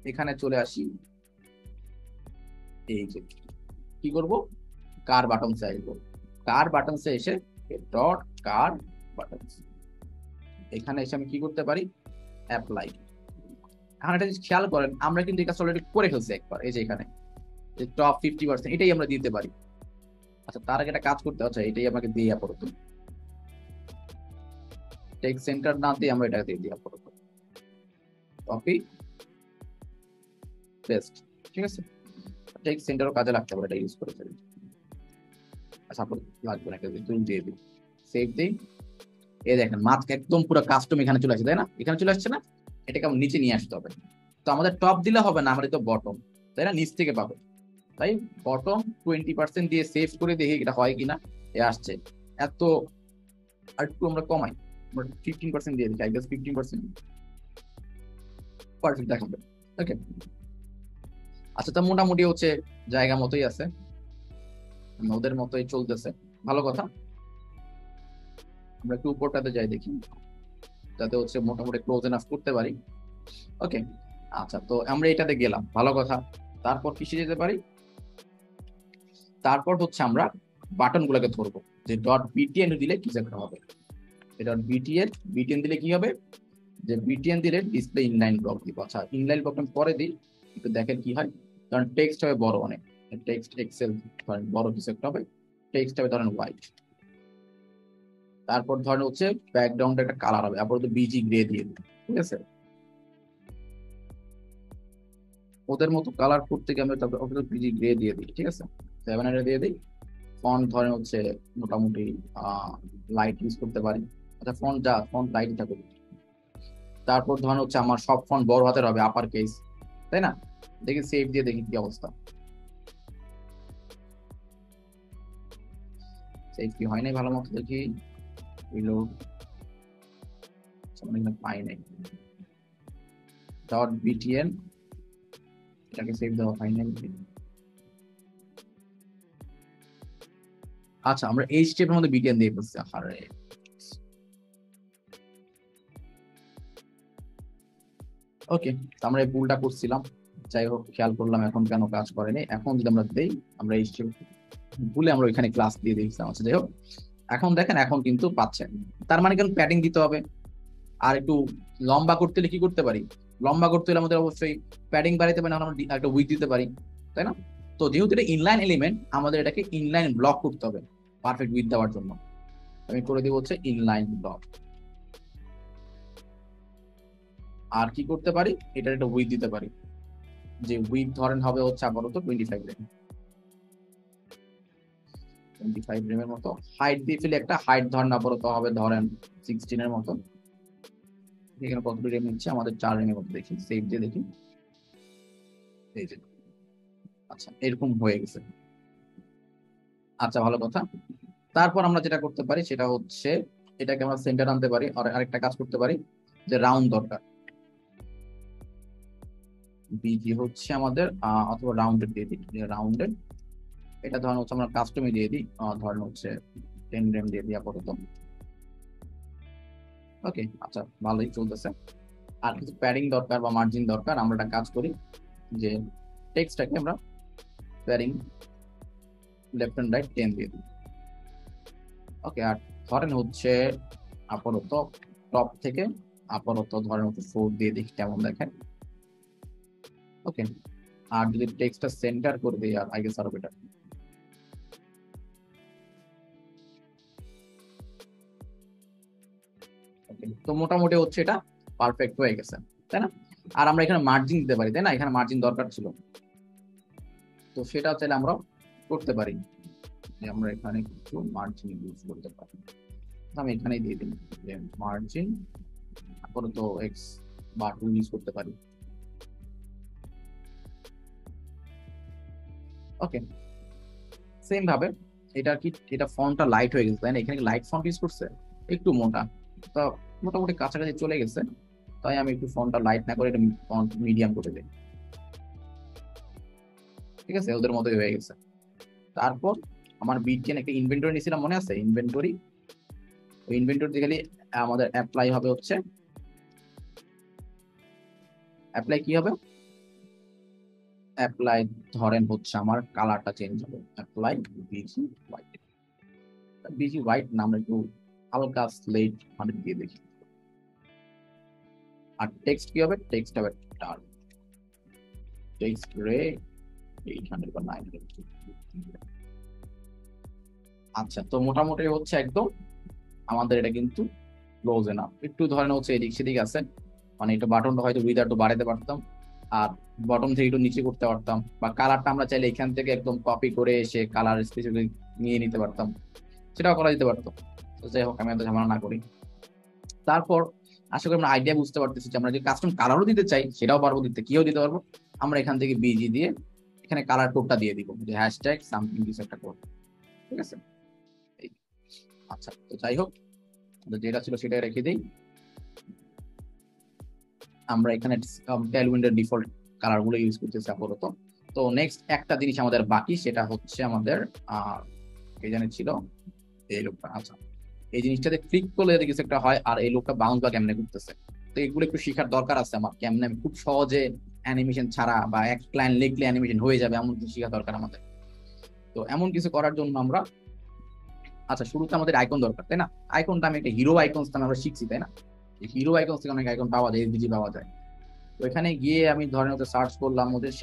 এখানে চলে আসি, এই যে কি করব, কার বাটন চাইব, কার বাটনসে এসে ডট কার বাটনস, এখানে এসে আমি কি করতে পারি, অ্যাপ্লাই। এখন এটা খেয়াল করেন, আমরা কিন্তু এই কাজটা অলরেডি করে ফেলছি একবার, এই যে এখানে যে টপ 50% এটাই আমরা দিতে পারি। আচ্ছা, তার আগে একটা কাজ করতে হচ্ছে, এটাই আমাকে দিয়ে আপাতত টেক্সট সেন্টার না দিয়ে আমরা এটাকে দিয়ে দিই আপাতত, কপি পেস্ট, ঠিক আছে? টেক্সট সেন্টারও কাজে লাগতে পারে, এটা ইউজ করে ফেলি। আচ্ছা, লাগবে না, একটা টুল দিয়ে দিই, সেভ দিই। এই দেখেন মাঝকে একদম পুরো কাস্টম এখানে চলে আসছে, তাই না? এখানে চলে আসছে না, এটাকে আমার নিচে নিয়ে আসতে হবে। তো আমাদের টপ দিলে হবে না, আমাদের তো বটম, তাই না? নিচ থেকে পাবে, তাই বটম 20% দিয়ে সেভ করে দেখি এটা হয় কিনা। এ আসছে, এত আর একটু আমরা কমাই, আমরা 15% দিয়ে দিই, আই গেস 15% পারফেক্ট দেখাবে। ওকে, আচ্ছা, তো মোটামুটি হচ্ছে জায়গা মতোই আছে, ওদের মতোই চলতেছে, ভালো কথা। আমরা একটু উপরটাতে যাই দেখি, যাতে হচ্ছে মোটামুটি ক্লোজ এনাফ করতে পারি। ওকে, আচ্ছা, তো আমরা এটাতে গেলাম, ভালো কথা। তারপর কিসে যেতে পারি, তারপর হচ্ছে আমরা বাটন গুলোকে ধরবো, যে ডট বিটিএন দিলে কি একটা হবে, ডট বিটিএন দিলে কি হবে, যে বিটিএন দিলে ডিসপ্লে ইনলাইন ব্লক দিব। আচ্ছা, ইনলাইন ব্লক পরে দিই, একটু দেখেন কি হয়, কারণ টেক্সট হবে বড় অনেক, টেক্সট এক্সেল ধরেন বড় কিছু একটা হবে, টেক্সট হবে ধরেন হোয়াইট, তারপর ধরেন হচ্ছে ব্যাকগ্রাউন্ড একটা কালার হবে, আপাতত বিজি গ্রে দিয়ে দিই, ঠিক আছে? ওদের মতো কালার করতে গিয়ে আমি তারপর বিজি গ্রে দিয়ে দিই, ঠিক আছে? 700 দিয়ে দিই। ফন্ট ধরেন হচ্ছে মোটামুটি লাইট ইউজ করতে পারি। আচ্ছা, ফন্ট লাইট থাকুক। তারপর ধরেন হচ্ছে আমার সব ফন্ট বড় হাতের হবে, আপার কেস, তাই না? দেখি সেভ দিয়ে দেখি কি অবস্থা। সেভ কি হয় নাই ভালো মতো দেখি, রিলোড, এখানে পাই নাই ডট বিটিএন, এটাকে সেভ দেওয়া হয় নাই। আচ্ছা আমরা এই স্টেপের মধ্যে বিটিএন দিয়ে ফেলছি, আরে ওকে। আমরা এই ভুলটা করছিলাম, যাই হোক খেয়াল করলাম এখন কেন কাজ করেনি। এখন যদি আমরা দেই, আমরা এই স্টেপ ভুলে আমরা ওইখানে ক্লাস দিয়ে দিয়েছিলাম। আচ্ছা যাই হোক, এখন দেখেন এখন কিন্তু পাচ্ছেন। তার মানে কেন প্যাডিং দিতে হবে। আর একটু লম্বা করতে হলে কি করতে পারি, লম্বা করতে হলে আমাদের অবশ্যই প্যাডিং বাড়াইতে পারি, আমরা একটা উইথ দিতে পারি, তাই না? তো যেহেতু এটা ইনলাইন এলিমেন্ট, আমাদের এটাকে ইনলাইন ব্লক করতে হবে পারফেক্ট উইথ দেওয়ার জন্য। আমি করে দিব হচ্ছে ইনলাইন ব্লক। আর কি করতে পারি, এটার একটা উইথ দিতে পারি, যে উইথ ধরেন হবে হচ্ছে আপাতত 25 রেম, 25 রেমের মতো। হাইট দিয়ে ফেলে একটা হাইট ধরেন আপাতত হবে ধরেন 16 এর মতো। এখানে কতটুকু রেম নিচ্ছে, আমাদের 4 রেমের মতো, দেখি সেভ দিয়ে দেখি, এই যে আচ্ছা এরকম হয়ে গেছে। আচ্ছা ভালো কথা। তারপর আমরা যেটা করতে পারি সেটা হচ্ছে এটাকে আমরা সেন্টার আনতে পারি, আর আরেকটা কাজ করতে পারি যে রাউন্ড দরকার, বিজি হচ্ছে আমাদের অথবা রাউন্ডেড দিয়ে দিই, রাউন্ডেড। এটা ধরেন হচ্ছে আমরা কাস্টমে দিয়ে দিই, ধরেন হচ্ছে 10 রেম দিয়ে দিই আপাতত। ওকে আচ্ছা ভালোই চলতেছে। আর কিছু প্যাডিং দরকার বা মার্জিন দরকার, আমরা একটা কাজ করি যে টেক্সটটাকে আমরা প্যাডিং লেফট এন্ড রাইট 10 দিয়ে দিই। ওকে আর ধরেন হচ্ছে আপাতত টপ থেকে আপাতত ধরেন হচ্ছে 4 দিয়ে দেখি কেমন দেখেন। ওকে আর যদি টেক্সটটা সেন্টার করে দিই, আর আই গেস আরো বেটার। তো মোটামুটি হচ্ছে এটা পারফেক্ট হয়ে গেছে, তাই না? আর আমরা এখানে মার্জিন দিতে পারি, তাই না? এখানে মার্জিন দরকার ছিল, তো সেটা চাইলে আমরা করতে পারি, যে আমরা এখানে কিছু মার্জিন ইউজ করতে পারি। আমি এখানেই দিয়ে দিই যে মার্জিন আপাতত এক্স বা 2 ইউজ করতে পারি। ওকে সেম ভাবে এটা কি, এটা ফন্টটা লাইট হয়ে গেছে, তাই না? এখানে লাইট ফন্ট ইউজ করছে, একটু মোটা, তো মোটামুটি কাছাকাছি চলে গেছে। তাই আমি একটু ফন্টটা লাইট না করে এটা ফন্ট মিডিয়াম করে দিই, ঠিক আছে? ওদের মতোই হয়ে গেছে। তারপর আমার বিটগেন একটা ইনভেন্টরি নিয়েছিলাম, মনে আছে ইনভেন্টরি? ওই ইনভেন্টরি গেলে আমাদের অ্যাপ্লাই হবে হচ্ছে, অ্যাপ্লাই কি হবে, অ্যাপ্লাই ধরেন হচ্ছে আমার কালারটা চেঞ্জ হবে, apply busy white. Busy white না, আমরা একটু হালকা স্লেট 100 দিয়ে দেখি। আর টেক্সট কি হবে, টেক্সট হবে ডার্ক, টেক্সট রে 800 বা 900। আচ্ছা তো মোটামুটি হচ্ছে একদম আমাদের এটা কিন্তু ক্লোজ এনাফ। একটু ধরেন হচ্ছে এদিক সেদিক আছে, মানে এটা বাটনটা হয়তো উইদার একটু বাড়াতে পারতাম, আর বটম থেকে একটু নিচে করতে পারতাম, বা কালারটা আমরা চাইলে এখান থেকে একদম কপি করে এসে কালার স্পেসিফিক নিয়ে নিতে পারতাম, সেটাও করা যেতে পারতো। তো যাই হোক আমি এত ঝামেলা না করি। তারপর আশা করি আমরা আইডিয়া বুঝতে পারতেছি যে আমরা যদি কাস্টম কালারও দিতে চাই সেটাও পারবো দিতে, কিও দিতে পারবো। আমরা এখান থেকে বিজি দিয়ে এখানে কালার কোডটা দিয়ে দিব, যে হ্যাশট্যাগ সামথিং কিছু একটা কোড, ঠিক আছে? এই, আচ্ছা তো যাই হোক যেটা ছিল সেটাই রেখে দিই। আমরা এখানে টেলউইন্ডের ডিফল্ট কালার গুলো ইউজ করতেছি আপাতত। তো নেক্সট একটা জিনিস আমাদের বাকি, সেটা হচ্ছে আমাদের কে জানি ছিল এই লোকটা। আচ্ছা এই জিনিসটাতে ক্লিক করলে যদি কিছু একটা হয়, আর এই লোকটা বাউন্স বা কেমনে করতেছে, তো এগুলো একটু শেখার দরকার আছে আমার, কেমনে আমি খুব সহজে অ্যানিমেশন ছাড়া বা এক লাইন লিখলে অ্যানিমেশন হয়ে যাবে এমন কিছু শেখা দরকার আমাদের। তো এমন কিছু করার জন্য আমরা, আচ্ছা শুরুতে আমাদের আইকন দরকার, তাই না? আইকনটা আমি একটা হিরো আইকন আমরা শিখছি, তাই না? হিরো আইকন থেকে অনেক আইকন পাওয়া যায়, এসভিজি পাওয়া যায়। তো এখানে গিয়ে আমি ধরেন হচ্ছে সার্চ করলাম ওদের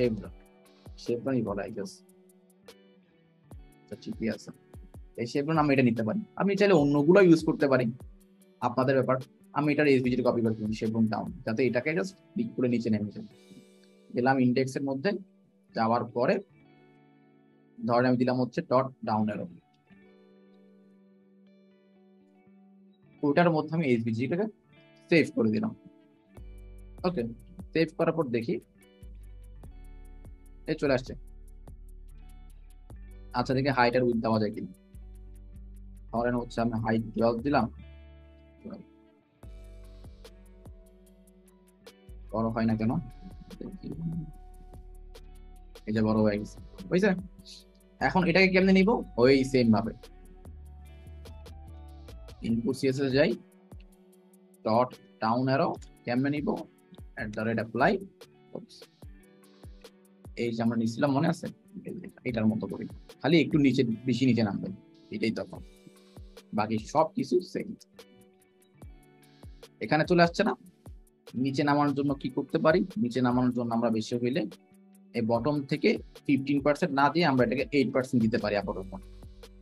শেভরনই বলে আই গেস, ঠিকই আছে। এই শেভরন আমি এটা নিতে পারি, আমি চাইলে অন্যগুলো ইউজ করতে পারি, আপনাদের ব্যাপার। আমি এটার এসভিজি কপি করে দিই শেভরন ডাউন, যাতে এটাকে জাস্ট ক্লিক করে নিচে নেমে যায়। গেলাম ইন্ডেক্সের মধ্যে, যাওয়ার পরে ধরেন আমি দিলাম হচ্ছে ডট ডাউন এরো, ওটার মধ্যে আমি এসভিজিটাকে সেভ করে দিলাম। ওকে সেভ করার পর দেখি এই চলে আসছে। আচ্ছা দেখি হাইট আর উইথ দেওয়া যায় কিনা। ধরেন হচ্ছে আমি হাইট 12 দিলাম, বড় হয় না কেন, এই যে বড় হয়ে গেছে, বুঝছে? এখন এটাকে কেমনে নিব, ওই সেম ভাবে ইনপুট সিএসএস যাই, ডট ডাউন অ্যারো, কেমনে নিব, @apply, এই যে আমরা নিছিলাম মনে আছে, এটার মতো করি, খালি একটু নিচে, বেশি নিচে নামবে, এটাই তখন, বাকি সব কিছু সেম। এখানে চলে আসছে না? নিচে নামানোর জন্য কি করতে পারি, নিচে নামানোর জন্য আমরা বেশি হইলে এই বটম থেকে 15% না দিয়ে আমরা এটাকে 8% দিতে পারি আপাতত।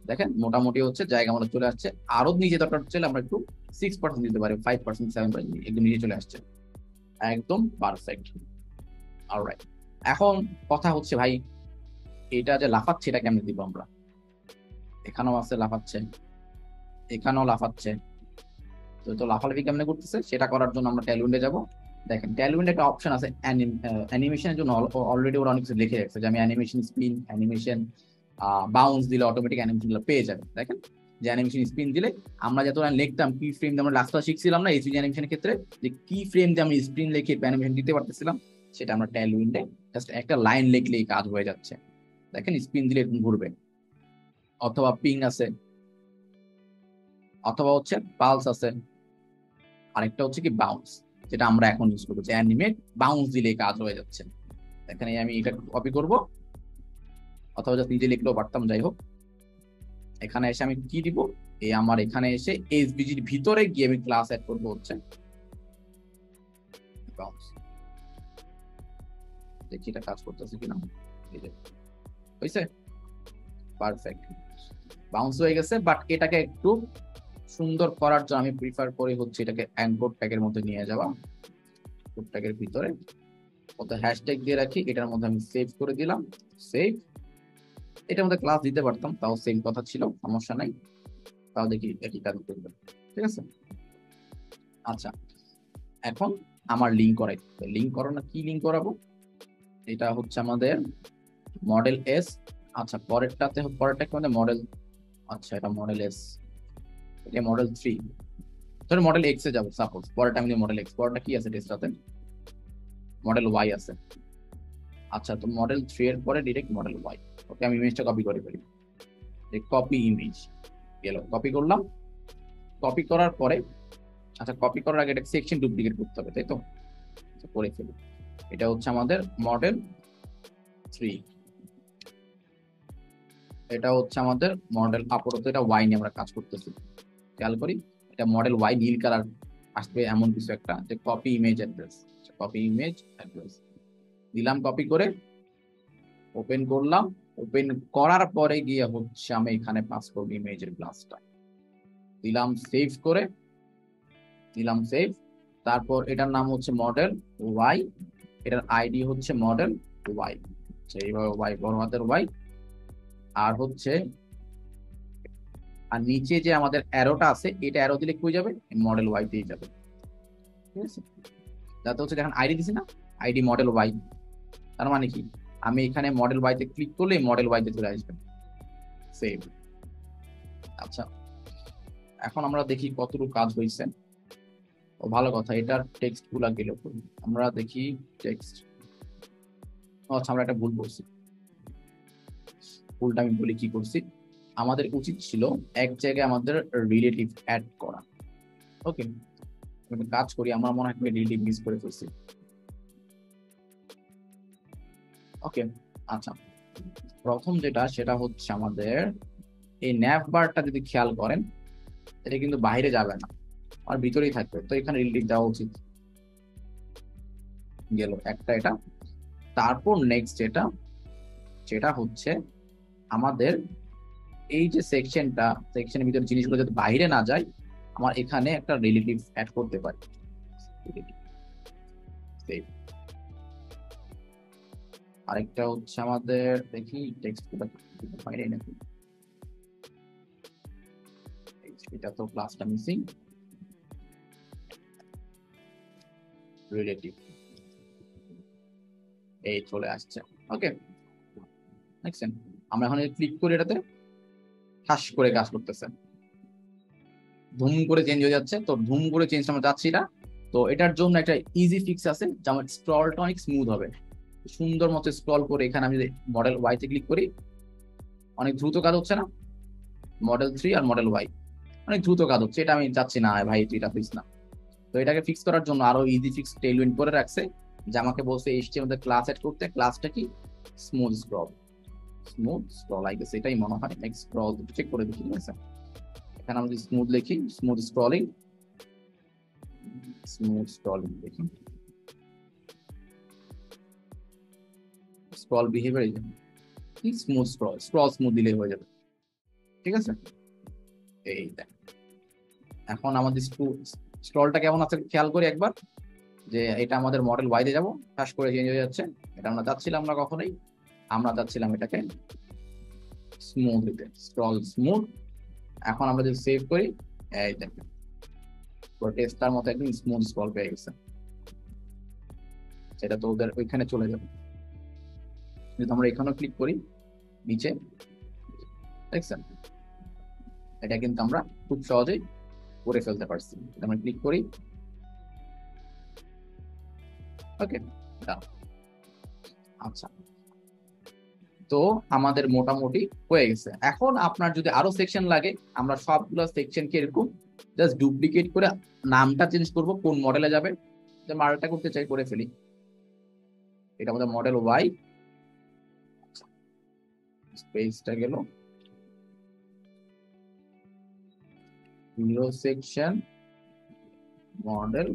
দেখেন মোটামুটি হচ্ছে জায়গা আমাদের চলে আসছে, আরো নিচে দরকার চলে আমরা একটু 6% দিতে পারি, 5%, 7%, একদম নিচে চলে আসছে, একদম পারফেক্ট। অলরাইট, এখন কথা হচ্ছে ভাই, এটা যে লাফাচ্ছে এটা কেমনে দিব আমরা, এখানেও আছে লাফাচ্ছে, এখানেও লাফাচ্ছে, তো লাফালাফি কেমনে করতেছে সেটা করার জন্য আমরা টেলউইন্ডে যাব। দেখেন টেলউইন্ডে একটা অপশন আছে অ্যানিমেশনের জন্য, অলরেডি ওরা অনেক কিছু লিখে রাখছে যে আমি অ্যানিমেশন স্পিন, অ্যানিমেশন বাউন্স দিলে অটোমেটিক অ্যানিমেশন গুলো পেয়ে যাবে। দেখেন যে অ্যানিমেশন স্পিন দিলে আমরা যত লিখতাম কি ফ্রেম দিয়ে, আমরা লাস্টটা শিখছিলাম না এইচডি অ্যানিমেশনের ক্ষেত্রে, যে কি ফ্রেম দিয়ে আমরা স্পিন লিখে অ্যানিমেশন দিতে পারতেছিলাম, সেটা আমরা টেলউইন্ডে জাস্ট একটা লাইন লিখলেই কাজ হয়ে যাচ্ছে। দেখেন স্পিন দিলে এরকম ঘুরবে, অথবা পিং আছে, অথবা হচ্ছে পালস আছে, আরেকটা হচ্ছে কি বাউন্স, যেটা আমরা এখন ইউজ করবো, যে অ্যানিমেট বাউন্স দিলে কাজ হয়ে যাচ্ছে। এখানে আমি এটা কপি করব, অথবা জাস্ট নিজে লিখলেও পারতাম, যাই হোক। এখানে এসে আমি কি দিব, এই আমার এখানে এসে এসভিজির ভিতরে গিয়ে আমি ক্লাস অ্যাড করবো হচ্ছে বাউন্স। দেখি এটা কাজ করতেছে কিনা, এই যে হয়েছে, পারফেক্ট, বাউন্স হয়ে গেছে। বাট এটাকে একটু সুন্দর করার জন্য আমি প্রিফার করি হচ্ছে এটাকে অ্যাঙ্কর ট্যাগের মধ্যে নিয়ে যাওয়া, ট্যাগের ভিতরে কত হ্যাশট্যাগ দিয়ে রাখি, এটার মধ্যে আমি সেভ করে দিলাম, সেভ। এটার মধ্যে ক্লাস দিতে পারতাম, তাও সেম কথা ছিল, সমস্যা নাই, তাও দেখি একই কাজ করবে, ঠিক আছে। আচ্ছা, এখন আমার লিঙ্ক করাই, লিঙ্ক করানো, কি লিঙ্ক করাবো, এটা হচ্ছে আমাদের মডেল এস। আচ্ছা পরেরটাতে, পরেরটা কি আমাদের মডেল, আচ্ছা এটা মডেল এস, এটা মডেল 3, ধরো মডেল এক্স এ যাবো সাপোজ, পরেরটা আমি মডেল এক্স, পরেরটা কি আছে টেস্টটাতে, মডেল ওয়াই আছে। আচ্ছা তো মডেল 3 এর পরে ডিরেক্ট মডেল ওয়াই, ওকে আমি ইমেজটা কপি করে ফেলি, কপি ইমেজ গেল, কপি করলাম, কপি করার পরে, আচ্ছা কপি করার আগে এটা সেকশন ডুপ্লিকেট করতে হবে, তাই তো, করে ফেলি। এটা হচ্ছে আমাদের মডেল 3, এটা হচ্ছে আমাদের মডেল, আপাতত এটা ওয়াই নিয়ে আমরা কাজ করতেছি, খেয়াল করি এটা মডেল ওয়াই, নীল কালার আসবে এমন কিছু একটা, যে copy image address, copy image address দিলাম, কপি করে ওপেন করলাম, ওপেন করার পরে গিয়ে হচ্ছে আমি এখানে পাস করব ইমেজের ক্লাসটা, দিলাম সেভ করে, দিলাম সেভ। তারপর এটার নাম হচ্ছে মডেল ওয়াই, এটার আইডি হচ্ছে মডেল ওয়াই, এইভাবে ওয়াই, বড় হাতের ওয়াই। আর হচ্ছে, আর নিচে যে আমাদের অ্যারোটা আছে, এটা অ্যারো দিলে কই যাবে, মডেল ওয়াই দিয়ে যাবে, ঠিক আছে। যাতে হচ্ছে দেখেন আইডি দিছি না, আইডি মডেল ওয়াই, তার মানে কি, আমি এখানে মডেল ওয়াইতে ক্লিক করলে মডেল ওয়াইতে চলে আসবে, সেভ। আচ্ছা এখন আমরা দেখি কতটুকু কাজ হয়েছে। ও ভালো কথা, এটার টেক্সট গুলা গেল, আমরা দেখি টেক্সট, আচ্ছা আমরা একটা ভুল করছি, ভুলটা আমি বলি কি করছি, আমাদের উচিত ছিল এক জায়গায় আমাদের রিলেটিভ অ্যাড করা, ওকে কাজ করি, আমার মনে হয় রিলেটিভ মিস করে ফেলছি, ওকে। আচ্ছা প্রথম যেটা সেটা হচ্ছে আমাদের এই ন্যাভ বারটা যদি খেয়াল করেন, এটা কিন্তু বাইরে যাবে না, আর ভিতরেই থাকবে, তো এখানে রিলেটিভ দেওয়া উচিত, গেল একটা এটা। তারপর নেক্সট যেটা, যেটা হচ্ছে আমাদের এই যে সেকশনটা, সেকশনের ভিতরে জিনিসগুলো যাতে বাইরে না যায়, আমার এখানে একটা রিলেটিভ অ্যাড করতে পারি, আরেকটা হচ্ছে আমাদের দেখি টেক্সট বাইরে নাকি, এটা তো ক্লাসটা মিসিং, রিলেটিভ, এই চলে আসছে, ওকে দেখছেন। আমরা এখন ক্লিক করি, এটাতে ঠাস করে কাজ করতেছে, ধুম করে চেঞ্জ হয়ে যাচ্ছে, তো ধুম করে চেঞ্জ আমরা চাচ্ছি না। তো এটার জন্য একটা ইজি ফিক্স আছে, যে আমার স্ক্রলটা অনেক স্মুথ হবে। সুন্দর মতো স্ক্রল করে এখানে আমি মডেল ওয়াইতে ক্লিক করি, অনেক দ্রুত কাজ হচ্ছে না? মডেল 3 আর মডেল ওয়াই অনেক দ্রুত কাজ হচ্ছে, এটা আমি চাচ্ছি না ভাই, এটা ফিক্স না। তো এটাকে ফিক্স করার জন্য আরো ইজি ফিক্স টেইলউইন্ড করে রাখছে, যে আমাকে বলছে এইচটিএমএল এর ক্লাস এড করতে। ক্লাসটা কি? Smooth scroll. Smooth scroll I guess এটাই মনে হয়। নেক্সট স্ক্রল চেক করে দেখি, ঠিক আছে? এখানে আমরা যদি স্মুথ লিখি, স্মুথ স্ক্রলিং, স্মুথ স্ক্রলিং দেখি, স্ক্রল বিহেভিয়ার কি স্মুথ স্ক্রল, স্ক্রল স্মুথ দিলে হয়ে যাবে, ঠিক আছে? এই দেখ, এখন আমাদের স্ক্রলটা কেমন আছে খেয়াল করি একবার, যে এটা আমাদের মডেল ওয়াইতে যাব, ফাস্ট করে চেঞ্জ হয়ে যাচ্ছে। এটা আমরা চাচ্ছিলাম না কখনোই, আমরা চাচ্ছিলাম এটাকে স্মুথ দিতে, স্ক্রল স্মুথ। এখন আমরা যদি সেভ করি, এই দেখেন টেস্টার মতো একদম স্মুথ স্ক্রল পেয়ে গেছে। সেটা তো ওদের ওইখানে চলে যাবে। যদি আমরা এখানেও ক্লিক করি নিচে, দেখছেন এটা কিন্তু আমরা খুব সহজেই করে ফেলতে পারছি। আমরা ক্লিক করি, ওকে। আচ্ছা, তো আমাদের মোটামুটি হয়ে গেছে। এখন আপনার যদি আরো সেকশন লাগে, আমরা সবগুলো সেকশনকে এরকম জাস্ট ডুপ্লিকেট করে নামটা চেঞ্জ করব, কোন মডেলে যাবে। যে মডেলটা করতে চাই করে ফেলি, এটা আমাদের মডেল ওয়াই, স্পেসটা গেল new section model,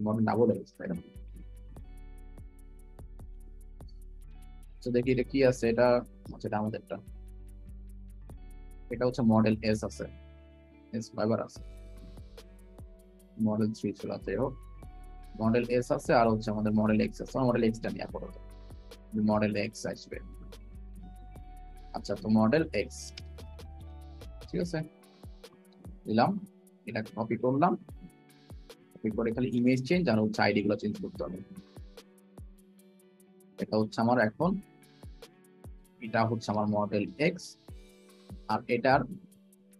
model double x, তাই না? তো দেখি এটা কি আছে, এটা সেটা আমাদেরটা, এটা হচ্ছে মডেল এস আছে, এস ফাইবার আছে, মডেল 3 ছিল, যাই হোক মডেল এস আছে, আর হচ্ছে আমাদের মডেল এক্স আছে। মডেল এক্সটা নিয়ে আপাতত মডেল এক্স আসবে। আচ্ছা, তো মডেল এক্স, ঠিক আছে, দিলাম, এটা কপি করলাম, কপি করে খালি ইমেজ চেঞ্জ আর হচ্ছে আইডি গুলো চেঞ্জ করতে হবে। এটা হচ্ছে আমার এখন, এটা হচ্ছে আমার মডেল এক্স, আর এটার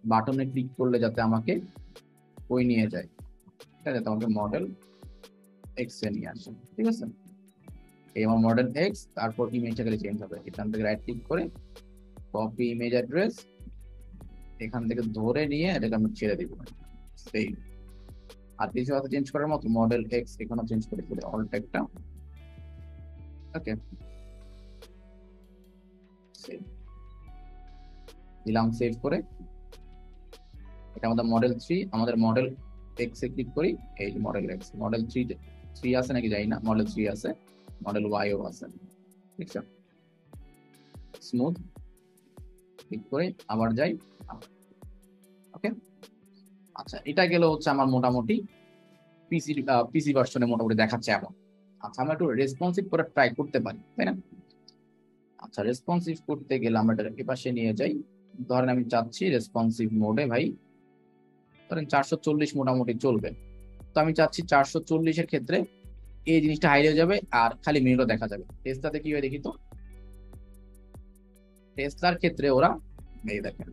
বাটনে ক্লিক করলে যাতে আমাকে ওই নিয়ে যায়, এটা যাতে আমাকে মডেল এক্স এ নিয়ে আসে, ঠিক আছে? এই আমার মডেল এক্স, তারপর ইমেজটা খালি চেঞ্জ হবে। এখান থেকে রাইট ক্লিক করে কপি ইমেজ অ্যাড্রেস, এখান থেকে ধরে নিয়ে এটাকে আমি ছেড়ে দিব, সেই। আর কিছু আছে চেঞ্জ করার মতো? মডেল এক্স এখানে চেঞ্জ করে দিলে অল ট্যাগটা, ওকে, সেভ দিলাম, সেভ করে। এটা আমাদের মডেল 3, আমাদের মডেল এক্স এ ক্লিক করি, এই যে মডেল এক্স, মডেল 3 3 আছে নাকি জানি না, মডেল 3 আছে, মডেল ওয়াইও আছে, ঠিক আছে? স্মুথ ক্লিক করে আবার যাই, ওকে। আচ্ছা, এটা গেল হচ্ছে আমার মোটামুটি পিসি ভার্সনে মোটামুটি দেখাচ্ছে এখন। আচ্ছা, আমরা একটু রেসপন্সিভ করে ট্রাই করতে পারি, তাই না? আচ্ছা, রেসপন্সিভ করতে গেলে আমরা এটা এপাশে নিয়ে যাই। ধরেন আমি চাচ্ছি রেসপন্সিভ মোডে, ভাই ধরেন 440 মোটামুটি চলবে। তো আমি চাচ্ছি 440-এর ক্ষেত্রে এই জিনিসটা হাই হয়ে যাবে আর খালি মিনিটও দেখা যাবে। টেস্লাতে কি হয় দেখি তো। টেস্লার ক্ষেত্রে ওরা, এই দেখেন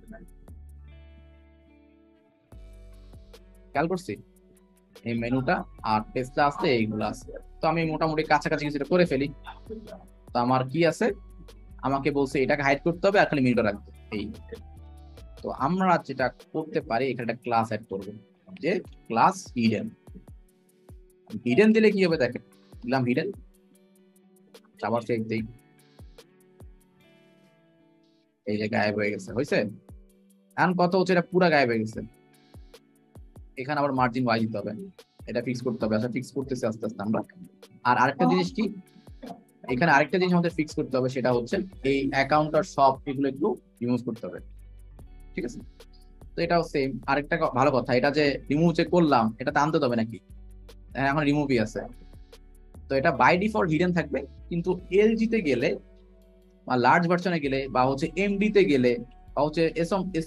খেয়াল করছি এই মেনুটা আর টেস্লা আছে, এইগুলো আছে। তো আমি মোটামুটি কাছাকাছি কিছুটা করে ফেলি। তো আমার কি আছে, আমাকে বলছে এটাকে হাইড করতে হবে আর খালি মিনিটও রাখবে, এই। তো আমরা যেটা করতে পারি, এখানে একটা ক্লাস অ্যাড করবো, যে ক্লাস হিডেন। হিডেন দিলে কি হবে দেখেন, দিলাম হিডেন, আবার চেক দিই, এই যে গায়েব হয়ে গেছে, হয়েছে। এখন কত হচ্ছে, এটা পুরো গায়েব হয়ে গেছে। এখানে আবার মার্জিন ওয়াই দিতে হবে, এটা ফিক্স করতে হবে। আচ্ছা, ফিক্স করতেছি আস্তে আস্তে আমরা। আর আরেকটা জিনিস কি, এখানে আরেকটা জিনিস আমাদের ফিক্স করতে হবে, সেটা হচ্ছে এই অ্যাকাউন্ট আর সব এগুলো একটু রিমুভ করতে হবে, ঠিক আছে? তো এটাও সেম। আরেকটা ভালো কথা, এটা যে রিমুভ যে করলাম, এটা আনতে হবে নাকি? হ্যাঁ, এখন রিমুভই আছে। তো এটা বাই ডিফল্ট হিডেন থাকবে, কিন্তু এলজি তে গেলে বা লার্জ ভার্সনে গেলে বা হচ্ছে এমডি তে গেলে বা হচ্ছে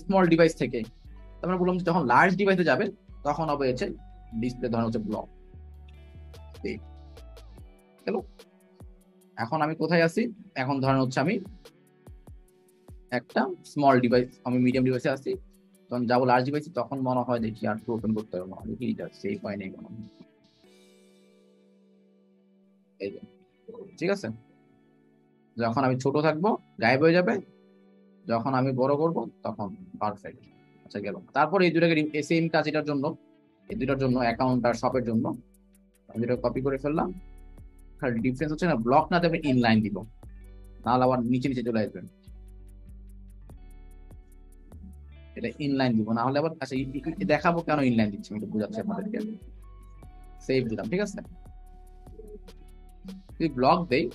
স্মল ডিভাইস থেকে, আমরা বললাম যে যখন লার্জ ডিভাইসে যাবে তখন হবে হচ্ছে ডিসপ্লে ধরনের হচ্ছে ব্লক। গেল। এখন আমি কোথায় আছি, এখন ধরেন হচ্ছে আমি একটা স্মল ডিভাইস, আমি মিডিয়াম ডিভাইসে আছি। তো তখন যাবো লার্জ ডিভাইসে, তখন মনে হয় দেখি আর ওপেন করতে পারবো না, দেখি এটা সেভ হয় নাই কোনো। এই যে, ঠিক আছে, যখন আমি ছোট থাকবো গায়েব হয়ে যাবে, যখন আমি বড় করব তখন পারফেক্ট। আচ্ছা গেল। তারপর এই দুটাকে সেম কাজ এটার জন্য, এই দুটার জন্য অ্যাকাউন্ট আর শপের জন্য আমি দুটো কপি করে ফেললাম। খালি ডিফারেন্স হচ্ছে না, ব্লক না দেবে ইনলাইন দিব, নাহলে আবার নিচে নিচে চলে আসবে। এটা ইনলাইন দিব, না হলে আবার আচ্ছা দেখাবো কেন ইনলাইন দিচ্ছি, আমি একটু বুঝাচ্ছি আপনাদেরকে। সেভ দিলাম, ঠিক আছে। যদি ব্লক দেই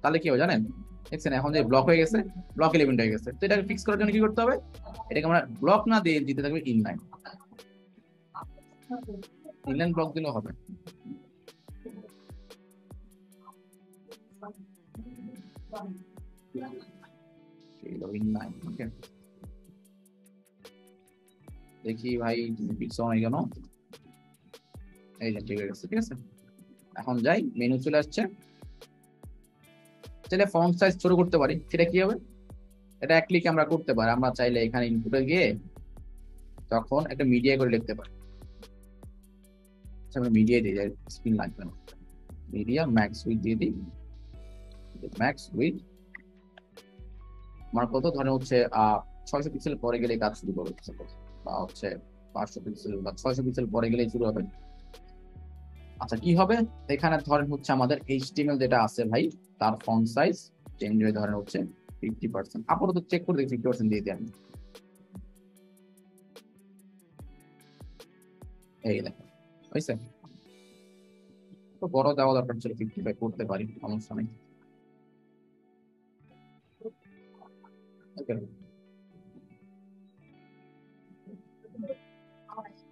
তাহলে কি হবে জানেন, দেখছেন এখন যে ব্লক হয়ে গেছে, ব্লক এলিমেন্ট হয়ে গেছে। তো এটাকে ফিক্স করার জন্য কি করতে হবে, এটাকে আমরা ব্লক না দিয়ে দিতে থাকবে ইনলাইন, ইনলাইন ব্লক দিলেও হবে। ইনলাইন ওকে, দেখি ভাই ফিক্স হয় কেন, এই যে ঠিক আছে, ঠিক আছে। এখন যাই, মেনু চলে আসছে, চাইলে ফন্ট সাইজ ছোট করতে পারি, সেটা কি হবে, এটা এক ক্লিকে আমরা করতে পারি। আমরা চাইলে এখানে ইনপুটে গিয়ে তখন একটা মিডিয়া করে লিখতে পারি। আমরা মিডিয়া দিয়ে যাই, স্ক্রিন লাগবে না, মিডিয়া ম্যাক্স উইথ দিয়ে দিই, ম্যাক্স উইথ আমার কত ধরেন হচ্ছে 600 পিক্সেল পরে গেলে কাজ শুরু করবে, বা হচ্ছে 500 পিক্সেল বা 600 পিক্সেল পরে গেলেই শুরু হবে। আচ্ছা কি হবে, এখানে ধরেন হচ্ছে আমাদের এইচটিএমএল যেটা আছে ভাই, তার ফন্ট সাইজ চেঞ্জ হয়ে ধরেন হচ্ছে 50%। আপাতত চেক করে দেখি 50% দিয়ে দিই আমি। এই দেখেন হয়েছে, তো বড় দেওয়া দরকার ছিল, 55 করতে পারি, সমস্যা নেই। Okay.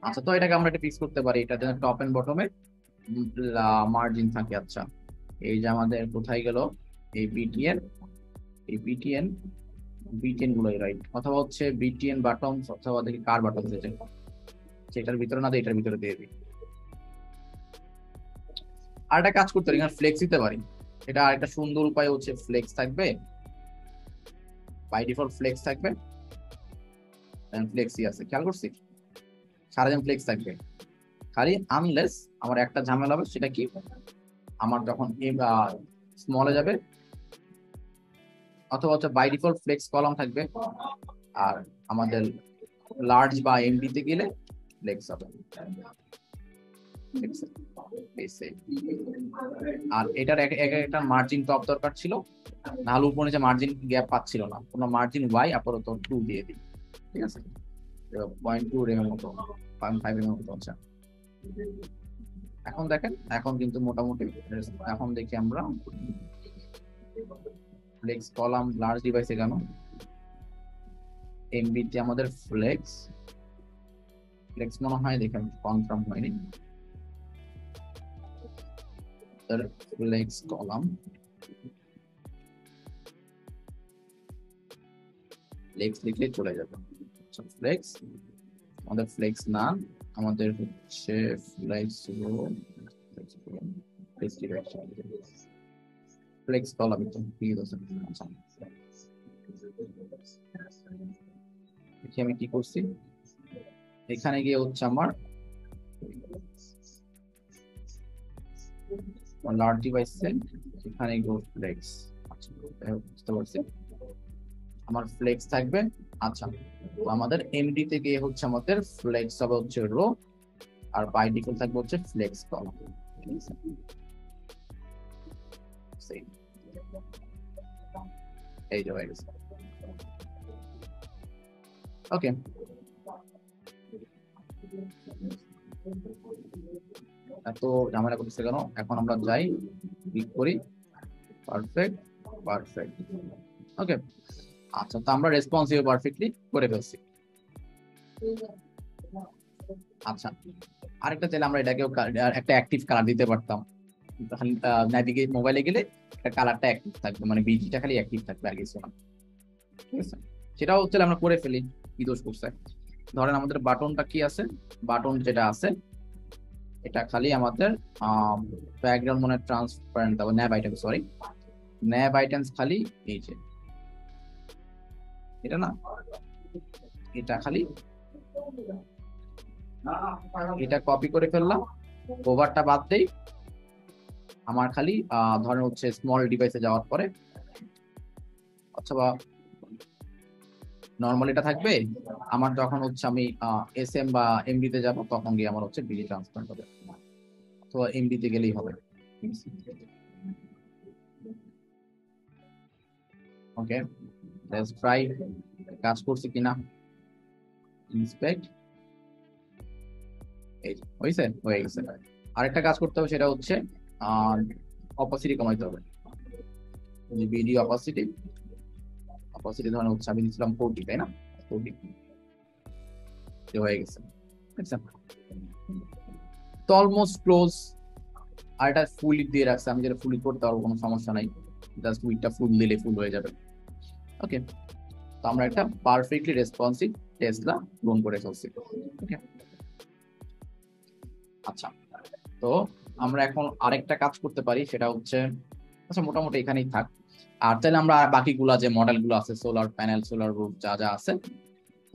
আচ্ছা তো এটাকে আমরা একটা ফিক্স করতে পারি, এটা যেন টপ এন্ড বটমে মার্জিন থাকে। আচ্ছা এই যে আমাদের কোথায় গেল এই বিটিএন, এই বিটিএন, বিটিএন গুলোই রাইট, অথবা হচ্ছে বিটিএন বাটন, অথবা দেখি কার বাটন আছে, সেটার ভিতরে না দিয়ে এটার ভিতরে দিয়ে দিই। আর একটা কাজ করতে পারি, এখানে ফ্লেক্স দিতে পারি, এটা আরেকটা সুন্দর উপায় হচ্ছে ফ্লেক্স থাকবে, বাই ডিফল্ট ফ্লেক্স থাকবে, ফ্লেক্সই আছে খেয়াল করছি, সারাদিন ফ্লেক্স থাকবে, খালি আনলেস আমার একটা ঝামেলা হবে, সেটা কি, আমার যখন স্মলে যাবে, অথবা হচ্ছে বাই ডিফল্ট ফ্লেক্স কলাম থাকবে, আর আমাদের লার্জ বা এমডি তে গেলে ফ্লেক্স হবে। আর এটার একটা মার্জিন টপ দরকার ছিল, নাহলে উপর নিচে মার্জিন গ্যাপ পাচ্ছিল না, কোনো মার্জিন ওয়াই আপাতত 2 দিয়ে দিই, ঠিক আছে, 0.2 এর মতো, 0.5 এর মতো আছে। এখন দেখেন, এখন কিন্তু মোটামুটি, এখন দেখি আমরা ফ্লেক্স কলাম লার্জ ডিভাইসে কেন এমবিতে আমাদের ফ্লেক্স, ফ্লেক্স মনে হয় দেখেন কনফার্ম হয়নি, ফ্লেক্স কলাম ফ্লেক্স লিখলে চলে যাবে। ফ্লেক্স আমাদের ফ্লেক্স না, আমাদের হচ্ছে ফ্লেক্স রো, ফ্লেক্স কলাম তো ঠিক আছে। আচ্ছা দেখি আমি কি করছি, এখানে গিয়ে হচ্ছে আমার লার্জ ডিভাইস এখানে গো ফ্লেক্স, আচ্ছা বুঝতে পারছি, আমার ফ্লেক্স থাকবে। আচ্ছা তো আমাদের এমডি থেকে হচ্ছে আমাদের ফ্লেক্স হবে হচ্ছে রো, আর বাই ডিফল্ট থাকবে হচ্ছে ফ্লেক্স কলাম, ঠিক আছে। এই যে হয়ে গেছে, ওকে। এত ঝামেলা করতেছে কেন, এখন আমরা যাই ক্লিক করি, পারফেক্ট, পারফেক্ট, ওকে। আচ্ছা তো আমরা রেসপন্সিভ পারফেক্টলি করে ফেলছি। আচ্ছা আরেকটা চাইলে আমরা এটাকেও একটা অ্যাক্টিভ কালার দিতে পারতাম, নাইদিকে মোবাইলে গেলে একটা কালারটা অ্যাক্টিভ থাকবে, মানে বিজিটা খালি অ্যাক্টিভ থাকবে আর কিছু না, ঠিক আছে। সেটাও চাইলে আমরা করে ফেলি, কি দোষ করছে। ধরেন আমাদের বাটনটা কি আছে, বাটন যেটা আছে এটা খালি আমাদের ব্যাকগ্রাউন্ড মনে ট্রান্সপারেন্ট, তারপর ন্যাব আইটেম, সরি ন্যাব আইটেমস খালি এই যে এটা না, এটা খালি এটা কপি করে ফেললাম, ওভারটা বাদ দেই। আমার খালি ধরেন হচ্ছে স্মল ডিভাইসে যাওয়ার পরে অথবা নর্মাল এটা থাকবে। আমার যখন হচ্ছে আমি এসএম বা এমডি তে যাব তখন গিয়ে আমার হচ্ছে বিডি ট্রান্সফার হবে, তো এমডি তে গেলেই হবে। ওকে, লেটস ট্রাই কাজ করছে কিনা। ইন্সপেক্ট, এই হয়েছে, হয়ে গেছে। আরেকটা কাজ করতে হবে, সেটা হচ্ছে অপাসিটি কমাইতে হবে। বিডি অপাসিটি, অপাসিটি ধরেন হচ্ছে আমি দিচ্ছিলাম 40, তাই না? 40 হয়ে গেছে, দেখছেন? তো অলমোস্ট ক্লোজ। আর এটা ফুল দিয়ে রাখছে, আমি যেটা ফুল করতে পারবো, কোনো সমস্যা নাই। জাস্ট উইডটা ফুল দিলে ফুল হয়ে যাবে। ওকে, তো আমরা একটা পারফেক্টলি রেসপন্সিভ টেসলা রুম করে ফেলছি। ওকে, আচ্ছা, তো আমরা এখন আরেকটা কাজ করতে পারি, সেটা হচ্ছে, আচ্ছা মোটামুটি এখানেই থাক। আর চাইলে আমরা বাকিগুলা যে মডেলগুলো আছে, সোলার প্যানেল, সোলার রুফ যা যা আছে,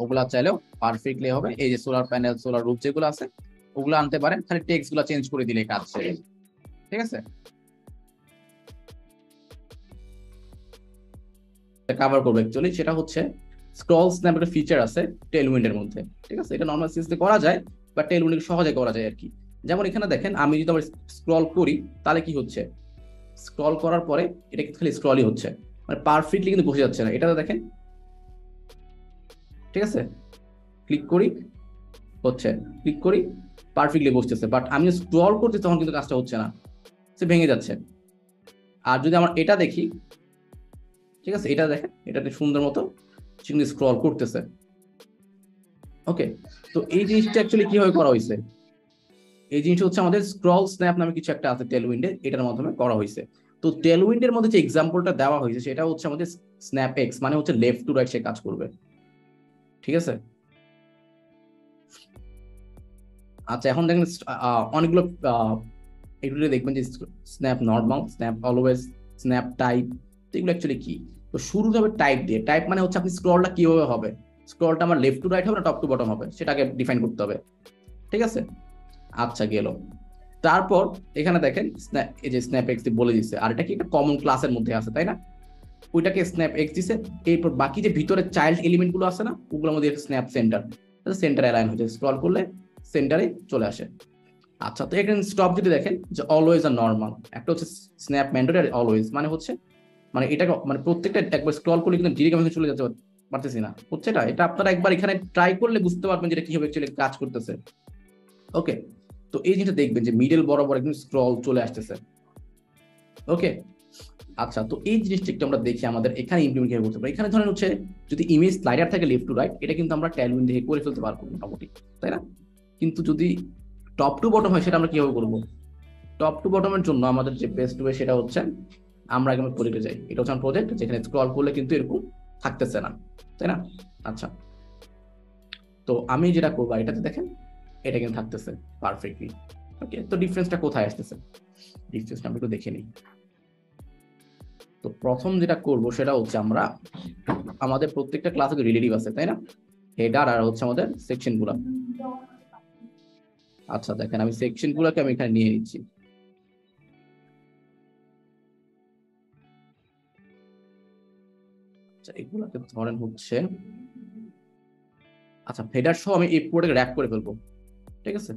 ওগুলা চাইলেও পারফেক্টলি হবে। এই যে সোলার প্যানেল, সোলার রুফ যেগুলো আছে ওগুলো আনতে পারেন, খালি টেক্সট গুলা চেঞ্জ করে দিলে কাজ শেষ। ঠিক আছে, কভার করবো অ্যাকচুয়ালি, সেটা হচ্ছে স্ক্রল স্ন্যাপ একটা ফিচার আছে টেলউইন্ডের মধ্যে। ঠিক আছে, এটা নর্মাল সিরিজে করা যায়, বা টেলউইন্ডে সহজে করা যায় আর কি। যেমন এখানে দেখেন, আমি যদি আমার স্ক্রল করি তাহলে কি হচ্ছে, স্ক্রল করার পরে এটা কিন্তু খালি স্ক্রলই হচ্ছে, মানে পারফেক্টলি কিন্তু বসে যাচ্ছে না। এটা দেখেন, ঠিক আছে, ক্লিক করি হচ্ছে, ক্লিক করি পারফেক্টলি বসতেছে, বাট আমি স্ক্রল করছি তখন কিন্তু কাজটা হচ্ছে না, সে ভেঙে যাচ্ছে। আর যদি আমার এটা দেখি, ঠিক আছে, এটা দেখেন, এটাতে সুন্দর মতো কিন্তু স্ক্রল করতেছে। ওকে, তো এই জিনিসটা অ্যাকচুয়ালি কিভাবে করা হয়েছে, এই জিনিসটা হচ্ছে আমাদের স্ক্রল স্ন্যাপ নামে কিছু একটা আছে টেলউইন্ডে, এটার মাধ্যমে করা হয়েছে। তো টেলউইন্ডের মধ্যে যে এক্সাম্পলটা দেওয়া হয়েছে সেটা হচ্ছে আমাদের স্ন্যাপ এক্স, মানে হচ্ছে লেফট টু রাইট সে কাজ করবে। ঠিক আছে, আচ্ছা এখন দেখেন অনেকগুলো এগুলো দেখবেন যে snap normal, snap always, snap type, এগুলো অ্যাকচুয়ালি কি। তো শুরুতে হবে টাইপ দিয়ে। টাইপ মানে হচ্ছে আপনি স্ক্রলটা কিভাবে হবে, স্ক্রলটা আমার লেফট টু রাইট হবে না টপ টু বটম হবে, সেটাকে ডিফাইন করতে হবে। ঠিক আছে, আচ্ছা গেল। তারপর এখানে দেখেন এই যে স্ন্যাপ এক্স বলে দিচ্ছে, আর এটা কি একটা কমন ক্লাসের মধ্যে আছে, তাই না? ওইটাকে স্ন্যাপ এক্স দিছে। এরপর বাকি যে ভিতরে চাইল্ড এলিমেন্ট গুলো আছে না, ওগুলোর মধ্যে স্ন্যাপ সেন্টার, সেন্টার অ্যালাইন হয়েছে, স্ক্রল করলে সেন্টারে চলে আসে। আচ্ছা, তো এখানে স্টপ যদি দেখেন যে অলওয়েজ আর নর্মাল, একটা হচ্ছে স্ন্যাপ ম্যান্ডেটরি, অলওয়েজ মানে হচ্ছে, মানে এটাকে মানে প্রত্যেকটা একবার স্ক্রল করলে কিন্তু ডিরেক্ট আমি চলে যেতে পারতেছি না, হচ্ছে এটা। এটা আপনারা একবার এখানে ট্রাই করলে বুঝতে পারবেন যেটা কিভাবে অ্যাকচুয়ালি কাজ করতেছে। ওকে, তো এই জিনিসটা দেখবেন যে মিডল বরাবর একদম স্ক্রল চলে আসতেছে। ওকে, আচ্ছা, তো এই জিনিসটা একটু আমরা দেখি আমাদের এখানে ইমপ্লিমেন্ট কিভাবে করতে পারি। এখানে ধরেন হচ্ছে যদি ইমেজ স্লাইডার থাকে লেফট টু রাইট, এটা কিন্তু আমরা টেলউইন্ড দেখে করে ফেলতে পারবো মোটামুটি, তাই না? কিন্তু যদি টপ টু বটম হয়, সেটা আমরা কিভাবে করবো? টপ টু বটমের জন্য আমাদের যে বেস্ট ওয়ে সেটা হচ্ছে, আমরা এখানে প্রজেক্টে যাই। এটা হচ্ছে আমার প্রজেক্ট, যেখানে স্ক্রল করলে কিন্তু এরকম থাকতেছে না, তাই না? আচ্ছা, তো আমি যেটা করবো, এটাতে দেখেন এটা কিন্তু থাকতেছে পারফেক্টলি। ওকে, তো ডিফারেন্সটা কোথায় আসতেছে, ডিফারেন্সটা আমরা একটু দেখে নিই। তো প্রথম যেটা করব সেটা হচ্ছে, আমরা আমাদের প্রত্যেকটা ক্লাসে রিলেটিভ আছে, তাই না? হেডার আর হচ্ছে আমাদের সেকশন গুলা। আচ্ছা দেখেন, আমি সেকশন গুলাকে আমি এখানে নিয়ে নিচ্ছি। আচ্ছা, এগুলাকে ধরেন হচ্ছে, আচ্ছা হেডার সহ আমি এই পুরোটাকে র্যাপ করে ফেলবো। ঠিক আছে,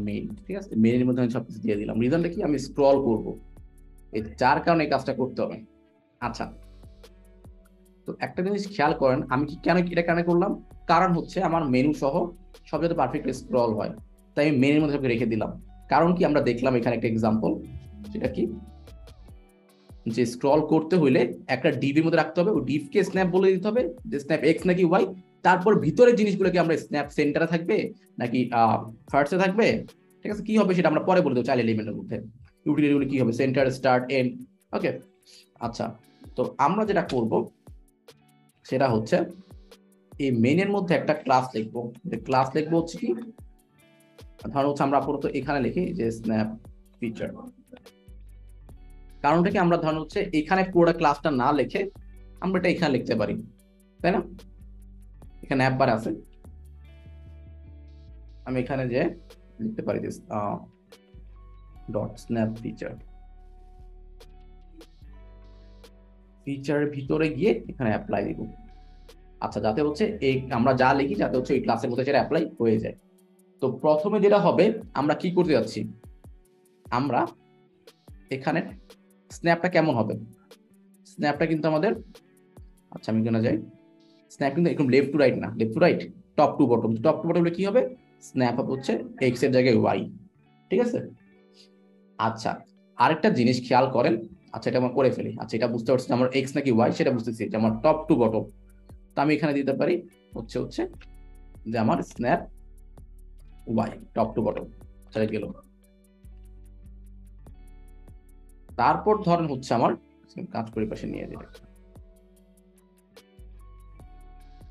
মেইন, ঠিক আছে, মেইনের মধ্যে আমি সবকিছু দিয়ে দিলাম। রিজনটা কি, আমি স্ক্রল করব, এই যার কারণে এই কাজটা করতে হবে। আচ্ছা, তো একটা জিনিস খেয়াল করেন, আমি কি কেন এটা কেন করলাম, কারণ হচ্ছে আমার মেনু সহ সব যাতে পারফেক্ট স্ক্রল হয়, তাই আমি মেনুর মধ্যে রেখে দিলাম। কারণ কি, আমরা দেখলাম এখানে একটা এক্সাম্পল, সেটা কি, যে স্ক্রল করতে হইলে একটা ডিভির মধ্যে রাখতে হবে, ওই ডিভকে স্ন্যাপ বলে দিতে হবে, যে স্ন্যাপ এক্স নাকি ওয়াই। তারপর ভিতরের জিনিসগুলোকে আমরা স্ন্যাপ সেন্টারে থাকবে নাকি ফার্স্টে থাকবে, ঠিক আছে, কি হবে সেটা আমরা পরে বলে দেবো চাইল্ড এলিমেন্টের মধ্যে। ইউটিলিটি কি হবে, সেন্টার, স্টার্ট, এন্ড। ওকে, আচ্ছা, তো আমরা যেটা করব সেটা হচ্ছে, এই মেইনের মধ্যে একটা ক্লাস লিখবো। ক্লাস লিখবো হচ্ছে কি, ধরো হচ্ছে আমরা আপাতত এখানে লিখি যে স্ন্যাপ ফিচার। কারণটা কি, আমরা ধরো হচ্ছে এখানে পুরো ক্লাসটা না লিখে আমরা এটা এখানে লিখতে পারি, তাই না? এখানে অ্যাপ বার আছে, আমি এখানে যে লিখতে পারি দিস ডট স্ন্যাপ ফিচার, ফিচারের ভিতরে গিয়ে এখানে অ্যাপ্লাই দিব। আচ্ছা, যাতে হচ্ছে এই আমরা যা লিখি যাতে হচ্ছে এই ক্লাসের মধ্যে সেটা অ্যাপ্লাই হয়ে যায়। তো প্রথমে যেটা হবে, আমরা কি করতে যাচ্ছি, আমরা এখানে স্ন্যাপটা কেমন হবে, স্ন্যাপটা কিন্তু আমাদের, আচ্ছা আমি এখানে যাই, স্ন্যাপ কিন্তু এরকম লেফট টু রাইট না, left to right, top to bottom. Top to bottom কি হবে, স্ন্যাপ আপ হচ্ছে এক্স এর জায়গায় ওয়াই, ঠিক আছে? আচ্ছা, আরেকটা জিনিস খেয়াল করেন, আচ্ছা এটা আমরা করে ফেলি। আচ্ছা, এটা বুঝতে পারছি আমার এক্স নাকি ওয়াই সেটা বুঝতেছি, যে আমার টপ টু বটম। তো আমি এখানে দিতে পারি হচ্ছে হচ্ছে যে আমার snap Y top to bottom, চলে গেল। তারপর ধরেন হচ্ছে আমার কাজ করি পাশে নিয়ে যেতে,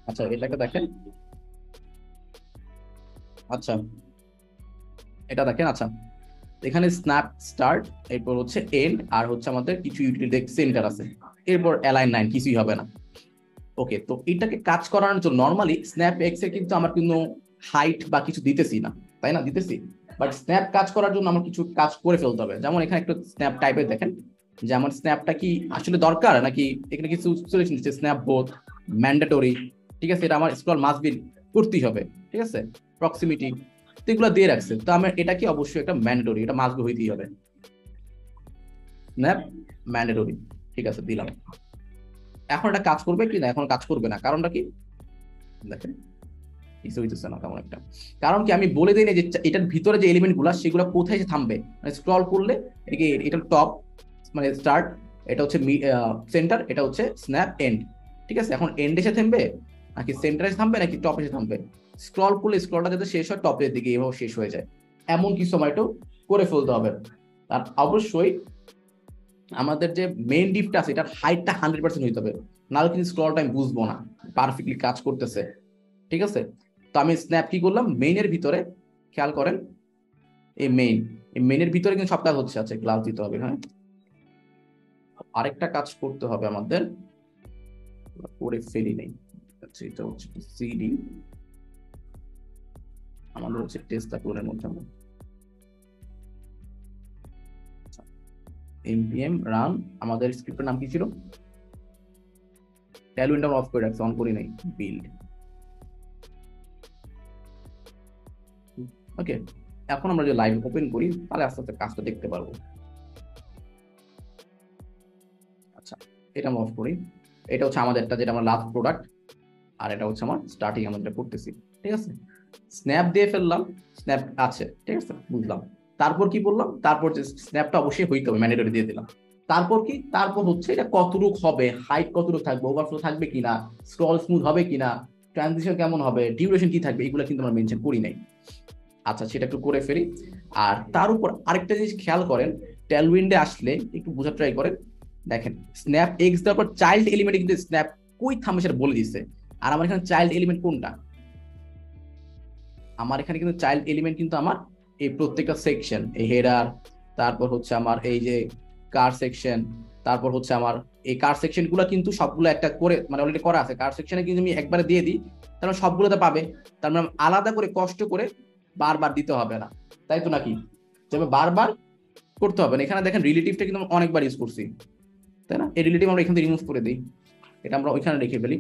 আচ্ছা এটাকে দেখেন, আচ্ছা এটা দেখেন, আচ্ছা এখানে স্ন্যাপ স্টার্ট, এরপর হচ্ছে এন্ড, আর হচ্ছে আমাদের কিছু ইউটিলিটি সেন্টার আছে, এরপর অ্যালাইন লাইন, কিছুই হবে না। ওকে, তো এটাকে কাজ করানোর জন্য নর্মালি স্ন্যাপ এক্স এ কিন্তু আমার কোনো হাইট বা কিছু দিতেছি না, তাই না? দিতেছি, বাট স্ন্যাপ কাজ করার জন্য আমার কিছু কাজ করে ফেলতে হবে। যেমন এখানে একটু স্ন্যাপ টাইপের দেখেন, যে আমার স্ন্যাপটা কি আসলে দরকার নাকি এখানে কিছু সিলেকশন দিচ্ছে, স্ন্যাপ বোথ, ম্যান্ডেটরি, ঠিক আছে, এটা আমার স্ক্রল মাস্ট বি করতেই হবে, ঠিক আছে, প্রক্সিমিটি, তো এগুলো দিয়ে রাখছে। তো আমার এটা কি অবশ্যই একটা ম্যান্ডেটরি, এটা মাস্ট বি হইতেই হবে, স্ন্যাপ ম্যান্ডেটরি, ঠিক আছে দিলাম। এখন এটা কাজ করবে কি না, এখন কাজ করবে না, কারণটা কি দেখেন, কিছু হইতেছে না তেমন একটা। কারণ কি, আমি বলে দিই না যে এটার ভিতরে যে এলিমেন্ট গুলা সেগুলো কোথায় এসে থামবে, মানে স্ক্রল করলে এদিকে এটা টপ মানে স্টার্ট, এটা হচ্ছে সেন্টার, এটা হচ্ছে স্ন্যাপ এন্ড, ঠিক আছে? এখন এন্ড এসে থামবে নাকি সেন্টার এসে থামবে নাকি টপ এসে থামবে, স্ক্রল করলে স্ক্রলটা যাতে শেষ হয় টপের দিকে, এভাবে শেষ হয়ে যায়, এমন কিছু সময় একটু করে ফেলতে হবে। আর অবশ্যই আমাদের যে মেইন ডিপটা আছে এটার হাইটটা 100% হইতে হবে, নাহলে কিন্তু স্ক্রলটা আমি বুঝবো না পারফেক্টলি কাজ করতেছে, ঠিক আছে? তো আমি স্ন্যাপ কি করলাম, মেইনের ভিতরে খেয়াল করেন, এই মেইনের ভিতরে কিন্তু সব কাজ হচ্ছে। আচ্ছা ক্লাস দিতে হবে, হ্যাঁ আরেকটা কাজ করতে হবে আমাদের, করে ফেলি নেই। আচ্ছা এটা হচ্ছে সিডি, আমাদের হচ্ছে টেস্টটা কোডের মধ্যে npm রান, আমাদের স্ক্রিপ্টের নাম কি ছিল, ট্যালউইন্ড অফ করে রাখছি, অন করি নাই, বিল্ড, ওকে। এখন আমরা যে লাইভ ওপেন করি তাহলে আস্তে আস্তে কাজটা দেখতে পারবো। আচ্ছা, এটা আমরা অফ করি, এটা হচ্ছে আমাদেরটা যেটা আমার লাস্ট প্রোডাক্ট, আর এটা হচ্ছে আমার স্টার্টিং আমরা যেটা করতেছি, ঠিক আছে? স্ন্যাপ দিয়ে ফেললাম, স্ন্যাপ আছে, ঠিক আছে বুঝলাম। তারপর কি বললাম, তারপর যে স্ন্যাপটা অবশ্যই হইতে হবে, ম্যান্ডেটরি দিয়ে দিলাম। তারপর কি, তারপর হচ্ছে এটা কতটুক হবে, হাইট কতটুক থাকবে, ওভারফ্লো থাকবে কিনা, স্ক্রল স্মুথ হবে কিনা, ট্রানজিশন কেমন হবে, ডিউরেশন কি থাকবে, এগুলো কিন্তু আমরা মেনশন করি নাই। আচ্ছা সেটা একটু করে ফেলি। আর তার উপর আরেকটা জিনিস খেয়াল করেন, টেলউইন্ডে আসলে একটু বোঝার ট্রাই করেন, দেখেন স্ন্যাপ এক্স দেওয়ার পর চাইল্ড এলিমেন্টে কিন্তু স্ন্যাপ কই থামবে সেটা বলে দিচ্ছে। আর আমার এখানে চাইল্ড এলিমেন্ট কোনটা, আমার এখানে কিন্তু চাইল্ড এলিমেন্ট কিন্তু আমার এই প্রত্যেকটা সেকশন, এই হেডার, তারপর হচ্ছে আমার এই যে কার সেকশন, তারপর হচ্ছে আমার এই কার সেকশন গুলো কিন্তু সবগুলো একটা করে মানে অলরেডি করা আছে। কার সেকশনে কিন্তু আমি একবারে দিয়ে দিই, তাহলে সবগুলোতে পাবে, তার মানে আলাদা করে কষ্ট করে বারবার দিতে হবে না, তাই তো নাকি? তবে বারবার করতে হবে না। এখানে দেখেন রিলেটিভটা কিন্তু আমরা অনেকবার ইউজ করছি, তাই না? এই রিলেটিভ আমরা এখান থেকে রিমুভ করে দিই, এটা আমরা ওইখানে রেখে ফেলি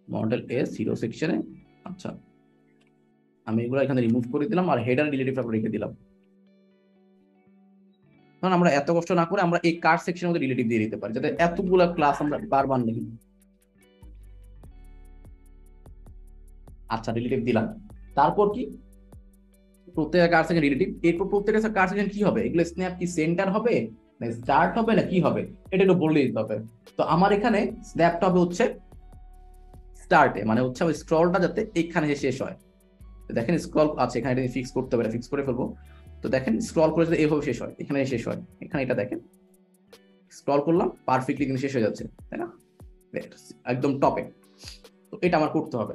মডেল এস হিরো সেকশনে। আচ্ছা আমি এগুলো এখানে রিমুভ করে দিলাম, আর হেডার রিলেটিভটা রেখে দিলাম। কারণ আমরা এত কষ্ট না করে আমরা এই কার সেকশনের মধ্যে রিলেটিভ দিয়ে দিতে পারি, যাতে এতগুলা ক্লাস আমরা বারবার নেই। আচ্ছা রিলেটিভ দিলাম, তারপর কি, প্রত্যেকটা কার সেকশন রিলেটিভ, এরপর প্রত্যেকটা কার সেকশন কি হবে, এগুলো স্ন্যাপ কি সেন্টার হবে না স্টার্ট হবে না কি হবে, এটা একটু বলে দিতে হবে। তো আমার এখানে স্ন্যাপটা হবে হচ্ছে স্টার্টে, মানে হচ্ছে স্ক্রলটা যাতে এখানে এসে শেষ হয়। দেখেন স্ক্রল আছে এখানে, এটা ফিক্স করতে হবে, ফিক্স করে ফেলবো। তো দেখেন স্ক্রল করে যদি এভাবে শেষ হয়, এখানে শেষ হয়, এখানে এটা দেখেন স্ক্রল করলাম পারফেক্টলি কিন্তু শেষ হয়ে যাচ্ছে, তাই না, একদম টপে। তো এটা আমার করতে হবে।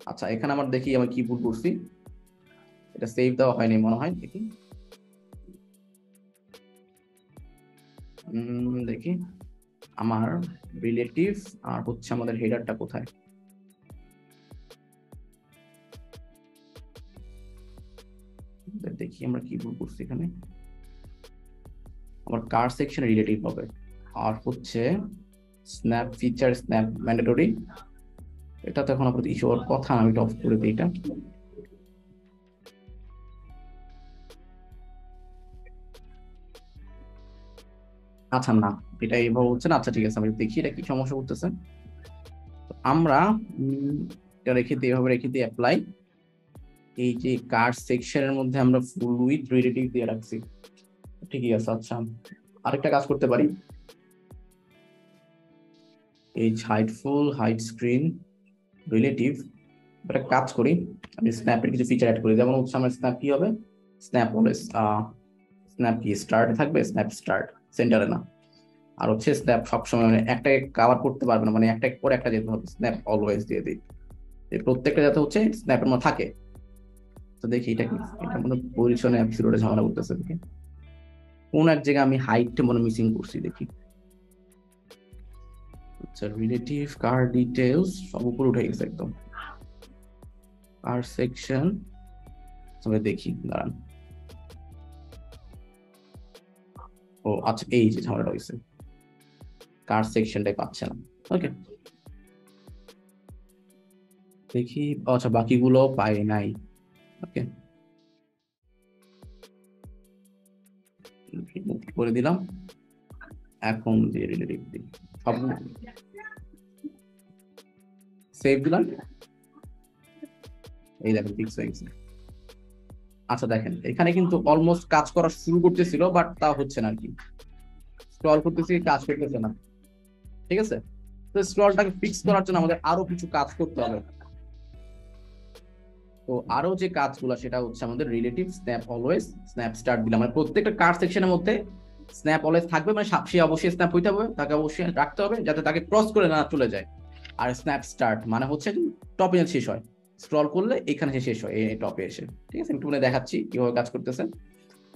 আচ্ছা এখানে আমার দেখি আমি কি ভুল করছি, এটা সেভ দেওয়া হয়নি মনে হয়, দেখি দেখি আমার রিলেটিভ আর হচ্ছে আমাদের হেডারটা কোথায়? দেখি আমরা কি ভুল করছি এখানে। আমার কার সেকশন রিলেটিভ হবে, আর হচ্ছে স্ন্যাপ ফিচার স্ন্যাপ ম্যান্ডেটরি, এটা তো এখন আপাতত ইস্যু হওয়ার কথা, আমি এটা অফ করে দিই এটা। আচ্ছা না, এটা এইভাবে হচ্ছে না। আচ্ছা ঠিক আছে, আমি দেখি এটা কি সমস্যা করতেছে। আমরা এটা রেখে দিই, এভাবে রেখে দিই অ্যাপ্লাই। এই যে কার সেকশনের মধ্যে আমরা ফুল উইথ রিলেটিভ দিয়ে রাখছি, ঠিকই আছে। আচ্ছা আরেকটা কাজ করতে পারি, এই হাইট ফুল হাইট স্ক্রিন রিলেটিভ, একটা কাজ করি, আমি স্ন্যাপের কিছু ফিচার অ্যাড করি। যেমন হচ্ছে আমার স্ন্যাপ কি হবে, স্ন্যাপ অলওয়েজ স্ন্যাপ কি স্টার্ট থাকবে, স্ন্যাপ স্টার্ট সেন্টারে না। আর হচ্ছে স্ন্যাপ সবসময় মানে একটাকে কাভার করতে পারবে না, মানে একটা পরে একটা যেতে হবে, স্ন্যাপ অলওয়েজ দিয়ে দিই, এই প্রত্যেকটা যাতে হচ্ছে স্ন্যাপের মধ্যে থাকে। তো দেখি এটা কি, এটার মধ্যে পজিশনে অ্যাবসলিউটে ঝামেলা করতেছে, দেখি কোন এক জায়গায় আমি হাইটটা মনে মিসিং করছি, দেখি। আচ্ছা রিলেটিভ কার ডিটেলস সব উপরে উঠে গেছে একদম, কার সেকশন তবে দেখি দাঁড়ান। ও আচ্ছা, এই যে ঝামেলাটা হয়েছে, কার সেকশনটাই পাচ্ছে না। ওকে দেখি, আচ্ছা বাকিগুলো পাই নাই। ওকে করে দিলাম, এখন যে রিলেটিভ দিই সব সেভ দিলাম, এই দেখেন ফিক্স হয়ে গেছে। আচ্ছা দেখেন এখানে কিন্তু অলমোস্ট কাজ করা শুরু করতেছিল, বাট তা হচ্ছে না আর কি, স্ক্রল করতেছি কাজ করতেছে না। ঠিক আছে, তো স্ক্রলটাকে ফিক্স করার জন্য আমাদের আরো কিছু কাজ করতে হবে। তো আরো যে কাজগুলো সেটা হচ্ছে আমাদের relative snap always snap start দিলাম, মানে প্রত্যেকটা কার্ড সেকশনের মধ্যে স্ন্যাপ অলওয়েজ থাকবে, মানে সে অবশ্যই স্ন্যাপ হইতে হবে, তাকে অবশ্যই রাখতে হবে যাতে তাকে ক্রস করে না চলে যায়। আর স্ন্যাপ স্টার্ট মানে হচ্ছে টপে শেষ হয়, স্ক্রল করলে এখানে শেষ হয় এই টপে এসে। ঠিক আছে, একটু দেখাচ্ছি কিভাবে কাজ করতেছে।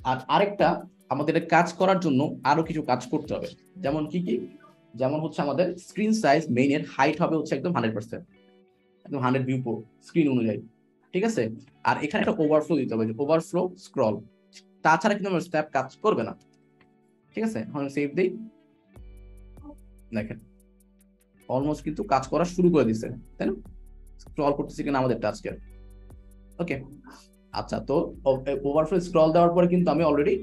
আর আরেকটা, আমাদের কাজ করার জন্য আরো কিছু কাজ করতে হবে। যেমন কি কি, যেমন হচ্ছে আমাদের স্ক্রিন সাইজ মেইনের হাইট হবে হচ্ছে একদম 100%, একদম 100 ভিউ স্ক্রিন অনুযায়ী। ঠিক আছে, আর এখানে একটা ওভারফ্লো দিতে হবে, ওভারফ্লো স্ক্রল, তাছাড়া কিন্তু আমার স্ট্যাপ কাজ করবে না। ঠিক আছে, এখন সেভ দেই, দেখেন অলমোস্ট কিন্তু কাজ করা শুরু করে দিচ্ছে, তাই না? স্ক্রল করতেছি কিনা আমাদের টাস্কের। ওকে আচ্ছা, তো ওভারফ্লো স্ক্রল দেওয়ার পরে কিন্তু আমি অলরেডি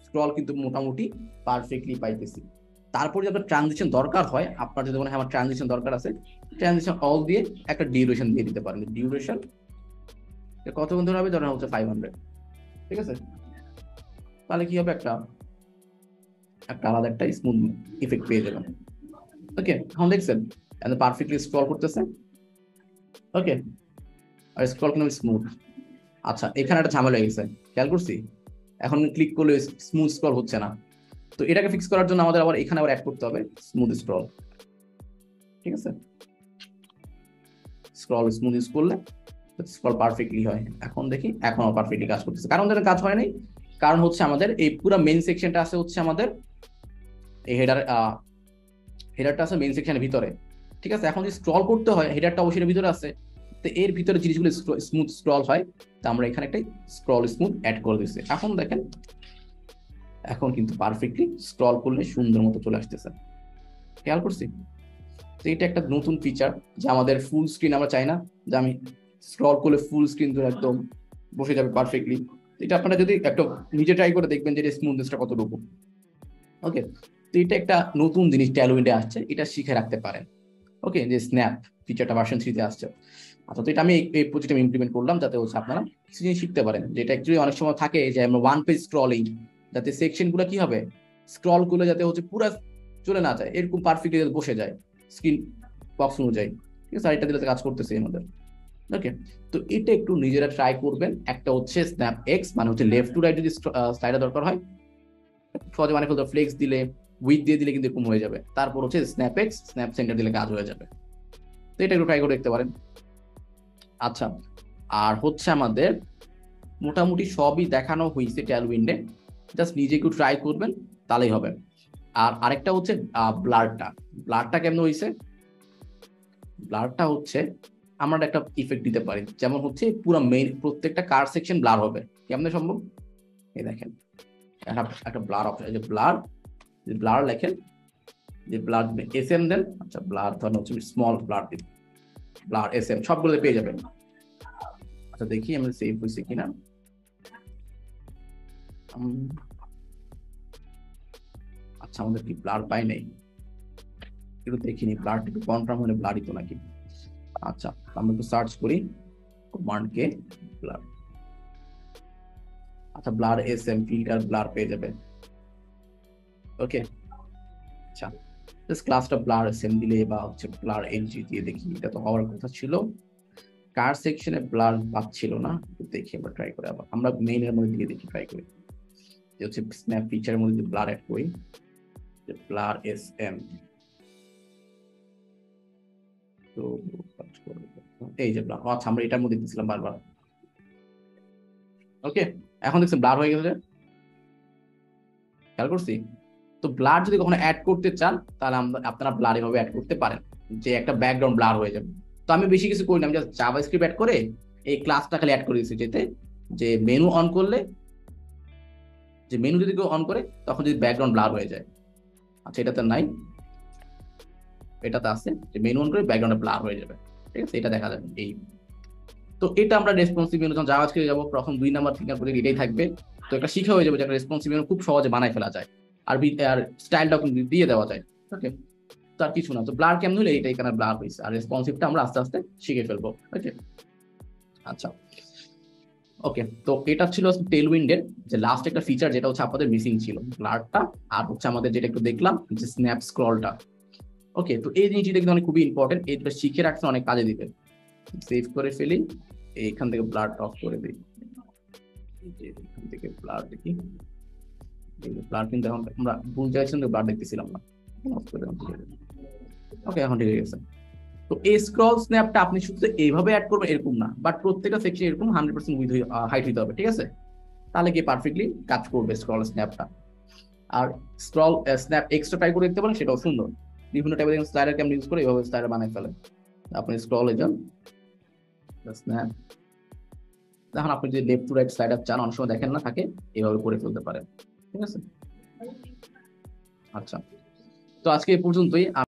স্ক্রল কিন্তু মোটামুটি পারফেক্টলি পাইতেছি। তারপর যদি আপনার ট্রানজিশন দরকার হয়, আপনার যদি মনে হয় আমার ট্রানজিশন দরকার আছে, ট্রানজিশন অল দিয়ে একটা ডিউরেশন দিয়ে দিতে পারেন। ডিউরেশন কতক্ষণ ধরে হবে, ধরেন হচ্ছে 500। ঠিক আছে, তাহলে কি হবে, একটা একটা আলাদা একটা স্মুথ ইফেক্ট পেয়ে যাবেন। ওকে এখন দেখছেন পারফেক্টলি স্ক্রল করতেছে। ওকে, আর স্ক্রল কিন্তু স্মুথ। আচ্ছা এখানে একটা ঝামেলা হয়ে গেছে, খেয়াল করছি, এখন ক্লিক করলে স্মুথ স্ক্রল হচ্ছে না। তো এটাকে ফিক্স করার জন্য আমাদের আবার এখানে আবার অ্যাড করতে হবে স্মুথ স্ক্রল। ঠিক আছে, স্ক্রল স্মুথ ইউজ করলে স্ক্রল পারফেক্টলি হয়। এখন দেখি এখন পারফেক্টলি কাজ করতেছে, কারণ যেটা কাজ হয় নাই, কারণ হচ্ছে আমাদের এই পুরো মেইন সেকশনটা আছে হচ্ছে আমাদের এই হেডারটা আছে মেইন সেকশনের ভিতরে। ঠিক আছে, এখন যদি স্ক্রল করতে হয় হেডারটা অবশ্যই ভিতরে আছে, তো এর ভিতরে জিনিসগুলো স্মুথ স্ক্রল হয়, তো আমরা এখানে একটা স্ক্রল স্মুথ অ্যাড করে দিচ্ছি। এখন দেখেন এখন কিন্তু পারফেক্টলি স্ক্রল করলে সুন্দর মতো চলে আসতেছে, খেয়াল করছি। তো এটা একটা নতুন ফিচার, যে আমাদের ফুল স্ক্রিন আমরা চাই না যে আমি স্ক্রল করলে ফুল স্ক্রিন ধরে একদম বসে যাবে পারফেক্টলি। এটা আপনারা যদি একটা নিজে ট্রাই করে দেখবেন যে স্মুথনেসটা কতটুকু। ওকে, তো এটা একটা নতুন জিনিস ট্যালউইন্ডে আসছে, এটা শিখে রাখতে পারেন। ওকে, যে স্ন্যাপ ফিচারটা ভার্সন 3 আসছে। আচ্ছা, তো এটা আমি এই প্রজেক্টে ইমপ্লিমেন্ট করলাম যাতে হচ্ছে আপনারা কিছু জিনিস শিখতে পারেন, যেটা অ্যাকচুয়ালি অনেক সময় থাকে যে আমরা ওয়ান পেজ স্ক্রলিং, যাতে সেকশন গুলো কি হবে, স্ক্রল করলে যাতে হচ্ছে পুরো চলে না যায়, এরকম পারফেক্টলি বসে যায় স্ক্রিন বক্স অনুযায়ী। ঠিক আছে, আর এটা দিলে কাজ করতেছে আমাদের। ওকে, তো এটা একটু নিজেরা ট্রাই করবেন। একটা হচ্ছে স্ন্যাপ এক্স, মানে হচ্ছে লেফট টু রাইট যদি স্লাইডার দরকার হয় সহজে মানে ফেলতে, ফ্লেক্স দিলে উইথ দিয়ে দিলে কিন্তু এরকম হয়ে যাবে। তারপর হচ্ছে স্ন্যাপ এক্স স্ন্যাপ সেন্টার দিলে কাজ হয়ে যাবে। তো এটা একটু ট্রাই করে দেখতে পারেন। আচ্ছা, আর হচ্ছে আমাদের মোটামুটি সবই দেখানো হয়েছে ট্যালউইন্ডে, জাস্ট নিজে একটু ট্রাই করবেন তাহলেই হবে। আর আরেকটা হচ্ছে ব্লারটা। ব্লারটা কেমন হয়েছে? ব্লারটা হচ্ছে আমরা একটা ইফেক্ট দিতে পারি, যেমন হচ্ছে পুরো মেইন প্রত্যেকটা কার সেকশন ব্লার হবে। কেমনে সম্ভব? এই দেখেন একটা ব্লার অপশন, এই যে ব্লার, ব্লার লেখেন, যে ব্লার এস এম দেন, আচ্ছা ব্লার ধরেন হচ্ছে স্মল ব্লার দিন, ব্লার এস এম সবগুলো পেয়ে যাবেন। আচ্ছা দেখি আমরা সেভ হয়েছে কিনা। আচ্ছা আমাদের কি ব্লার পাই নাই, একটু দেখিনি, ব্লারটা একটু কনফার্ম হলে ব্লারই তো নাকি। আচ্ছা আমরা একটু সার্চ করি কমান্ড কে ব্লার। আচ্ছা blur S M filter blur পেয়ে যাবে। ওকে আচ্ছা জাস্ট ক্লাসটা ব্লার এস এম দিলে বা হচ্ছে ব্লার এলজি দিয়ে দেখি, এটা তো হওয়ার কথা ছিল। কার সেকশনে ব্লার পাচ্ছিল না, একটু দেখি আমরা ট্রাই করে, আবার আমরা মেইনের মধ্যে দিয়ে দেখি ট্রাই করি, যে হচ্ছে স্ন্যাপ ফিচারের মধ্যে ব্লার অ্যাড করি, যে ব্লার এস এম। তো এই যে ব্লার, আচ্ছা আমরা এটার মধ্যে দিচ্ছিলাম বারবার। ওকে এখন দেখছেন ব্লার হয়ে গেছে, খেয়াল করছি। তো ব্লার যদি কখনো অ্যাড করতে চান তাহলে আপনারা ব্লার এভাবে অ্যাড করতে পারেন, যে একটা ব্যাকগ্রাউন্ড ব্লার হয়ে যাবে। তো আমি বেশি কিছু করি না, আমি জাস্ট জাভাস্ক্রিপ্ট অ্যাড করে এই ক্লাসটা খালি অ্যাড করে দিচ্ছি, যেতে যে মেনু অন করলে, যে মেনু যদি কেউ অন করে তখন যদি ব্যাকগ্রাউন্ড ব্লার হয়ে যায়। আচ্ছা এটাতে নাই, এটাতে আছে যে মেনু অন করে ব্যাকগ্রাউন্ড ব্লার হয়ে যাবে, ঠিক আছে এটা দেখা যাবে এই। তো এটা আমরা রেসপন্সিভ মেনু যখন জাভাস্ক্রিপ্টে যাবো প্রথম 2 নাম্বার 3 নাম্বার এটাই থাকবে। তো এটা শিখা হয়ে যাবে যে একটা রেসপন্সিভ মেনু খুব সহজে বানাই ফেলা যায়, আর আর স্টাইলটা দিয়ে দেওয়া যায়। ওকে তার কিছু না, তো ব্লার কেমন হলে এইটা এখানে ব্লার হয়েছে, আর রেসপন্সিভটা আমরা আস্তে আস্তে শিখে ফেলবো। ওকে আচ্ছা ওকে, তো এটা ছিল টেলউইন্ডের যে লাস্ট একটা ফিচার, যেটা হচ্ছে আপনাদের মিসিং ছিল ব্লারটা, আর হচ্ছে আমাদের যেটা একটু দেখলাম যে স্ন্যাপ স্ক্রলটা। ওকে তো এই জিনিসটা কিন্তু অনেক খুবই ইম্পর্টেন্ট, এটা শিখে রাখতে অনেক কাজে দিবে। সেভ করে ফেলি, এইখান থেকে ব্লার অফ করে দিই, এখান থেকে ব্লার দেখি, ব্লার কিন্তু এখন আমরা ভুল জায়গায় ব্লার দেখতেছিলাম না। ওকে এখন ঠিক আছে। তো এই স্ক্রল স্ন্যাপটা আপনি শুধু এইভাবে অ্যাড করবেন এরকম না, বাট প্রত্যেকটা সেকশন এরকম 100% উইথ হাইট হইতে হবে, ঠিক আছে? তাহলে কি পারফেক্টলি কাজ করবে স্ক্রল স্ন্যাপটা। আর স্ক্রল স্ন্যাপ এক্সট্রা ট্রাই করে দেখতে পারেন, সেটাও সুন্দর। বিভিন্ন টাইপের স্লাইডার কেমন ইউজ করে এইভাবে স্লাইডার বানাই ফেলেন। আপনি স্ক্রলে যান, স্ন্যাপ, তখন আপনি যদি লেফট টু রাইট স্লাইডার চান, অনেক সময় দেখেন না থাকে, এইভাবে করে ফেলতে পারেন, ঠিক আছে? আচ্ছা তো আজকে এই পর্যন্তই।